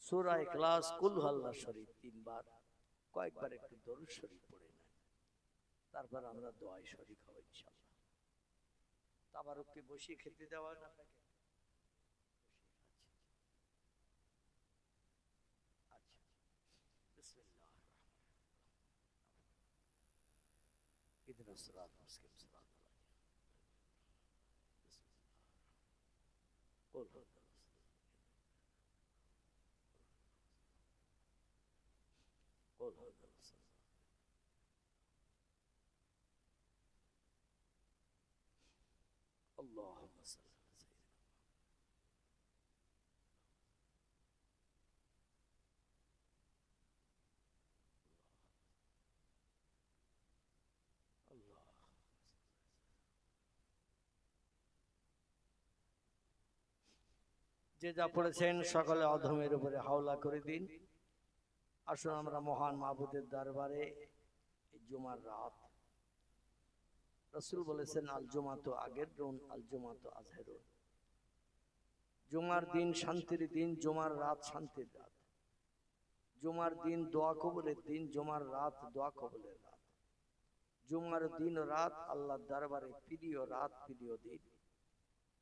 Speaker 1: সূরা ইখলাস কুল হুয়াল্লাহ শরীফ 3 বার, কয়েকবার একটু দরুদ শরীফ পড়ে নেন, তারপর আমরা দোয়ায় শরীক হব ইনশাআল্লাহ। তাবারুককে বসিয়ে খেতে দেওয়া না থাকে, اهدنا الصراط المستقيم صراط قل قل اللهم صل على سيدنا الله যে যা পড়েছেন সকলে অধমের উপরে হাওলা করে দিন। আসুন আমরা মহান মাবুদের দরবারে জুমার রাত, রাসূল বলেছেন আল জুমাতু আগেরুন আল জুমাতু আজহেরুন, জুমার দিন শান্তির দিন, জুমার রাত শান্তির রাত। জুমার দিন দোয়া কবুলের দিন, জুমার রাত দোয়া কবুলের রাত। জুমার দিন রাত আল্লাহর দরবারে প্রিয় রাত, প্রিয় দিন।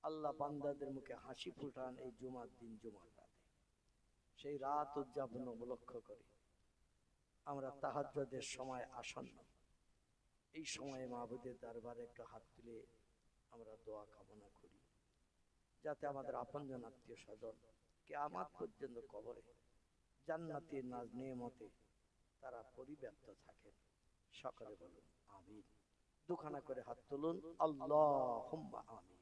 Speaker 1: আল্লাহ বান্দাদের মুখে হাসি ফুটান এই জুমার দিন, জুমার রাতে। সেই রাত উদযাপন উপলক্ষ করে আমরা তাহাজ্জুদের সময় আসন্ন, এই সময়ে মাবুদের দরবারে একটু হাত তুলে আমরা দোয়া কামনা করি, যাতে আমাদের আপনজন আত্মীয় স্বজন কিয়ামত পর্যন্ত কবরে জান্নাতি নাজ নেমতে তারা পরিব্যাপ্ত থাকেন। সকলে বলুন আমিন। দুখানা করে হাত তুলুন, আল্লাহুম্মা আমিন।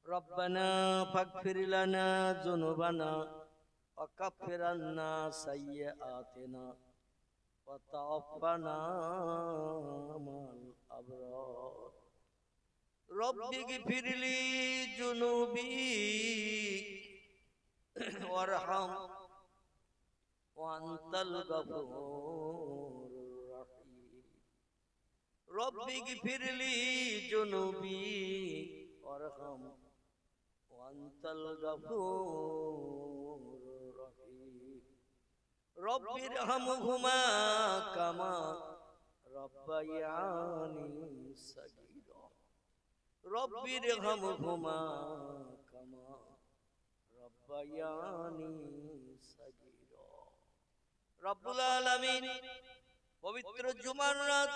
Speaker 1: রব্বানা ফাগফির লানা যুনুবানা ওয়া কাফির আন্না সাইয়্যাতিনা ওয়া তাওফানা মাল আবরার। রব্বি গফিরলি যুনুবি ওয়ারহাম ওয়া আনতাল গফুরুর রহিম। রব্বি গফিরলি যুনুবি ওয়ারহাম ওয়া আনতাল গফুরুর রহিম। রব্বির হামহুমা কামা রব্বায়ানি সাগীরা। রব্বির হামহুমা কামা রব্বায়ানি সাগীরা। রব্বুল আলামিন পবিত্র জুমার রাত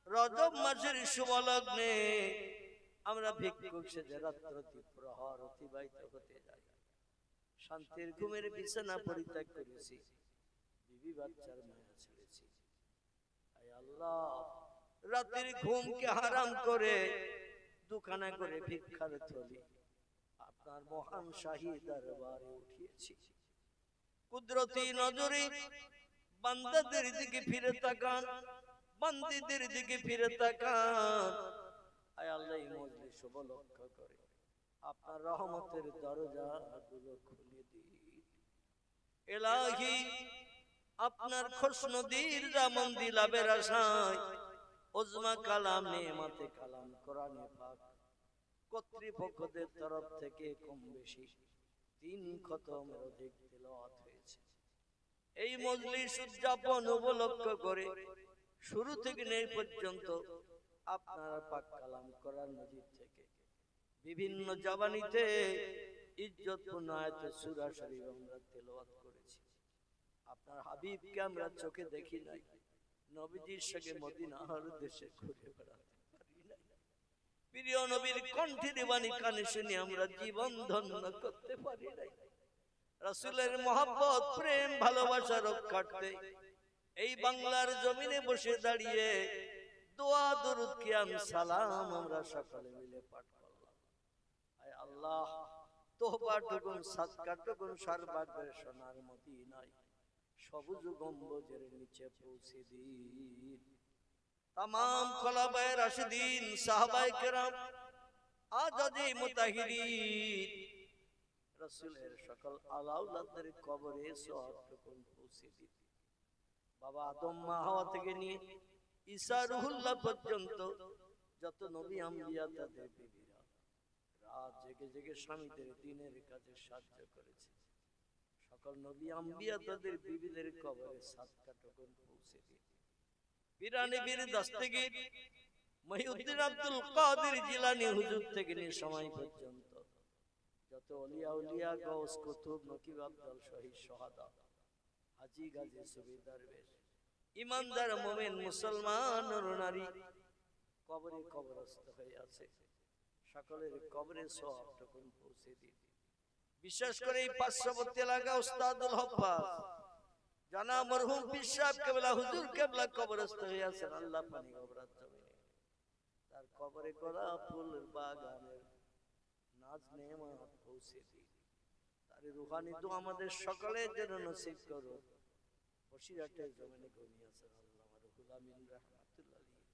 Speaker 1: রজব মাসের শুভ লগ্নে আমরা ভিক্ষুক সেজে রাত্রি প্রহর অতিবাহিত হতে যাই। শান্তির ঘুমের বিছানা পরিত্যাগ করেছি, বিবি বাচ্চার মায়া ছেড়েছি। আয় আল্লাহ, রাতের ঘুমকে হারাম করে দুখানা করে ভিক্ষার থলি আপনার মহান শাহী দরবারে উঠিয়েছি। কুদরতি নজরে বান্দাদের দিকে ফিরে তাকান, বান্দীদের দিকে ফিরে তাকান। আয় আল্লাহ, এই মজলিস উপলক্ষ করে আপনার রহমতের দরজাগুলো খুলে দিন। ইলাহি, আপনার খুশনদীর জামন্দি লাভের আশায় ওজমা কালাম নেমাতে কালাম কোরআনে পাক কর্তৃপক্ষদের তরফ থেকে কম বেশি 3 খতমের অধিক তেলাওয়াত হয়েছে। এই মজলিস উদযাপন উপলক্ষ করে শুরু থেকে এই পর্যন্ত আপনার পাক কালাম কোরআন মাজিদ থেকে বিভিন্ন জবানিতে ইজ্জতপূর্ণ আয়াত সূরা শরীফ আমরা তেলাওয়াত করেছি। আপনার হাবিবকে আমরা চোখে দেখি নাই, নবীজির সঙ্গে মদিনার দেশে ঘুরে বেড়াতে পারি নাই, প্রিয় নবীর কণ্ঠের বাণী কানে শুনে আমরা জীবন ধন্য করতে পারি নাই। রাসূলের মহব্বত, প্রেম, ভালোবাসা রক্ষার্থে এই বাংলার জমিনে বসে দাঁড়িয়ে দোয়া দরুদ কিয়াম সালাম আমরা সকলে মিলে পাঠ করলাম। আয় আল্লাহ, তোহবাটুকুন সাদকাটুকুন সর্বাগ্রে সোনার মদিনায় সবুজ গম্বুজের নিচে পৌঁছে দিন। तमाम খলাফায়ে রাশিদিন, সাহাবায়ে কেরাম, আজাদি মুতাহিরিন, রাসূলের সকল আলাউলাদের কবরে সওয়াবটুকুন পৌঁছে দিন। বাবা আদম মা হাওয়া থেকে নিয়ে ঈসা রুহুল্লাহ পর্যন্ত যত নবী আম্বিয়া তাদের বিবিরা রাত জেগে জেগে স্বামীদের দ্বীনের কাজে সাহায্য করেছে, সকল নবী আম্বিয়া তাদের বিবিদের কবরে সাদকাটুকুন পৌঁছে দিন। পীরানি বীর দস্তগীর মহিউদ্দিন আব্দুল কাদের জিলানী হুজুর থেকে নিয়ে সময় পর্যন্ত যত ওলিয়া উলিয়া, গৌস, কুতুব, নকিব, আব্দুল শহীদ, সোহাদা, হাজী, গাজী, সুফি, দরবেশ ইমানদার মুমিন মুসলমান নারী কবরে কবরস্থ হয়ে আছে, সকলের কবরে সওয়াবটুকু পৌঁছে দিন। বিশেষ করে এই পার্শ্ববর্তী এলাকা উস্তাদুল হফাজ জানা মরহুম পীর সাহেব কেবলা হুজুর কেবলা কবরস্থ হয়ে আছেন। আল্লাহ পানি কবরাত জমিনে তার কবরে গোলাপ ফুলের বাগানের নাজ নেয়ামত পৌঁছে দিন। তার রূহানি দোয়া আমাদের সকলের জন্য নসিব করুন। বসিরহাটের জমিনে ঘুমিয়ে আছেন আল্লামা রুহুল আমিন রাহমাতুল্লাহ আলাইহি,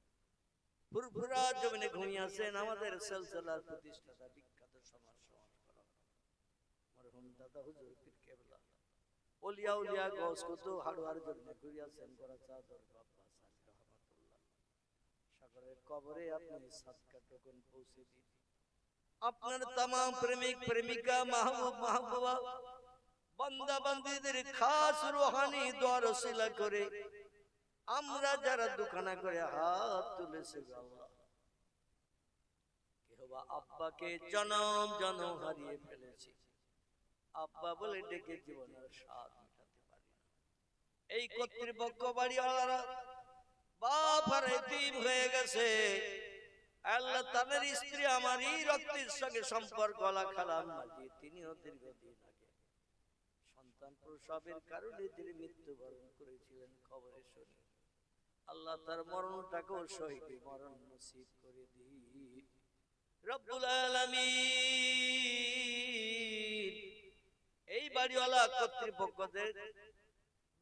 Speaker 1: ফুরফুরা জমিনে ঘুমিয়ে আছেন আমাদের সিলসিলার প্রতিষ্ঠাতা বিখ্যাত সমাজ সংস্কারক মরহুম দাদা হুজুর পীর কেবলা। ওলিয়া উলিয়া গস কত হাড়ুয়ার জমিনে ঘুরিয়ে আছেন গোরা চাদর বাবা সাহেব রাহমাতুল্লাহ। সকলের কবরে আপনি সাদকাটুকু পৌঁছে দিন। আপনার तमाम প্রেমিক প্রেমিকা মাহবুব মাহবুবা বান্দা বান্দীদের খাস রূহানি দোয়ার ওসিলা করে আমরা যারা দোকানা করে হাত তুলেছি আল্লাহ, কেউ বা আব্বাকে জনম জনম হারিয়ে ফেলেছি, আব্বা বলে ডেকে জীবনের স্বাদ মেটাতে পারি না। এই কর্তৃপক্ষ বাড়িওয়ালারা বাপ আর এতিম হয়ে গেছে, আল্লাহ তাদের স্ত্রী আমারই রক্তের সঙ্গে সম্পর্ক খালাম মাঝি, তিনিও দীর্ঘদিন আগে সন্তান প্রসবের কারণে তিনি মৃত্যুবরণ করেছিলেন। খবরে শুনি আল্লাহ তার মরণটাকেও শহীদ মরণ নসিব করে দিন রব্বুল আলামিন। এই বাড়িওয়ালা কর্তৃপক্ষদের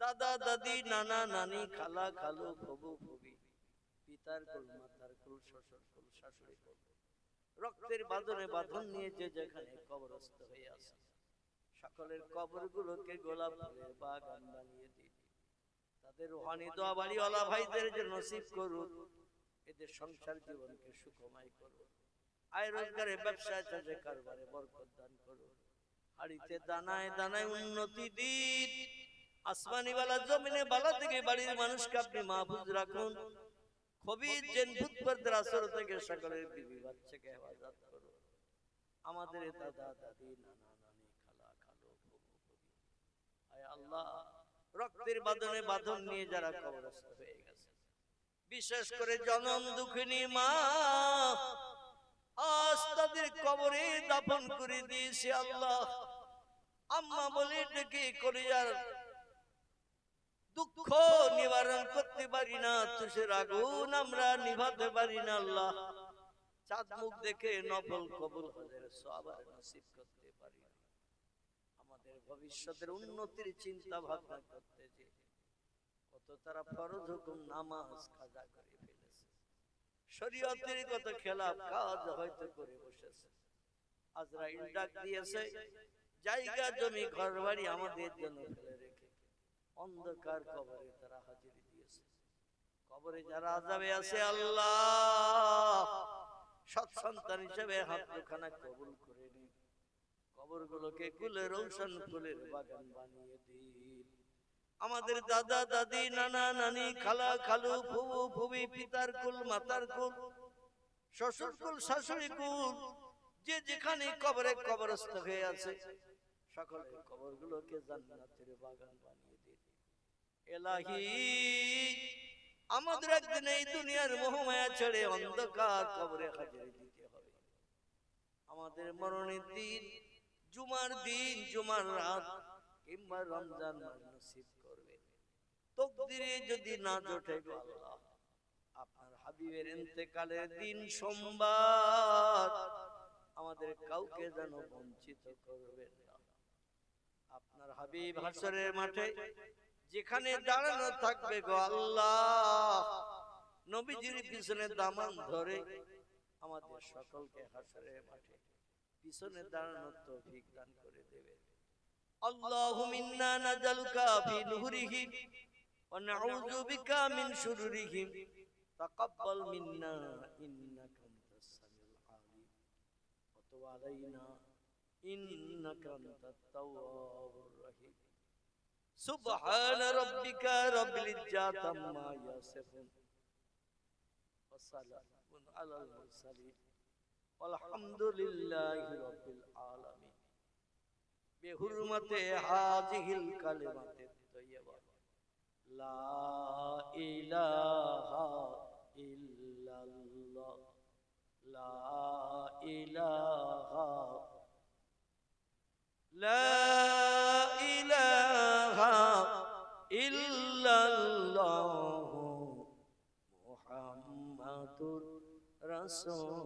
Speaker 1: দাদা দাদি নানা নানি খালা খালু ফুবু ফুবি পিতার কুল মাতার কুল শ্বশুর কুল শাশুড়ি কুল রক্তের বাঁধনে বাঁধন নিয়ে যে যেখানে কবরস্থ হয়ে আছে সকলের কবরগুলোকে গোলাপ ফুলের বাগান বানিয়ে দিন। তাদের রূহানি দোয়া বাড়িওয়ালা ভাইদের যে নসিব করুন, এদের সংসার জীবনকে সুখময় করুন, আয় রোজগারে ব্যবসায় চাষে কারবারে বরকত দান করুন, হাড়িতে দানায় দানায় উন্নতি দিন। আসমানি বালা জমিনে বালা থেকে বাড়ির মানুষকে আপনি মাহফুজ রাখুন। খবির জেন ভূতপরদের আসর থেকে সকলের বিবি বাচ্চাকে হেফাজত করুন। আমাদের দাদা দাদি নানা নানি খালা খালু ফুফু ফুফি আয় আল্লাহ রক্তের বাঁধনে বাঁধন নিয়ে যারা কবরস্থ হয়ে গেছে, বিশেষ করে জনম দুঃখিনী মা আজ তাদের কবরে দাফন করে দিয়েছি আল্লাহ। আম্মা বলে ডেকে কলিজার দুঃখ নিবারণ করতে পারি না, তুষের আগুন আমরা নিভাতে পারি না আল্লাহ। চাঁদ মুখ দেখে নফল কবুল হজের সওয়াব নসিব করতে পারি না। আমাদের ভবিষ্যতের উন্নতির চিন্তা ভাবনা করতে যে কত তারা ফরজ হুকুম নামাজ কাজা করে ফেলেছে, শরীয়তের কত খেলাফ কাজ হয়তো করে বসেছে। আজরাইল ডাক দিয়েছে, জায়গা জমি ঘরবাড়ি আমাদের জন্য ফেলে রেখে অন্ধকার কবরে তারা হাজির দিয়েছে। কবরে যারা আযাবে আছে আল্লাহ সৎ সন্তান হিসেবে হাত দুখানা কবুল করে নিন। কবরগুলোকে কুলে রৌশন ফুলের বাগান বানিয়ে দিন। আমাদের দাদা দাদি নানা নানি খালা খালু ফুবু ফুবি পিতার কুল মাতার কুল শ্বশুর কুল শাশুড়ি কুল যে যেখানে কবরে কবরস্থ হয়ে আছে সকলের কবরগুলোকে জান্নাতের বাগান বানিয়ে দিন। এলাহি আমাদের একদিন এই দুনিয়ার মোহমায়া ছেড়ে অন্ধকার কবরে হাজির দিতে হবে। আমাদের মরণের দিন জুমার দিন জুমার রাত কিংবা রমজান মাস নসিব করবে। তকদিরে যদি না জোটে গো আল্লাহ আপনার হাবিবের ইন্তেকালের দিন সোমবার আমাদের কাউকে যেন বঞ্চিত করবেন না। আপনার হাবিব হাসরের মাঠে যেখানে দাঁড়ানো থাকবে গো আল্লাহ নবীজির পিছনে দামান ধরে আমাদের সকলকে হাসরের মাঠে পিছনে দাঁড়ানোর তৌফিক দান করে দেবে। আল্লাহুম্মা ইন্না নাজালুকা ফি নুহুরিহি ওয়া নাউযু বিকা মিন শুরুরিহি তাকাব্বাল মিন্না ইন্নাকা আনতাস সামিউল আলিম ওয়া তুব আলাইনা ইন্নাকা আনতাত তাওয়াবুর রহিম। সুবহান রাব্বিকা রাব্বিল ইজ্জাতি আম্মা ইয়াসিফুন ওয়া সালামুন আলাল মুরসালিন আলহামদুলিল্লাহি রাব্বিল আলামিন। বিহুরমাতে হাযিহিল কালিমাতিত তাইয়্যিবা লা ইলাহা ইল্লাল্লাহ লা ইলাহা লা ইলাহা ইল্লাল্লাহ মুহাম্মাদুর রাসূলুল্লাহ।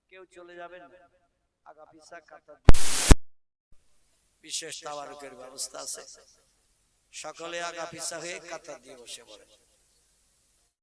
Speaker 1: কেউ চলে যাবেন না, আগা পিছা কাতার বিশেষ তাবারুকের ব্যবস্থা আছে, সকলে আগা পিছা হয়ে কাতার দিয়ে বসে পড়ে।